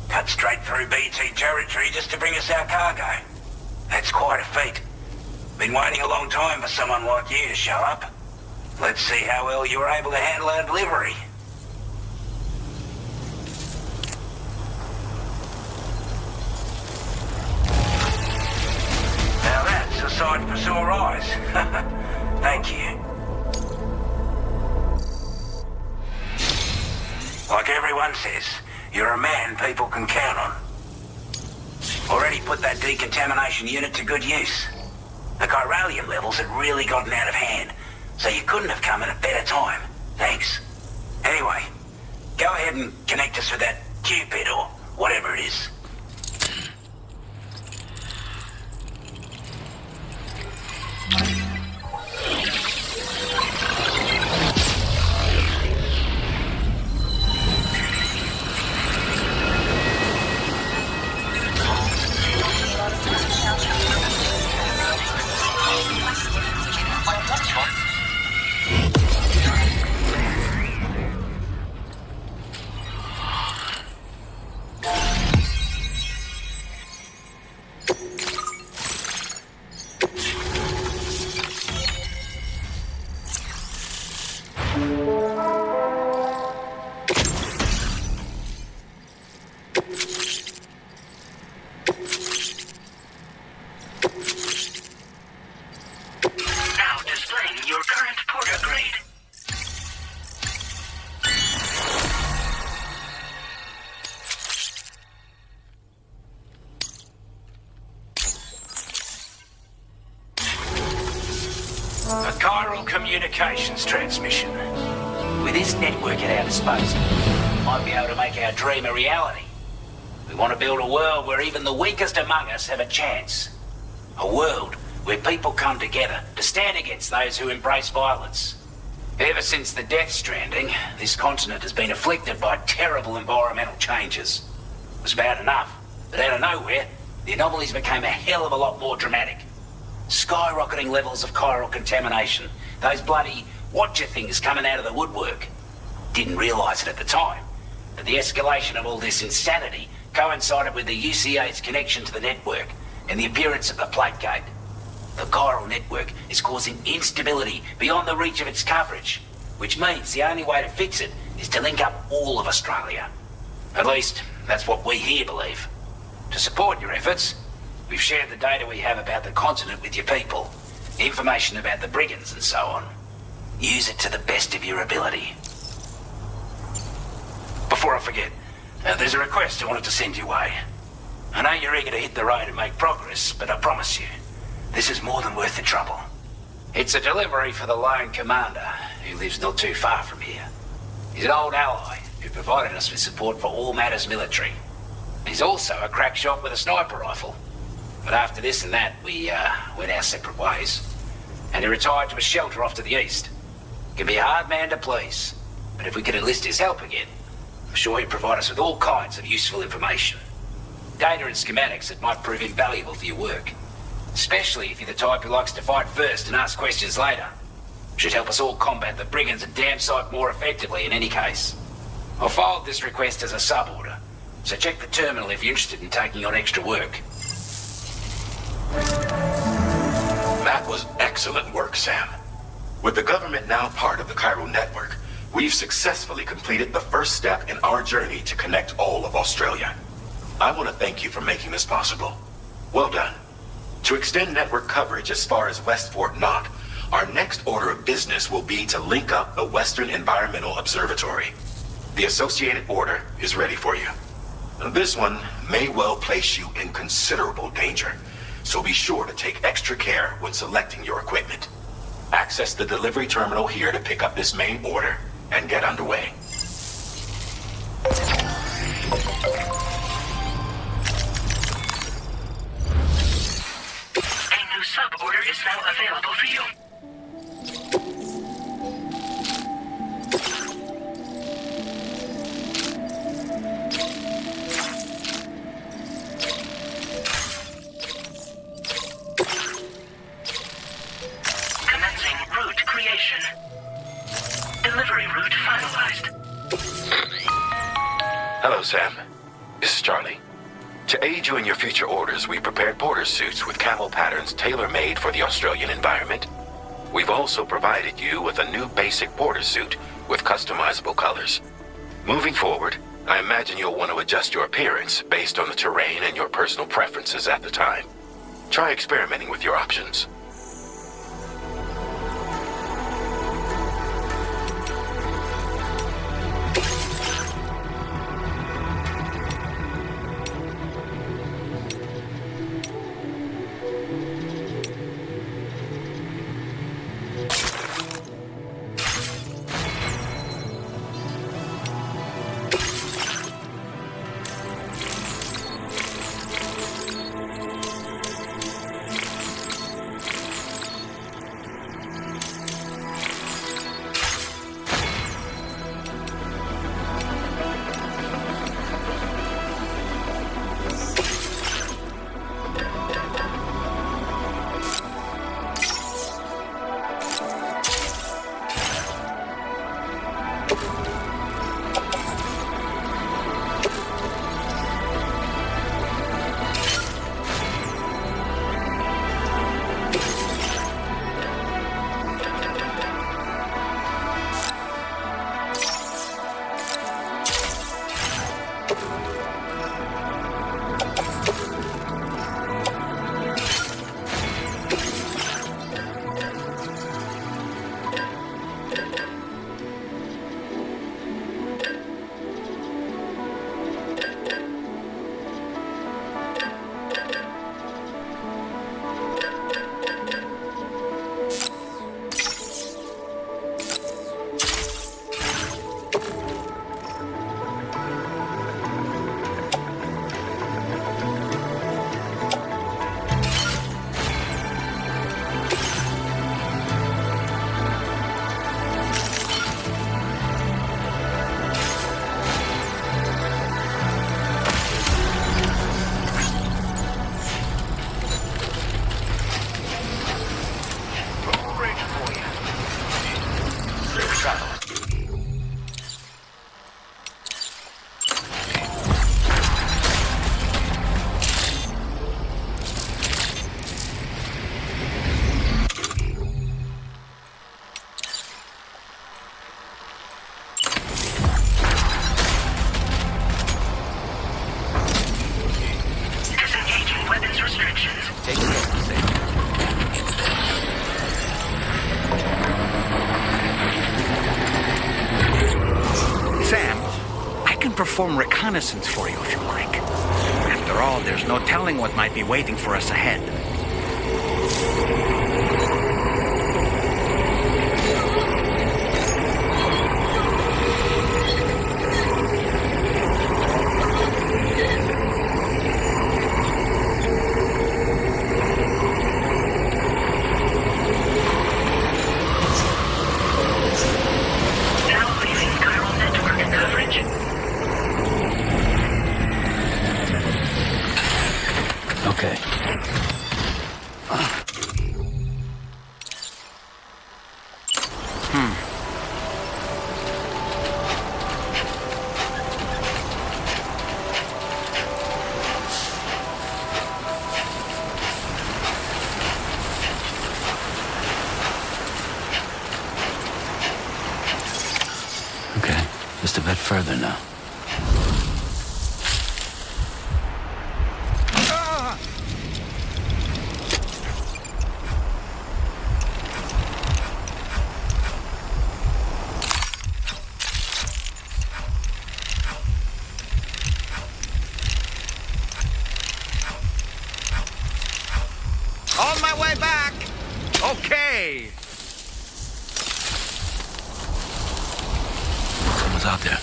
Cut straight through BT territory just to bring us our cargo. That's quite a feat. Been waiting a long time for someone like you to show up. Let's see how well you were able to handle our delivery. Now that's a sight for sore eyes. Thank you. Like everyone says, you're a man people can count on. Already put that decontamination unit to good use. The chiralium levels had really gotten out of hand, so you couldn't have come at a better time. Thanks. Anyway, go ahead and connect us with that Cupid or whatever it is. A chiral communications transmission. With this network at our disposal, we might be able to make our dream a reality. We want to build a world where even the weakest among us have a chance. A world where people come together to stand against those who embrace violence. Ever since the death stranding, this continent has been afflicted by terrible environmental changes. It was bad enough, but out of nowhere, the anomalies became a hell of a lot more dramatic. Skyrocketing levels of chiral contamination. Those bloody watcher things coming out of the woodwork. Didn't realise it at the time, but the escalation of all this insanity coincided with the UCA's connection to the network and the appearance of the plate gate. The chiral network is causing instability beyond the reach of its coverage, which means the only way to fix it is to link up all of Australia. At least, that's what we here believe. To support your efforts, we've shared the data we have about the continent with your people, information about the brigands and so on. Use it to the best of your ability. Before I forget, there's a request I wanted to send your way. I know you're eager to hit the road and make progress, but I promise you, this is more than worth the trouble. It's a delivery for the lone commander, who lives not too far from here. He's an old ally who provided us with support for all matters military. He's also a crack shot with a sniper rifle. But after this and that, we went our separate ways. And he retired to a shelter off to the east. Can be a hard man to please, but if we could enlist his help again, I'm sure he'd provide us with all kinds of useful information. Data and schematics that might prove invaluable for your work. Especially if you're the type who likes to fight first and ask questions later. Should help us all combat the brigands a damn sight more effectively in any case. I filed this request as a sub-order, So check the terminal if you're interested in taking on extra work. That was excellent work, Sam. With the government now part of the Chiral network, we've successfully completed the first step in our journey to connect all of Australia. I want to thank you for making this possible. Well done. To extend network coverage as far as West Fort Knott, our next order of business will be to link up the Western Environmental Observatory. The associated order is ready for you. This one may well place you in considerable danger, so be sure to take extra care when selecting your equipment. Access the delivery terminal here to pick up this main order and get underway. A new sub-order is now available for you. Commencing route creation. Delivery route finalized. Hello, Sam. This is Charlie. To aid you in your future orders, we prepared border suits with camel patterns tailor-made for the Australian environment. We've also provided you with a new basic border suit with customizable colors. Moving forward, I imagine you'll want to adjust your appearance based on the terrain and your personal preferences at the time. Try experimenting with your options. Perform reconnaissance for you if you like. After all, there's no telling what might be waiting for us ahead. further now. On my way back! Okay! Someone's out there.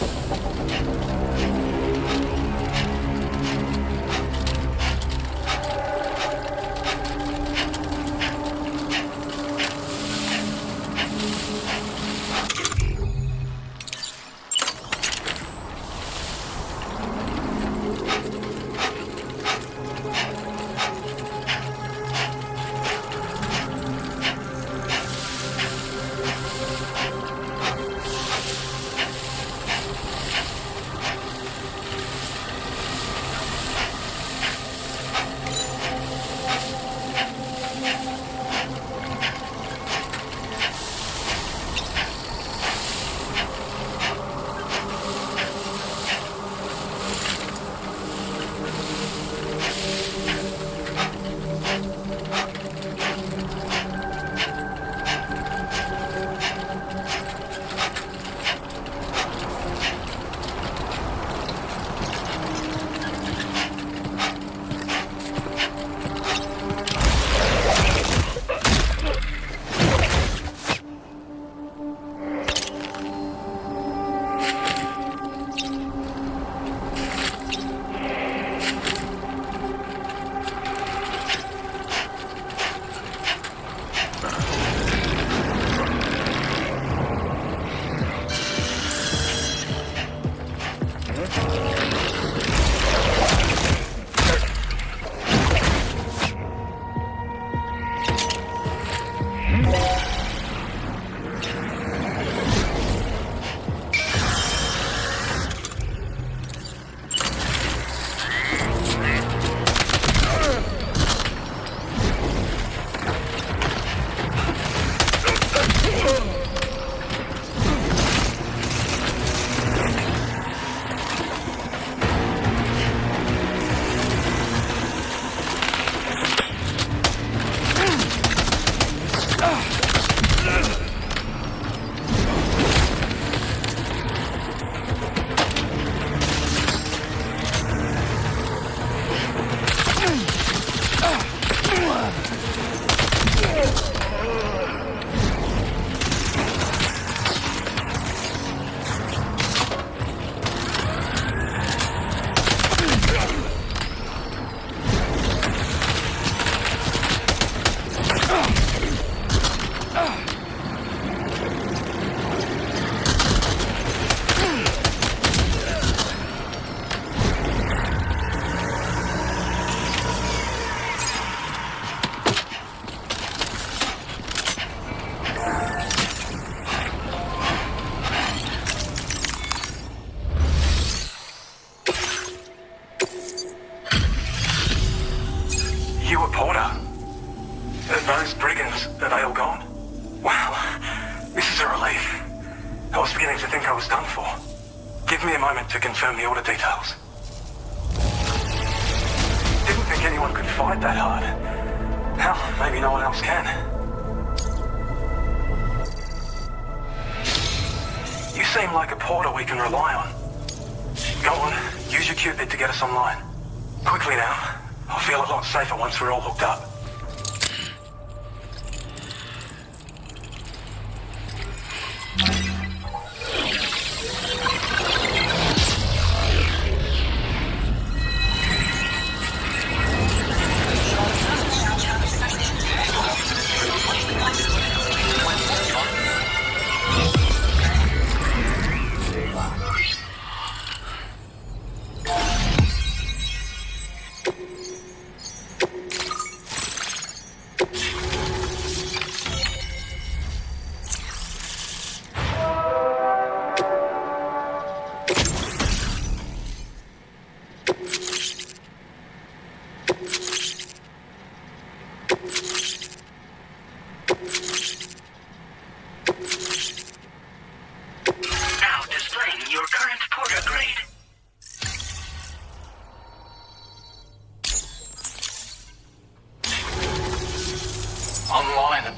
To confirm the order details. Didn't think anyone could fight that hard. Hell, maybe no one else can. You seem like a porter we can rely on. Go on, use your Cupid to get us online. Quickly now. I'll feel a lot safer once we're all hooked up.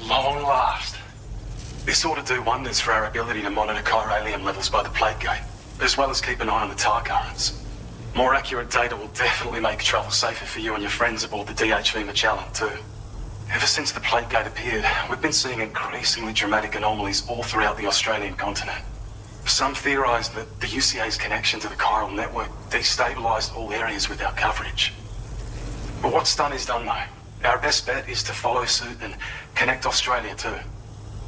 long last. This ought to do wonders for our ability to monitor chiralium levels by the plague gate, as well as keep an eye on the tar currents. More accurate data will definitely make travel safer for you and your friends aboard the DHV Magellan, too. Ever since the plague gate appeared, we've been seeing increasingly dramatic anomalies all throughout the Australian continent. Some theorize that the UCA's connection to the chiral network destabilized all areas with our coverage. But what's done is done, though. Our best bet is to follow suit and connect Australia, too.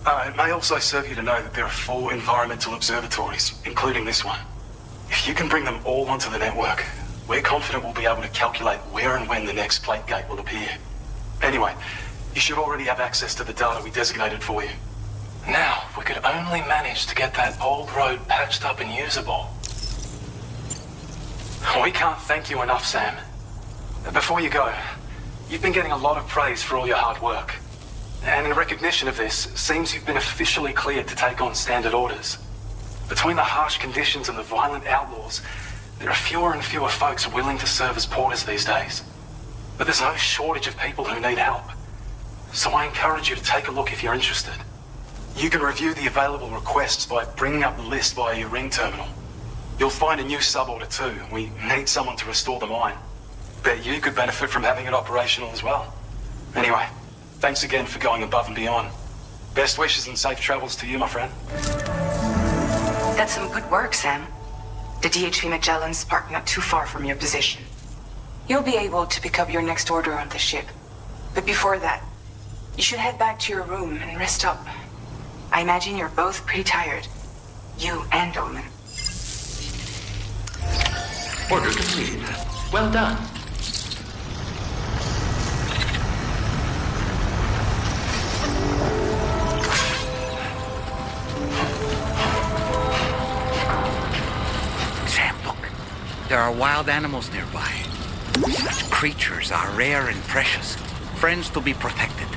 It may also serve you to know that there are 4 environmental observatories, including this one. If you can bring them all onto the network, we're confident we'll be able to calculate where and when the next plague gate will appear. Anyway, you should already have access to the data we designated for you. Now, if we could only manage to get that old road patched up and usable. We can't thank you enough, Sam. Before you go, you've been getting a lot of praise for all your hard work. And in recognition of this, it seems you've been officially cleared to take on standard orders. Between the harsh conditions and the violent outlaws, there are fewer and fewer folks willing to serve as porters these days. But there's no shortage of people who need help. So I encourage you to take a look if you're interested. You can review the available requests by bringing up the list via your ring terminal. You'll find a new suborder too. We need someone to restore the mine. Bet you could benefit from having it operational as well. Anyway, thanks again for going above and beyond. Best wishes and safe travels to you, my friend. That's some good work, Sam. The DHV Magellan's parked not too far from your position. You'll be able to pick up your next order on the ship. But before that, you should head back to your room and rest up. I imagine you're both pretty tired. You and Dolman. Order complete. Well done. Sam, look. There are wild animals nearby. Such creatures are rare and precious. Friends to be protected.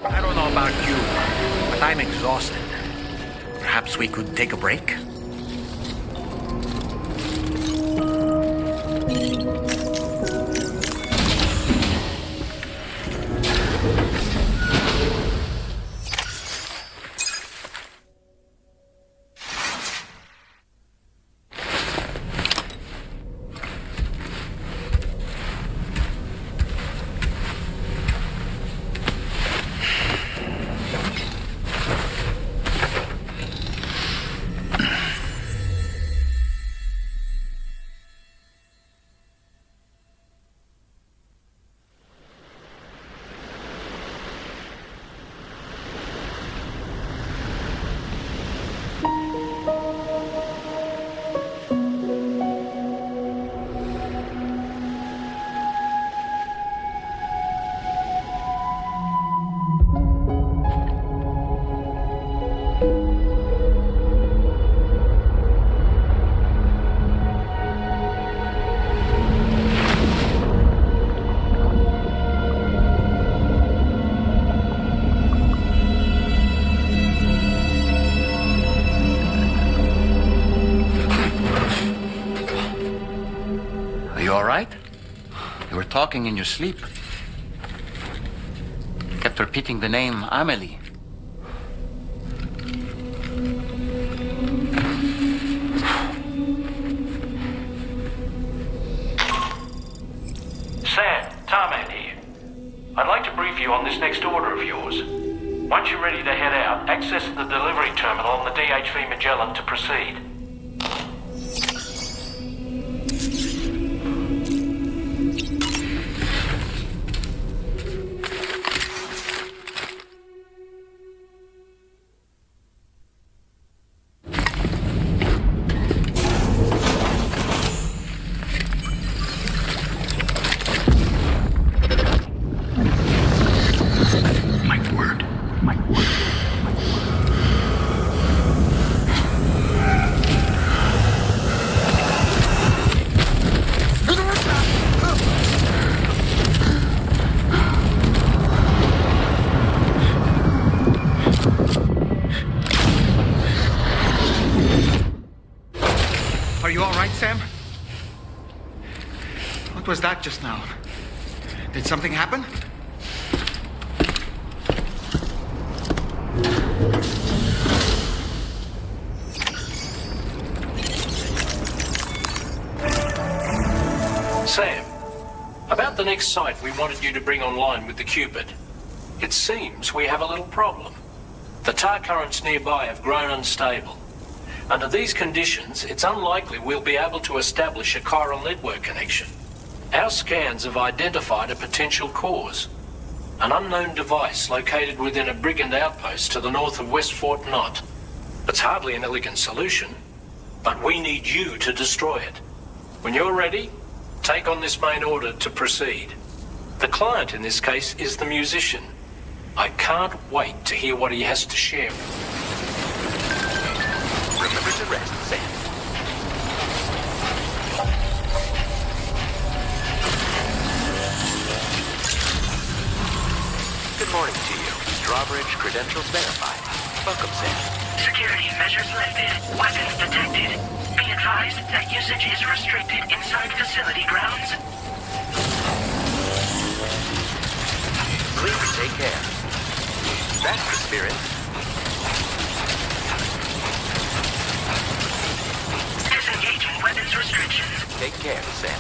I don't know about you, but I'm exhausted. Perhaps we could take a break? Talking in your sleep. Kept repeating the name Amelie. Sam, Tarman here. I'd like to brief you on this next order of yours. Once you're ready to head out, access the delivery terminal on the DHV Magellan to proceed. Are you all right, Sam? What was that just now? Did something happen? Sam, about the next site we wanted you to bring online with the Cupid. It seems we have a little problem. The tar currents nearby have grown unstable. Under these conditions, it's unlikely we'll be able to establish a chiral network connection. Our scans have identified a potential cause. An unknown device located within a brigand outpost to the north of West Fort Knott. It's hardly an elegant solution, but we need you to destroy it. When you're ready, take on this main order to proceed. The client in this case is the musician. I can't wait to hear what he has to share. Remember to rest, Sam. Good morning to you. Drawbridge credentials verified. Welcome, Sam. Security measures lifted. Weapons detected. Be advised that usage is restricted inside facility grounds. Please take care. That's the spirit. Disengaging weapons restrictions. Take care, Sam.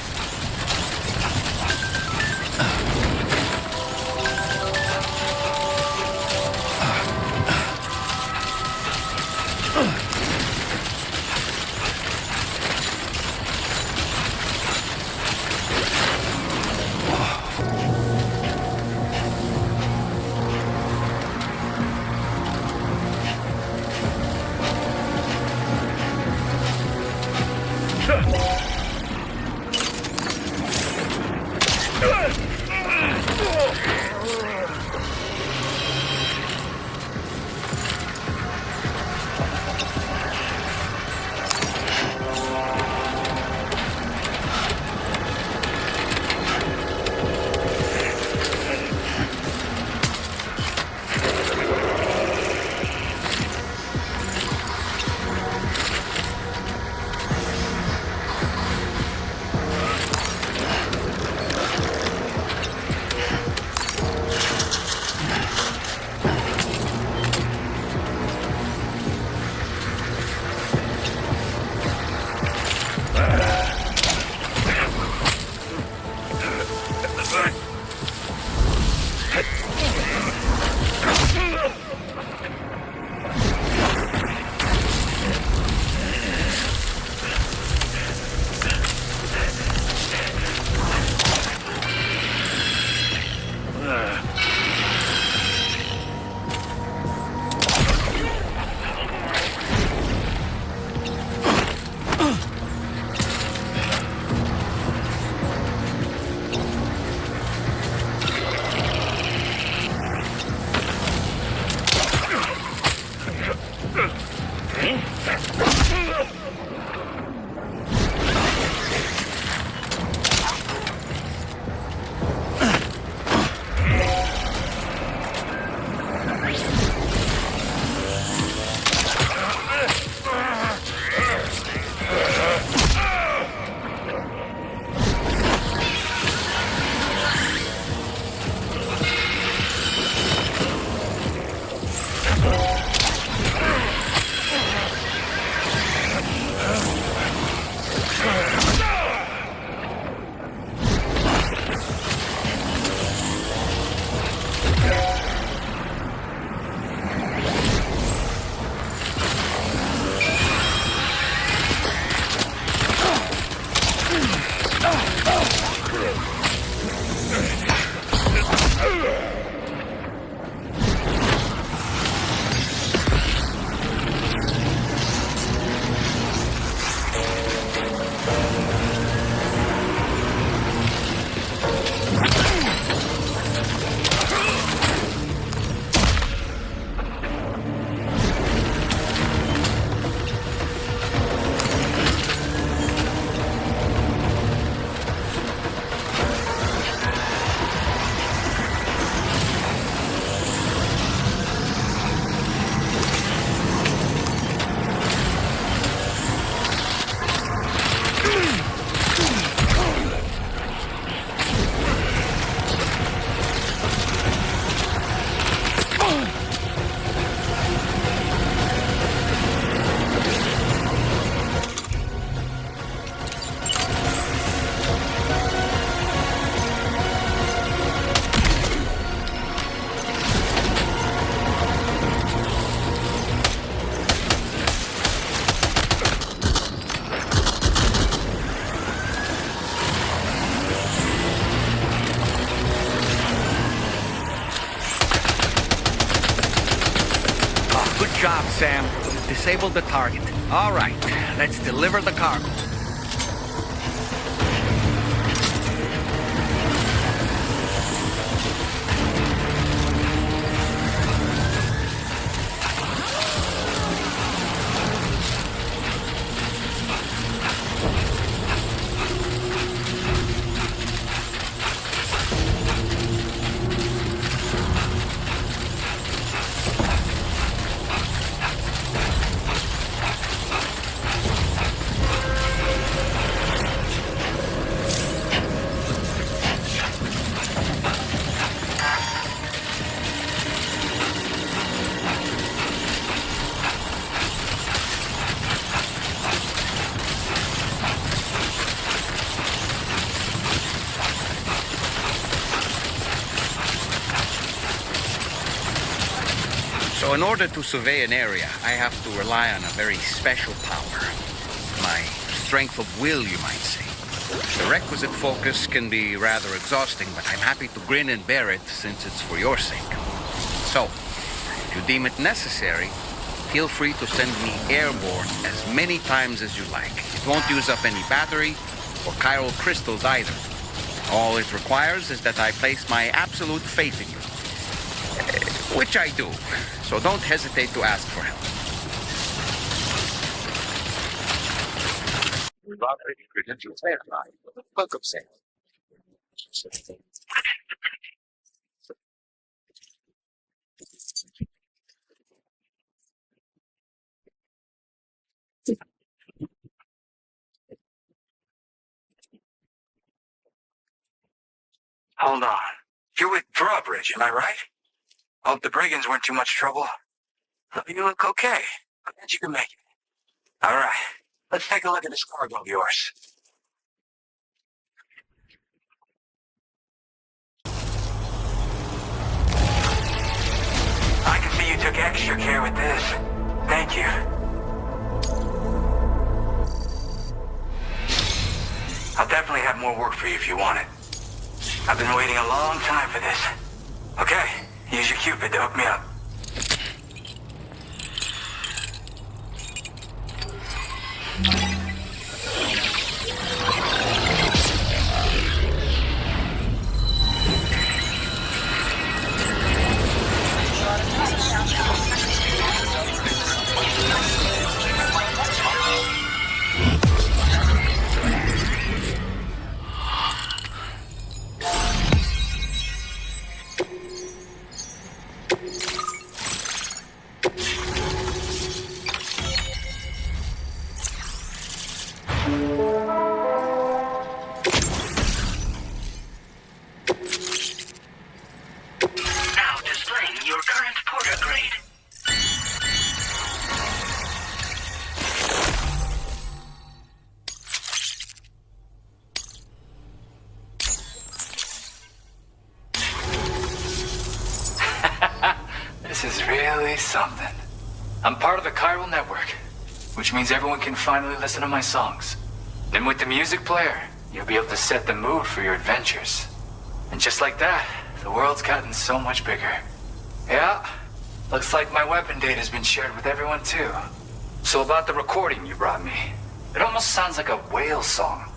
disabled the target. All right, let's deliver the cargo. So in order to survey an area, I have to rely on a very special power. My strength of will, you might say. The requisite focus can be rather exhausting, but I'm happy to grin and bear it since it's for your sake. So, if you deem it necessary, feel free to send me airborne as many times as you like. It won't use up any battery or chiral crystals either. All it requires is that I place my absolute faith in you. Which I do, so don't hesitate to ask for help. We've already credentials verified. Welcome, Sam. Hold on. You're with Drawbridge, am I right? Hope the brigands weren't too much trouble. You look okay. Glad you can make it. All right, let's take a look at this cargo of yours. I can see you took extra care with this. Thank you. I'll definitely have more work for you if you want it. I've been waiting a long time for this. Okay, use your Cupid to hook me up. This is really something. I'm part of the chiral network, which means everyone can finally listen to my songs. Then with the music player, you'll be able to set the mood for your adventures. And just like that, the world's gotten so much bigger. Yeah, looks like my weapon data has been shared with everyone too. So about the recording you brought me, it almost sounds like a whale song.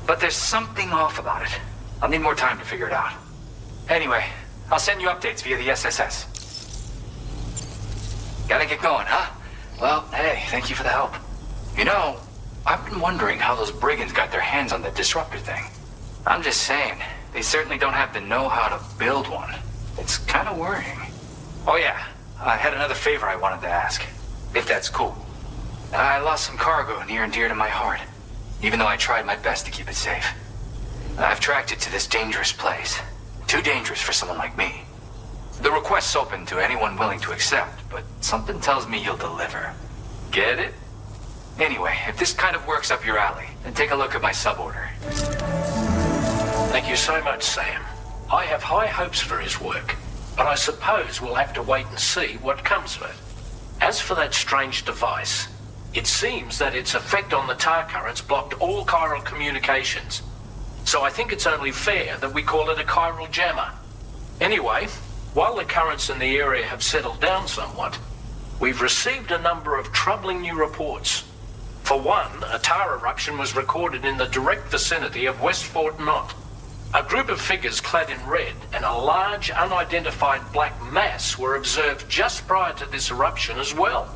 But there's something off about it. I'll need more time to figure it out. Anyway, I'll send you updates via the SSS. Gotta get going, huh? Well, hey, thank you for the help. You know, I've been wondering how those brigands got their hands on the disruptor thing. I'm just saying, they certainly don't have the know-how to build one. It's kind of worrying. Oh yeah, I had another favor I wanted to ask, if that's cool. I lost some cargo near and dear to my heart, even though I tried my best to keep it safe. I've tracked it to this dangerous place. Too dangerous for someone like me. The request's open to anyone willing to accept, but something tells me you'll deliver. Get it? Anyway, if this kind of works up your alley, then take a look at my suborder. Thank you so much, Sam. I have high hopes for his work, but I suppose we'll have to wait and see what comes of it. As for that strange device, it seems that its effect on the tar currents blocked all chiral communications. So I think it's only fair that we call it a chiral jammer. Anyway, while the currents in the area have settled down somewhat, We've received a number of troubling new reports. For one, a tar eruption was recorded in the direct vicinity of West Fort Knot. A group of figures clad in red and a large unidentified black mass were observed just prior to this eruption as well.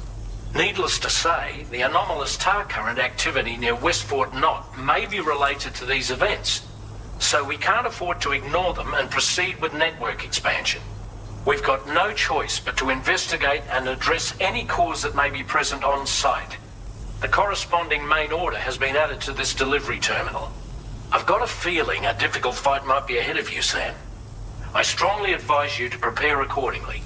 Needless to say, the anomalous tar current activity near West Fort Knot may be related to these events, so we can't afford to ignore them and proceed with network expansion. We've got no choice but to investigate and address any cause that may be present on site. The corresponding main order has been added to this delivery terminal. I've got a feeling a difficult fight might be ahead of you, Sam. I strongly advise you to prepare accordingly.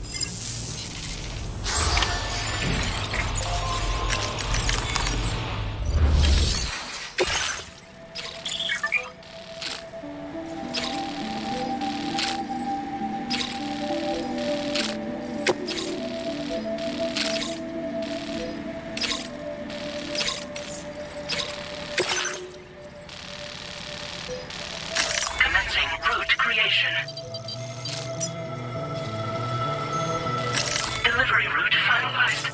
Delivery route finalized.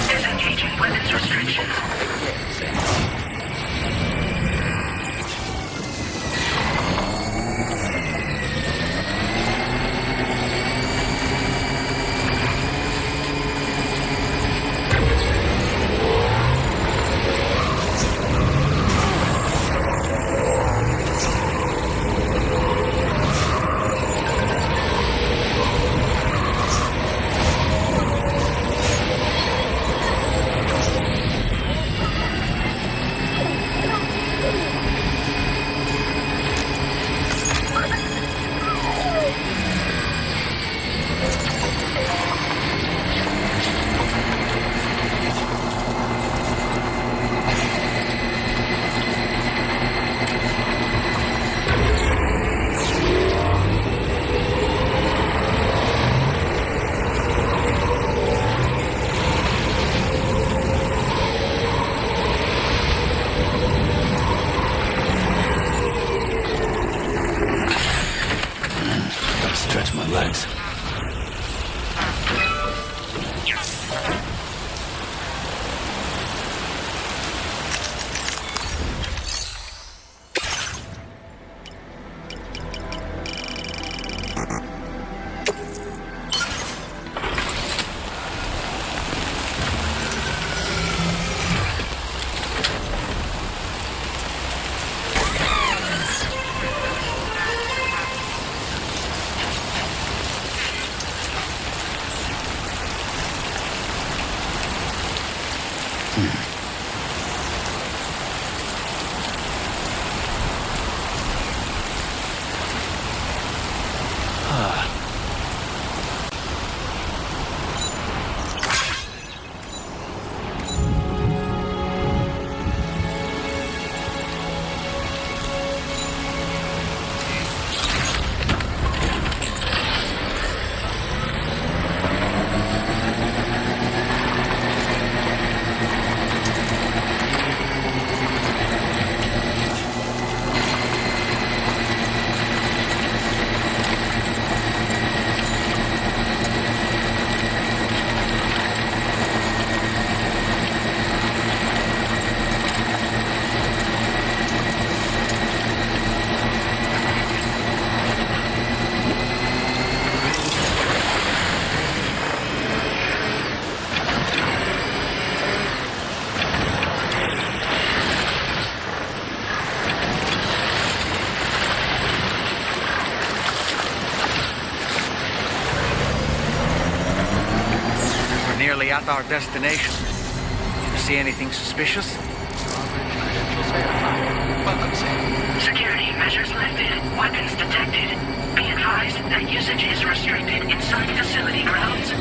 Disengaging weapons restrictions. Stretch my legs. nearly at our destination. You see anything suspicious? Security measures lifted. Weapons detected. Be advised that usage is restricted inside facility grounds.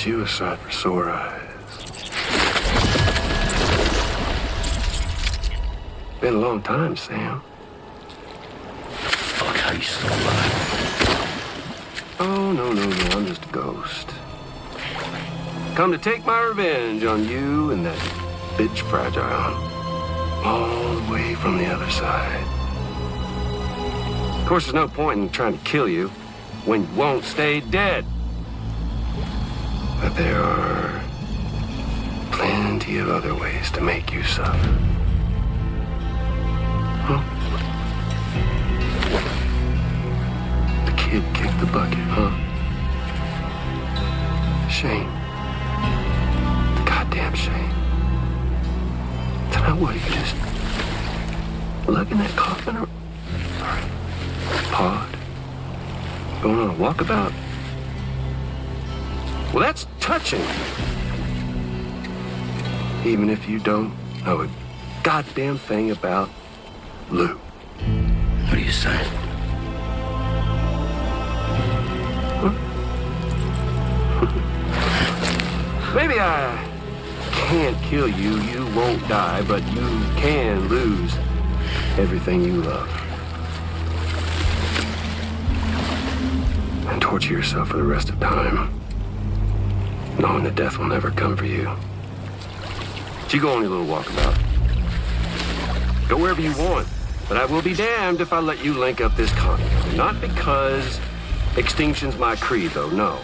You a sight for sore eyes. Been a long time, Sam. Fuck, how you still alive? Oh, no, I'm just a ghost. Come to take my revenge on you and that bitch Fragile. All the way from the other side. Of course, there's no point in trying to kill you when you won't stay dead. But there are plenty of other ways to make you suffer. Huh? The kid kicked the bucket, huh? Shame. The goddamn shame. Tonight, what, you just lugging that coffin or pod? Going on a walkabout? Well, that's touching. Even if you don't know a goddamn thing about Lou. What are you saying? Huh? Maybe I can't kill you, you won't die, but you can lose everything you love. And torture yourself for the rest of time, knowing that death will never come for you. So you go on your little walkabout. Go wherever you want, but I will be damned if I let you link up this continent. Not because extinction's my creed, though, no.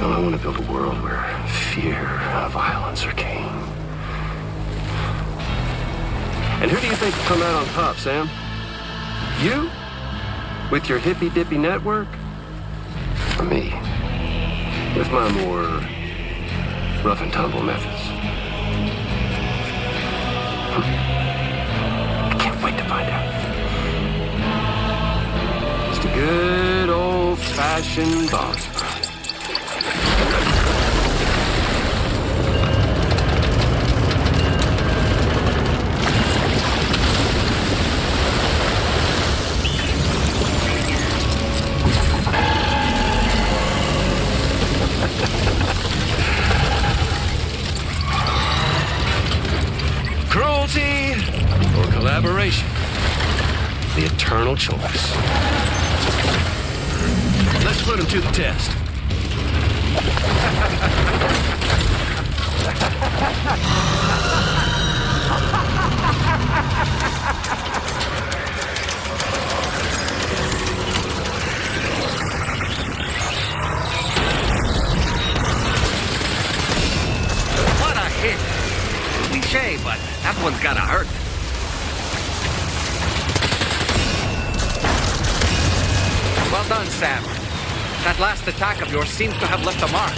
No, I want to build a world where fear and violence are king. And who do you think will come out on top, Sam? You? With your hippy-dippy network? Or me? With my more rough and tumble methods. I can't wait to find out. Just a good old-fashioned boss fight. Cruelty or collaboration? The eternal choice. Let's put him to the test. What a hit! Cliche, but that one's gotta hurt. Well done, Sam. That last attack of yours seems to have left a mark.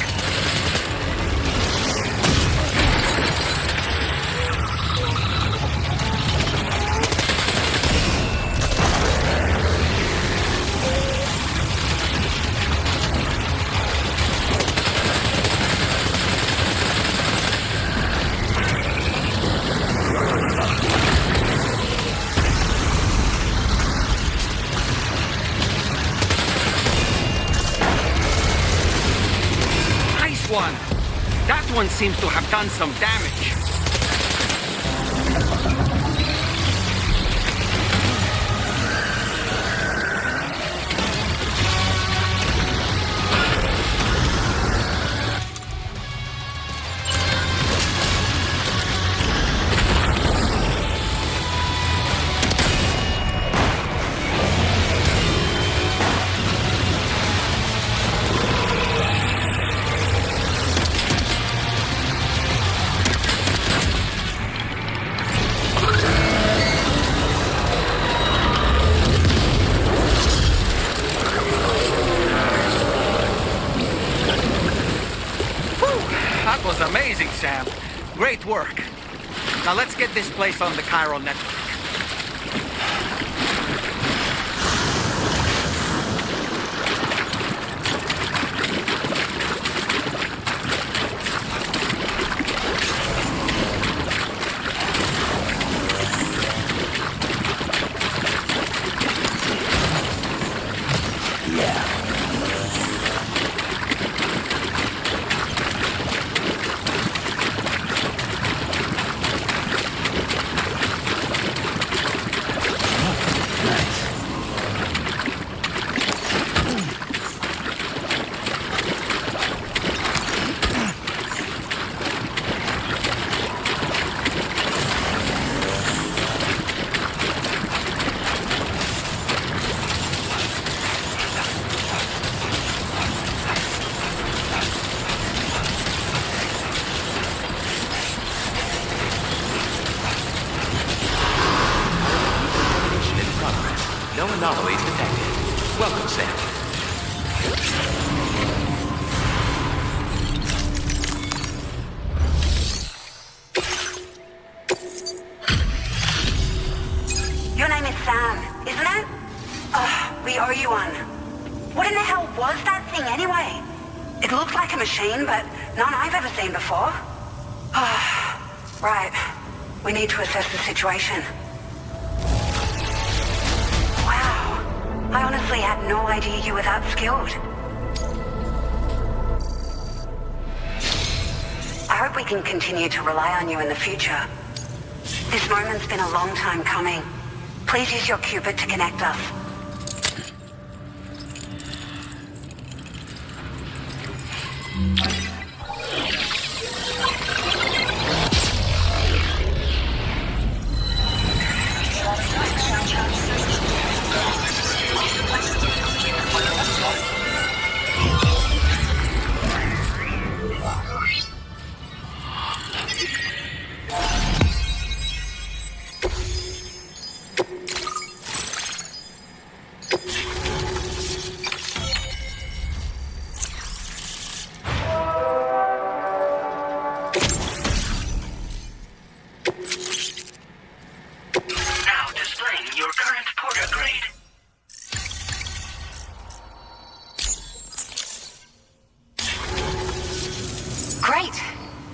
one! That one seems to have done some damage. That was amazing, Sam. Great work. Now let's get this place on the chiral network. No anomalies detected. Welcome, Sam. Your name is Sam, isn't it? Oh, we owe you one. What in the hell was that thing anyway? It looked like a machine, but none I've ever seen before. Oh, right. We need to assess the situation. I honestly had no idea you were that skilled. I hope we can continue to rely on you in the future. This moment's been a long time coming. Please use your Cupid to connect us.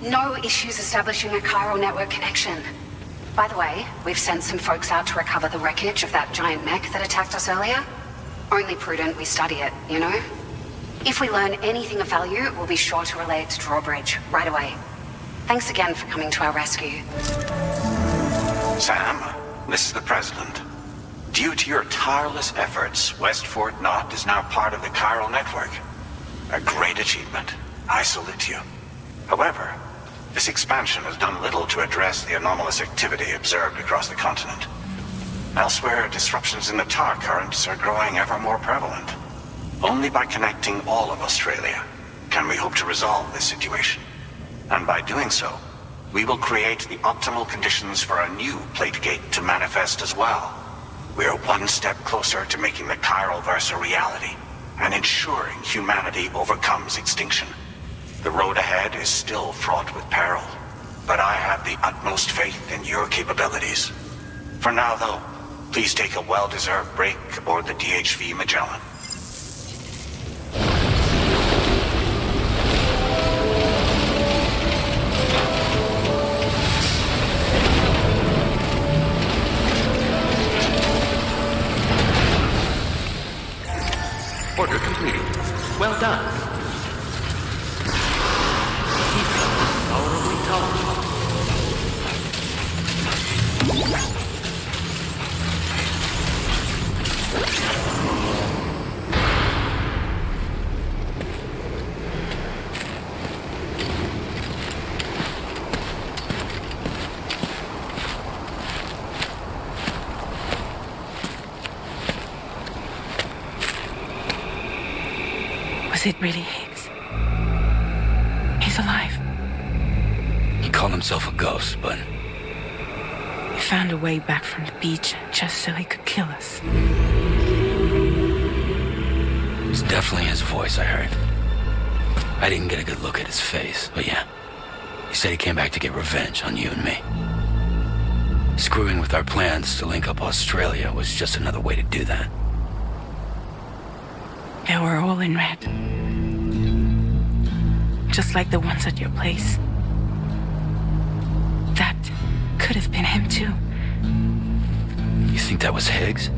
No issues establishing a chiral network connection. By the way, we've sent some folks out to recover the wreckage of that giant mech that attacked us earlier. Only prudent we study it, you know? If we learn anything of value, we'll be sure to relay it to Drawbridge right away. Thanks again for coming to our rescue. Sam, this is the President. Due to your tireless efforts, West Fort Knot is now part of the chiral network. A great achievement. I salute you. However, this expansion has done little to address the anomalous activity observed across the continent. Elsewhere, disruptions in the tar currents are growing ever more prevalent. Only by connecting all of Australia can we hope to resolve this situation. And by doing so, we will create the optimal conditions for a new plate gate to manifest as well. We are one step closer to making the chiral verse a reality and ensuring humanity overcomes extinction. The road ahead is still fraught with peril, but I have the utmost faith in your capabilities. For now, though, please take a well-deserved break aboard the DHV Magellan. Order completed. Well done. Was it really Higgs? He's alive. He called himself a ghost, but... He found a way back from the beach just so he could kill us. It's definitely his voice, I heard. I didn't get a good look at his face, but yeah. He said he came back to get revenge on you and me. Screwing with our plans to link up Australia was just another way to do that. They were all in red. Just like the ones at your place. That could have been him too. You think that was Higgs?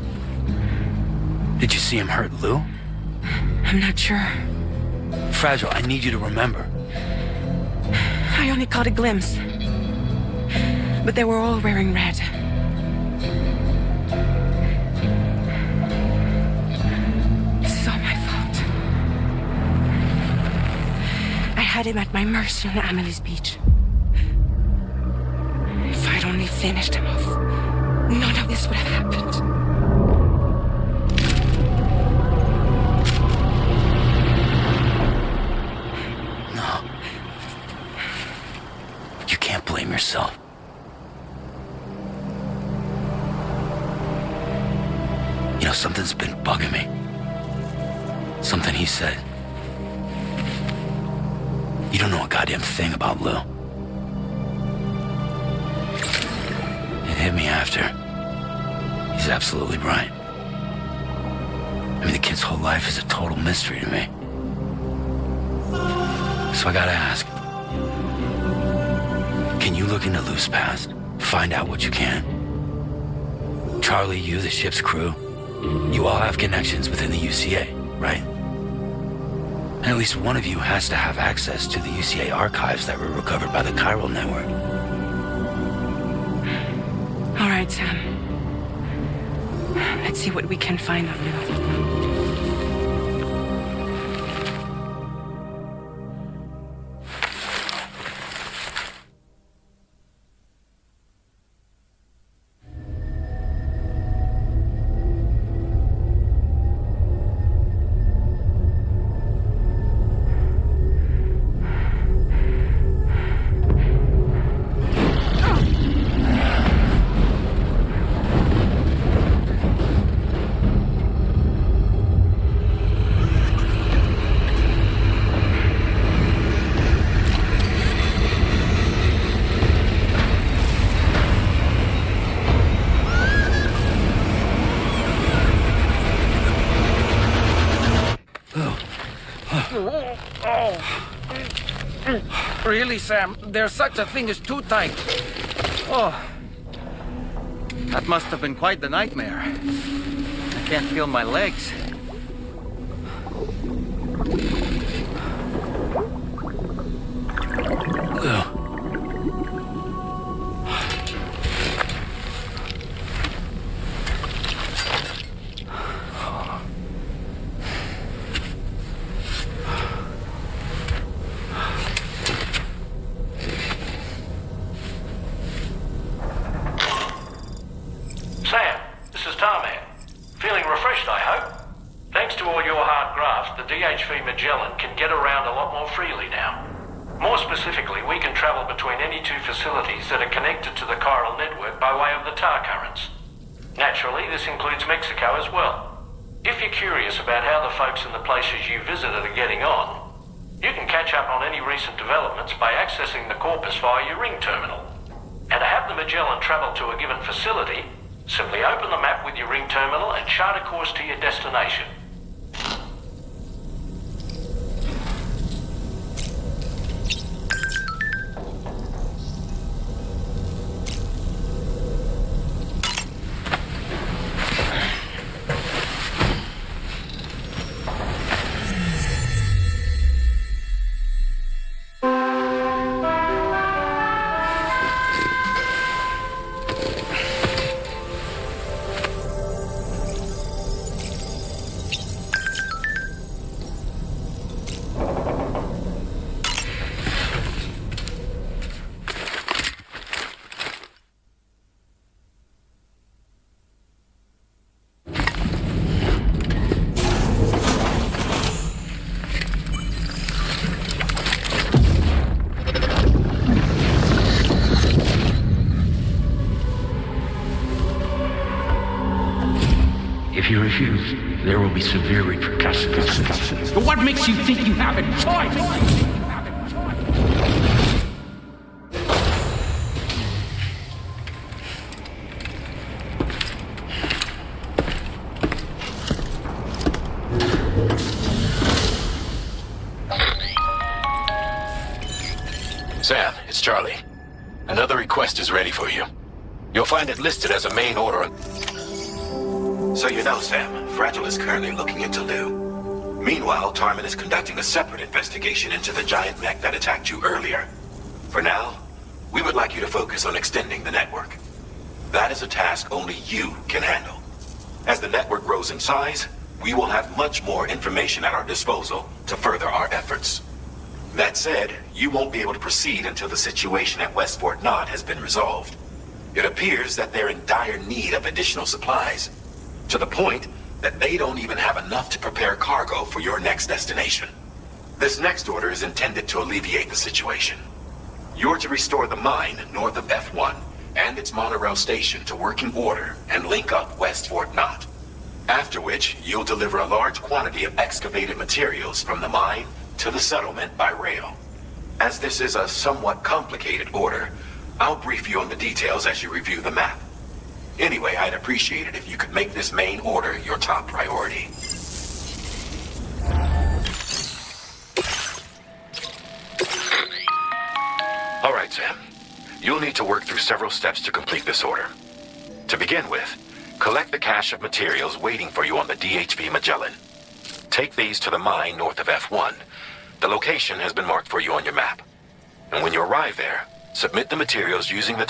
Did you see him hurt Lou? I'm not sure. Fragile, I need you to remember. I only caught a glimpse. But they were all wearing red. This is all my fault. I had him at my mercy on Amelie's beach. If I'd only finished him off, none of this would have happened. No. You can't blame yourself. You know, something's been bugging me. Something he said. You don't know a goddamn thing about Lou. It hit me after. He's absolutely right. I mean, the kid's whole life is a total mystery to me. So I gotta ask. Can you look into Lou's past? Find out what you can? Charlie, you, the ship's crew, you all have connections within the UCA, right? And at least one of you has to have access to the UCA archives that were recovered by the Chiral Network. All right, Sam. Let's see what we can find on Lou. Really, Sam? There's such a thing as too tight. Oh. That must have been quite the nightmare. I can't feel my legs. Sam, this is Tarman. Feeling refreshed, I hope? Thanks to all your hard graft, the DHV Magellan can get around a lot more freely now. More specifically, we can travel between any two facilities that are connected to the chiral network by way of the tar currents. Naturally, this includes Mexico as well. If you're curious about how the folks in the places you visited are getting on, you can catch up on any recent developments by accessing the Corpus via your ring terminal. And to have the Magellan travel to a given facility, simply open the map with your ring terminal and chart a course to your destination. If you refuse, there will be severe repercussions. But what makes you think you have a choice? Sam, it's Charlie. Another request is ready for you. You'll find it listed as a main order. So you know, Sam, Fragile is currently looking into Lou. Meanwhile, Tarman is conducting a separate investigation into the giant mech that attacked you earlier. For now, we would like you to focus on extending the network. That is a task only you can handle. As the network grows in size, we will have much more information at our disposal to further our efforts. That said, you won't be able to proceed until the situation at West Fort Knott has been resolved. It appears that they're in dire need of additional supplies, to the point that they don't even have enough to prepare cargo for your next destination. This next order is intended to alleviate the situation. You're to restore the mine north of F1 and its monorail station to working order and link up West Fort Knott. After which, you'll deliver a large quantity of excavated materials from the mine to the settlement by rail. As this is a somewhat complicated order, I'll brief you on the details as you review the map. Anyway, I'd appreciate it if you could make this main order your top priority. All right, Sam. You'll need to work through several steps to complete this order. To begin with, collect the cache of materials waiting for you on the DHV Magellan. Take these to the mine north of F1. The location has been marked for you on your map. And when you arrive there, submit the materials using the...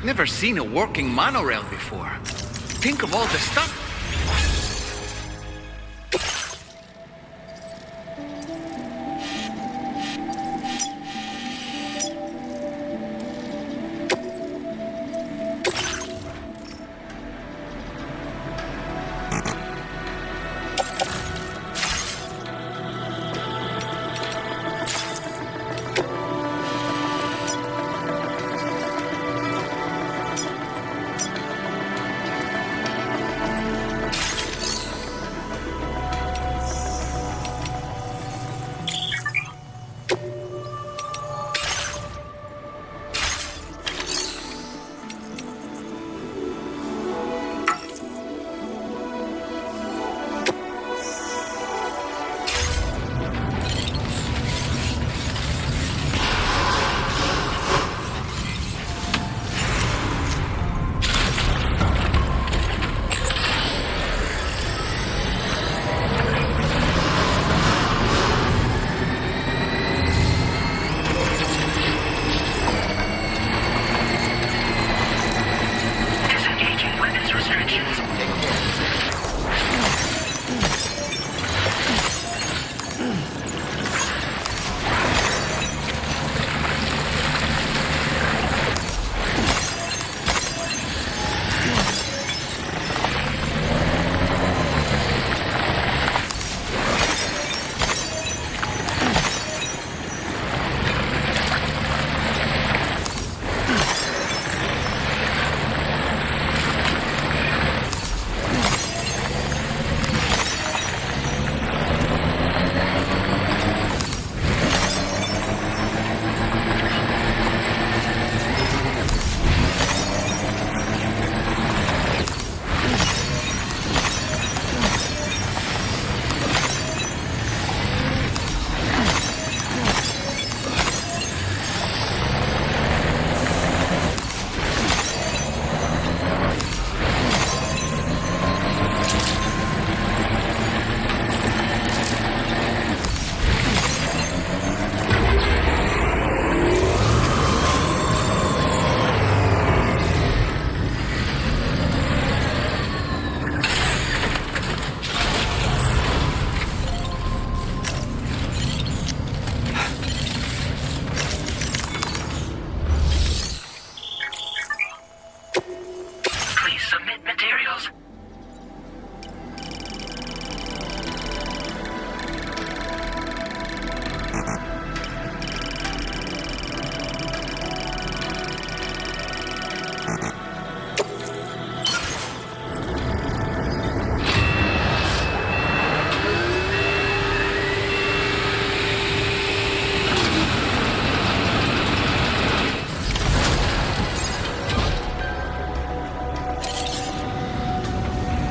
I've never seen a working monorail before. Think of all the stuff.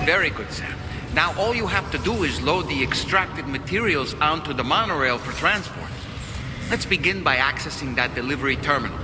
Very good, Sam. Now all you have to do is load the extracted materials onto the monorail for transport. Let's begin by accessing that delivery terminal.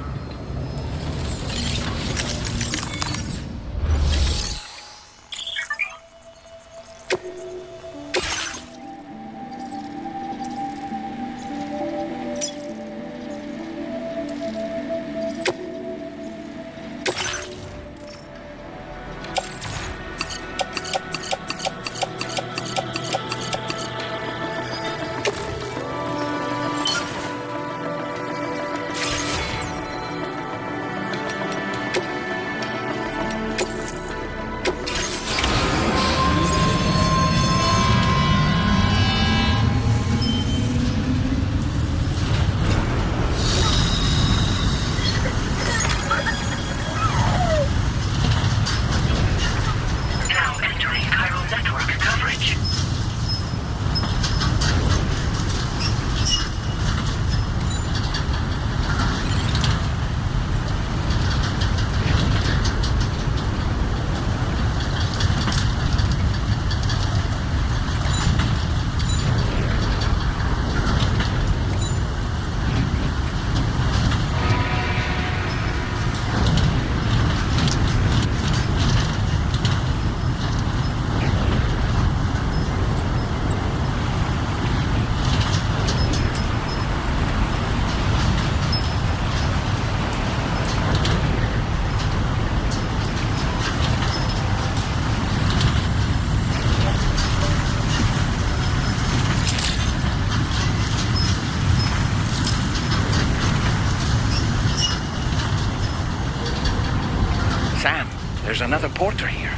there's another porter here.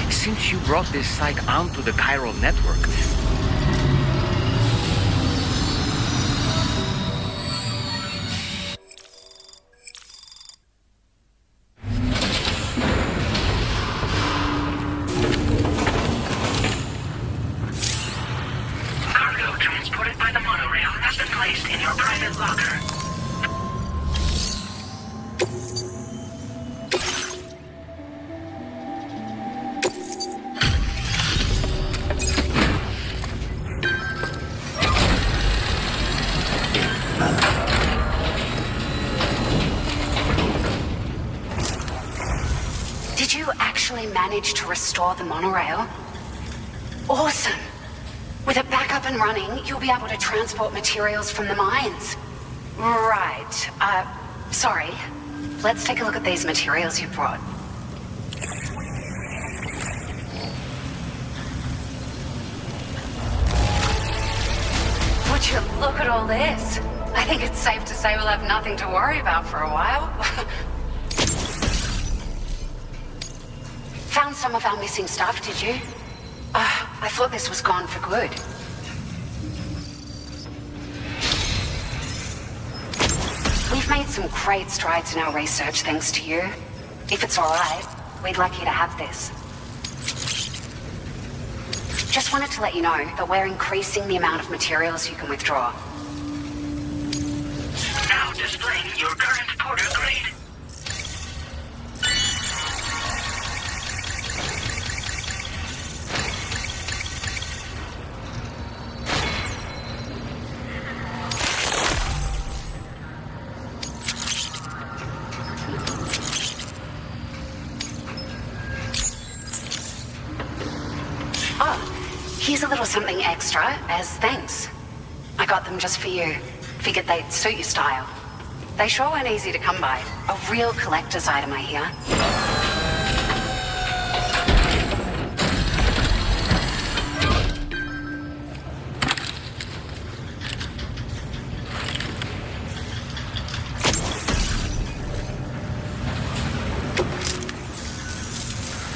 Since you brought this site onto the chiral network, Cargo transported by the monorail has been placed in your private locker. Did you actually manage to restore the monorail? Awesome! With it back up and running, you'll be able to transport materials from the mines. Right. Sorry. Let's take a look at these materials you brought. Would you look at all this? I think it's safe to say we'll have nothing to worry about for a while. Found some of our missing stuff, did you? I thought this was gone for good. We've made some great strides in our research thanks to you. If it's all right, we'd like you to have this. Just wanted to let you know that we're increasing the amount of materials you can withdraw. Now displaying your current porter grade. Here's a little something extra as thanks. I got them just for you. Figured they'd suit your style. They sure weren't easy to come by. A real collector's item, I hear.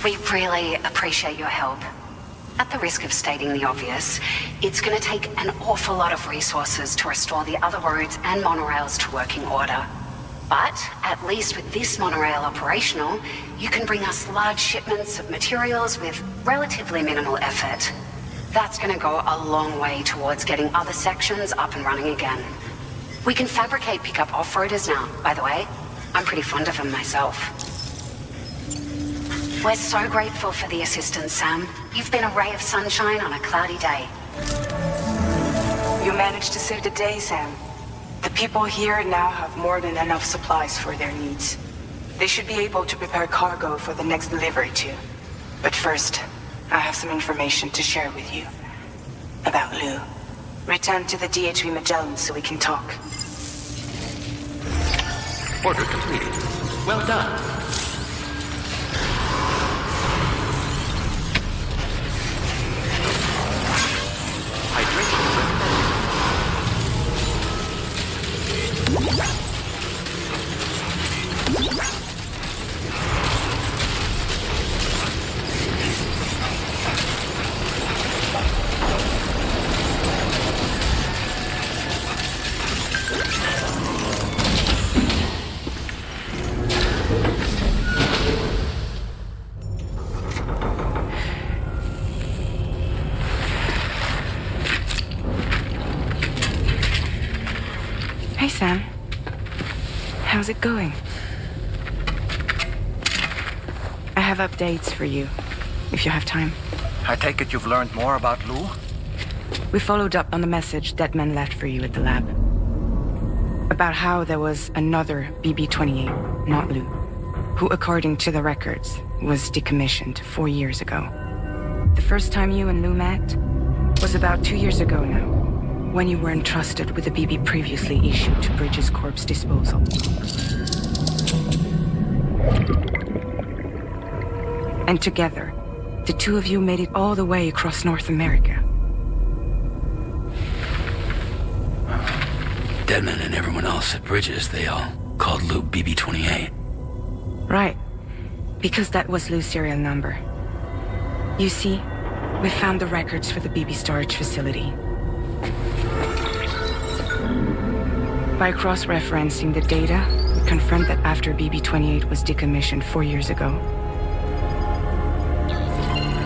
We really appreciate your help. At the risk of stating the obvious, it's going to take an awful lot of resources to restore the other roads and monorails to working order. But at least with this monorail operational, you can bring us large shipments of materials with relatively minimal effort. That's going to go a long way towards getting other sections up and running again. We can fabricate pickup off-roaders now, by the way. I'm pretty fond of them myself. We're so grateful for the assistance, Sam. You've been a ray of sunshine on a cloudy day. You managed to save the day, Sam. The people here now have more than enough supplies for their needs. They should be able to prepare cargo for the next delivery too. But first, I have some information to share with you. About Lou. Return to the DHV Magellan so we can talk. Order completed. Well done. Hey, Sam. How's it going? I have updates for you, if you have time. I take it you've learned more about Lou? We followed up on the message Deadman left for you at the lab. About how there was another BB-28, not Lou, who, according to the records, was decommissioned 4 years ago. The first time you and Lou met was about 2 years ago now, when you were entrusted with the BB previously issued to Bridges Corp's disposal. And together, the two of you made it all the way across North America. Deadman and everyone else at Bridges, they all called Lou BB-28. Right. Because that was Lou's serial number. You see, we found the records for the BB storage facility. By cross-referencing the data, we confirmed that after BB-28 was decommissioned 4 years ago,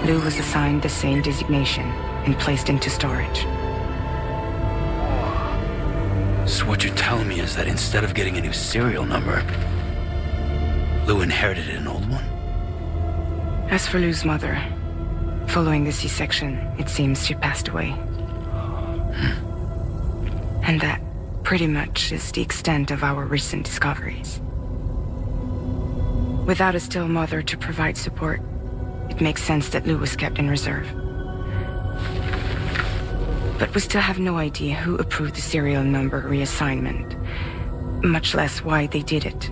Lou was assigned the same designation and placed into storage. So what you're telling me is that instead of getting a new serial number, Lou inherited an old one? As for Lou's mother, following the C-section, it seems she passed away. And that pretty much is the extent of our recent discoveries. Without a still mother to provide support, it makes sense that Lou was kept in reserve. But we still have no idea who approved the serial number reassignment, much less why they did it.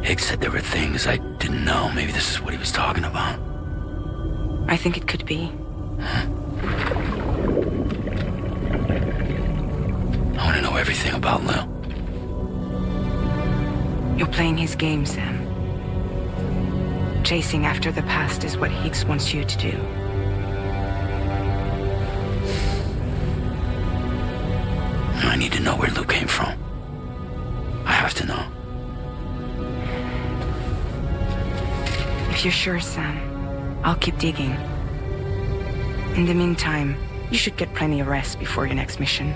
Higgs said there were things I didn't know. Maybe this is what he was talking about. I think it could be. I want to know everything about Lou. You're playing his game, Sam. Chasing after the past is what Higgs wants you to do. I need to know where Lou came from. I have to know. If you're sure, Sam, I'll keep digging. In the meantime, you should get plenty of rest before your next mission.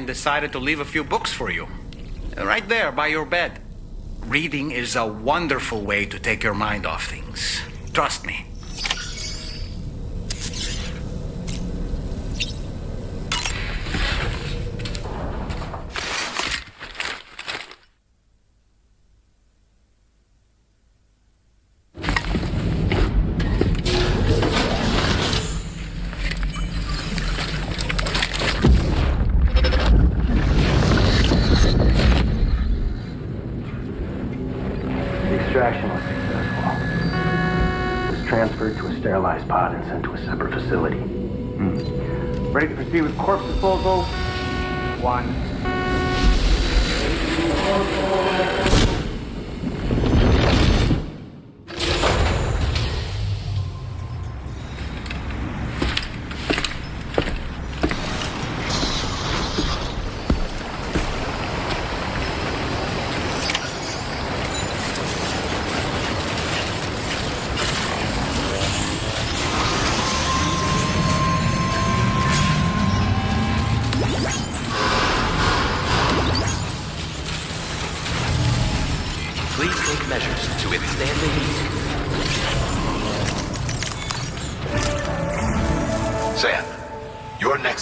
Decided to leave a few books for you. Right there by your bed. Reading is a wonderful way to take your mind off things. Trust me. Transferred to a sterilized pod and sent to a separate facility. Ready to proceed with corpse disposal? 1.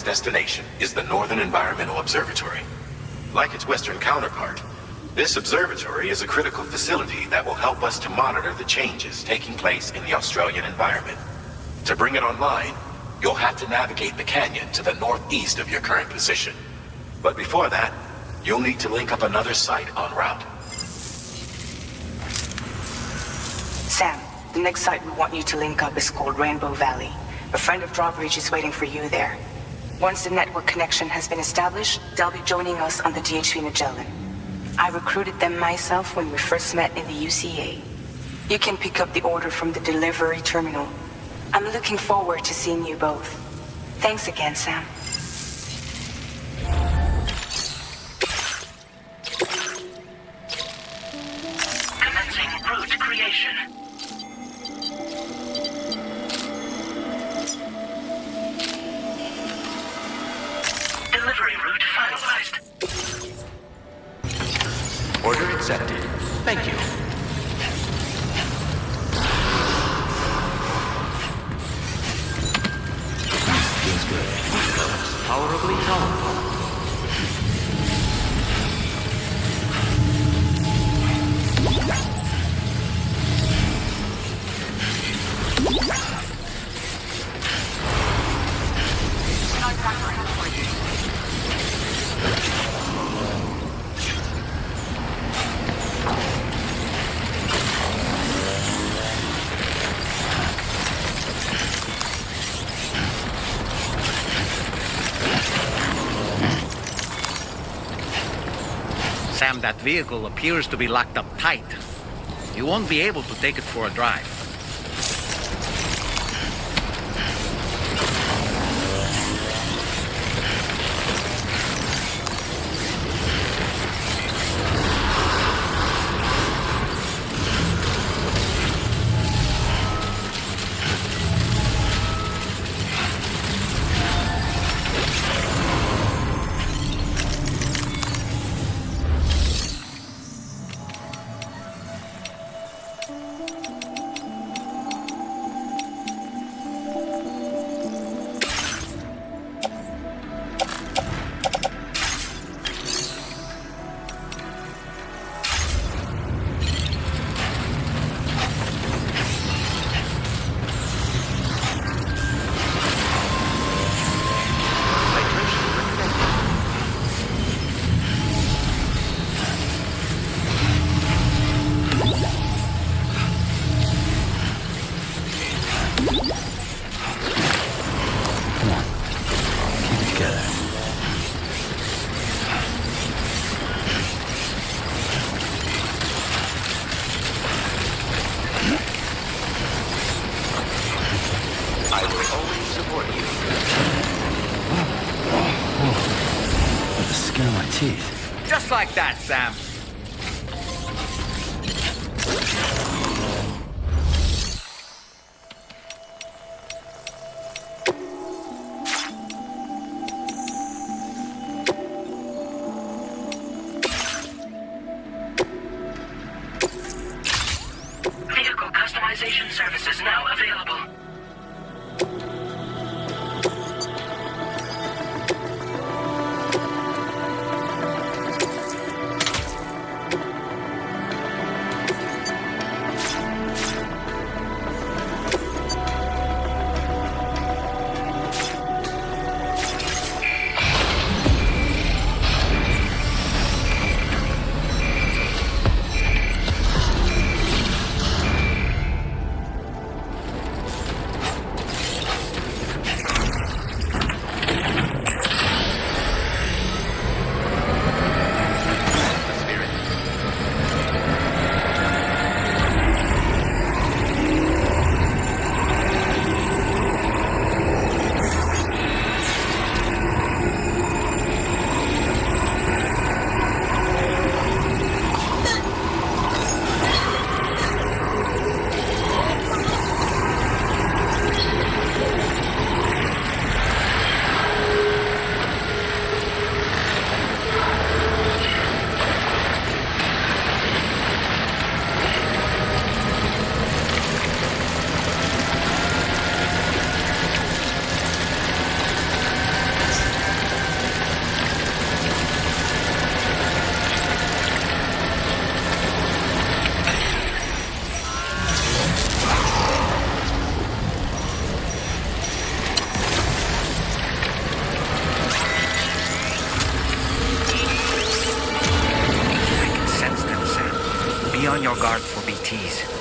Destination is the Northern Environmental Observatory. Like its Western counterpart, this observatory is a critical facility that will help us to monitor the changes taking place in the Australian environment. To bring it online, you'll have to navigate the canyon to the northeast of your current position. But before that, you'll need to link up another site en route. Sam, the next site we want you to link up is called Rainbow Valley. A friend of Drawbridge is waiting for you there. Once the network connection has been established, they'll be joining us on the DHV Magellan. I recruited them myself when we first met in the UCA. You can pick up the order from the delivery terminal. I'm looking forward to seeing you both. Thanks again, Sam. destination. Delivery route finalized. Order accepted. Thank you. Feels good. Tolerably tolerable. Sam, that vehicle appears to be locked up tight. You won't be able to take it for a drive. Just like that, Sam. Vehicle customization services now available. Be on your guard for BTs.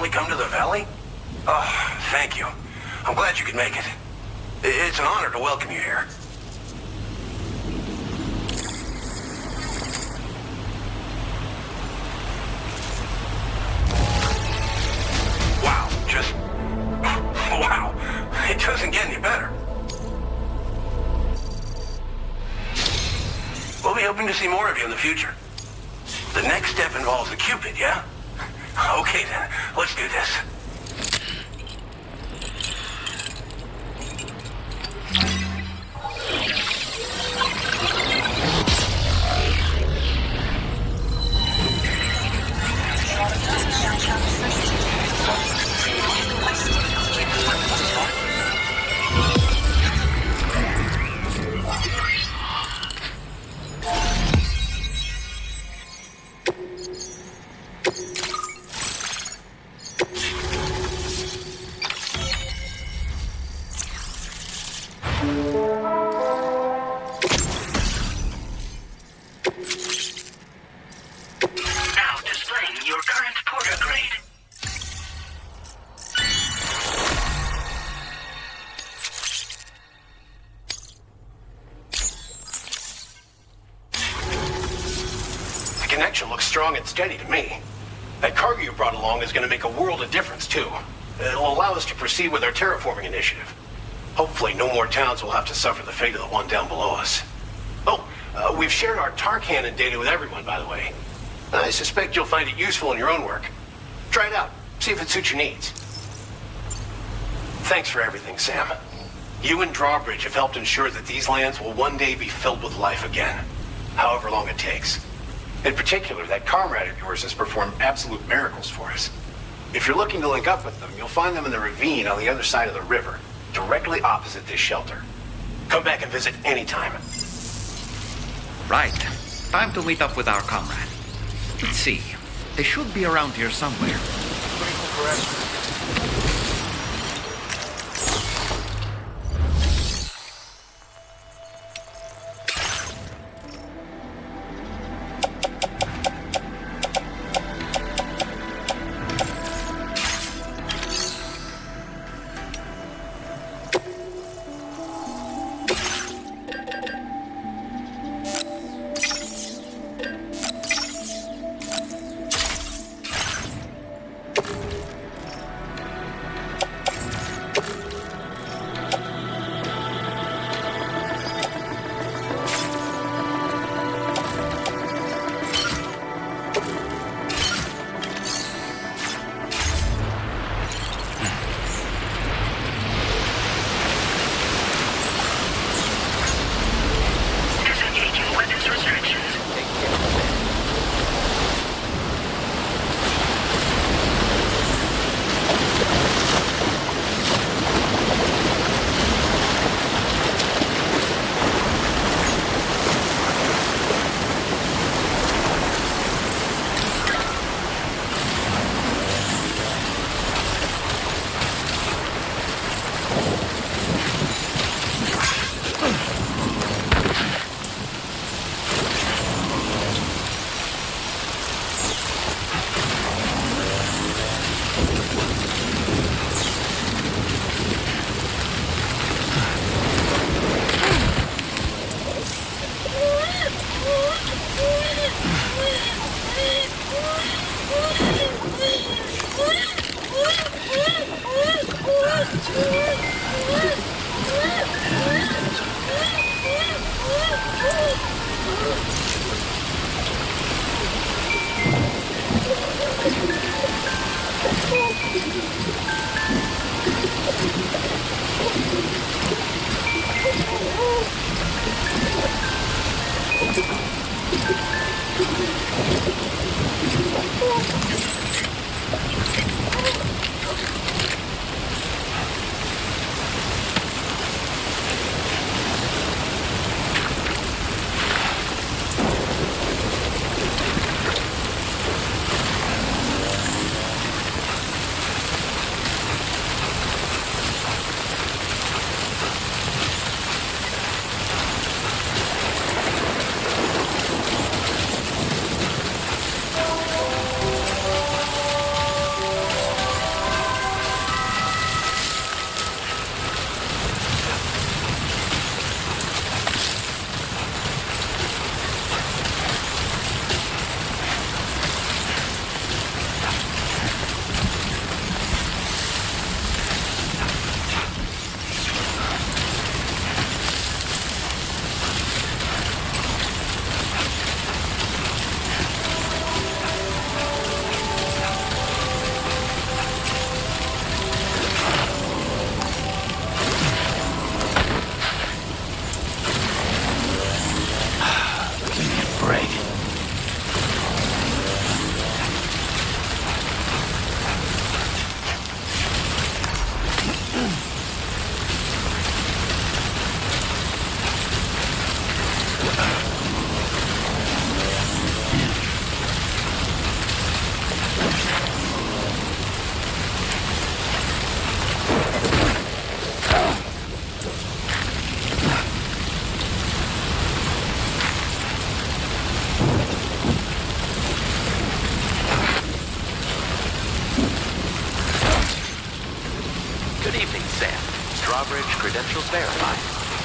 finally come to the valley? Oh, thank you. I'm glad you could make it. It's an honor to welcome you here. Wow, just... wow. It doesn't get any better. We'll be hoping to see more of you in the future. The next step involves the Cupid, yeah? Okay then, let's do this. Now displaying your current porter grade. The connection looks strong and steady to me. That cargo you brought along is going to make a world of difference, too. It'll allow us to proceed with our terraforming initiative. Hopefully, no more towns will have to suffer the fate of the one down below us. Oh, we've shared our tar cannon data with everyone, by the way. I suspect you'll find it useful in your own work. Try it out. See if it suits your needs. Thanks for everything, Sam. You and Drawbridge have helped ensure that these lands will one day be filled with life again, however long it takes. In particular, that comrade of yours has performed absolute miracles for us. If you're looking to link up with them, you'll find them in the ravine on the other side of the river, directly opposite this shelter. Come back and visit anytime. Right. Time to meet up with our comrade. Let's see. They should be around here somewhere.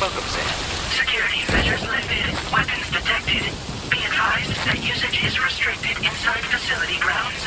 Welcome, Sam. Security measures lifted. Weapons detected. Be advised that usage is restricted inside facility grounds.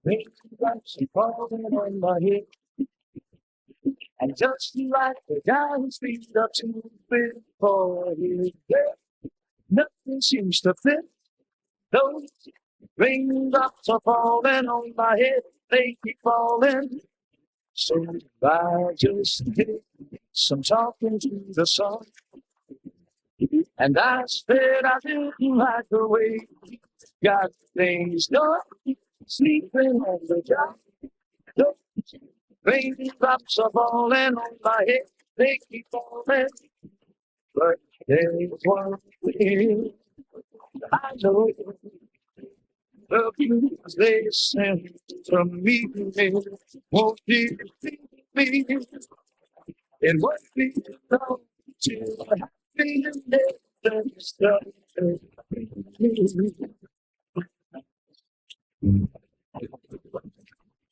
Raindrops are falling on my head, and just like the guy who speeds up to before his death, nothing seems to fit. Those raindrops are falling on my head, they keep falling. So I just did some talking to the sun, and I said I didn't like the way he got things done, sleeping on the job. Those raindrops are falling on my head, they keep falling. But there's one thing I know, the blues they send to me won't defeat me. It won't be long till happiness starts to beat me.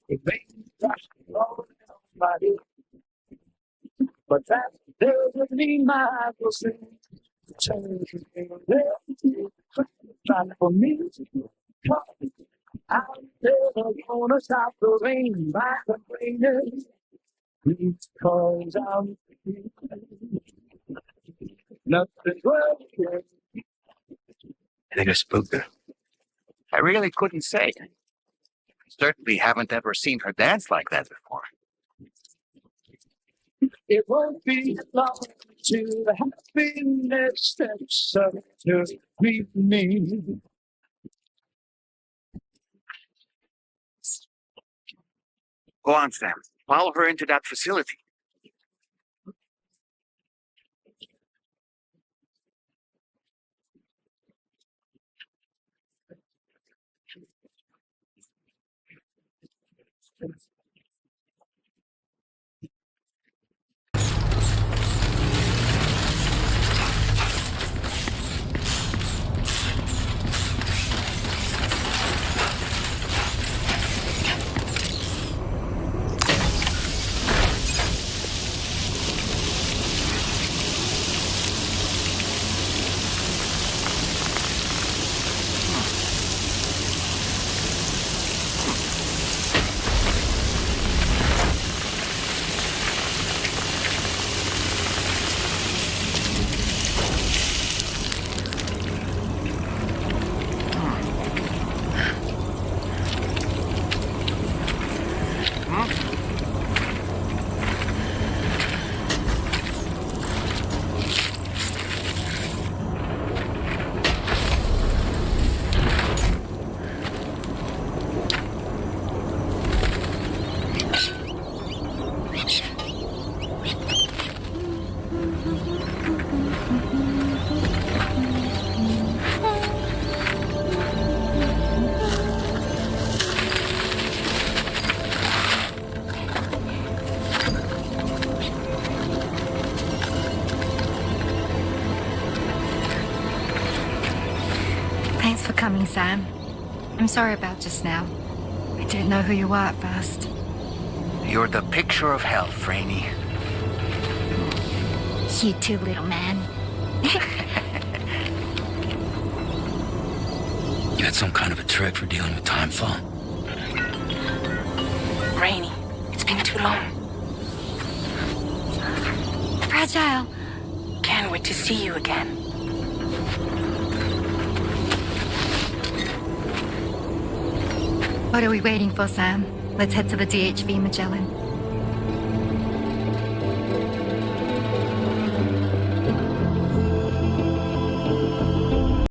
It may not be all my head, but that doesn't mean my eyes will sing. Turn not for me. I'm never gonna stop the rain by complaining, because I'm nothing's working. I think I spooked her. I really couldn't say. I certainly haven't ever seen her dance like that before. It won't be long till the happiness steps up to meet me. Go on, Sam. Follow her into that facility. Sam. I'm sorry about just now. I didn't know who you were at first. You're the picture of health, Rainey. You too, little man. You had some kind of a trick for dealing with timefall? Rainey, it's been too long. Fragile. Can't wait to see you again. What are we waiting for, Sam? Let's head to the DHV Magellan.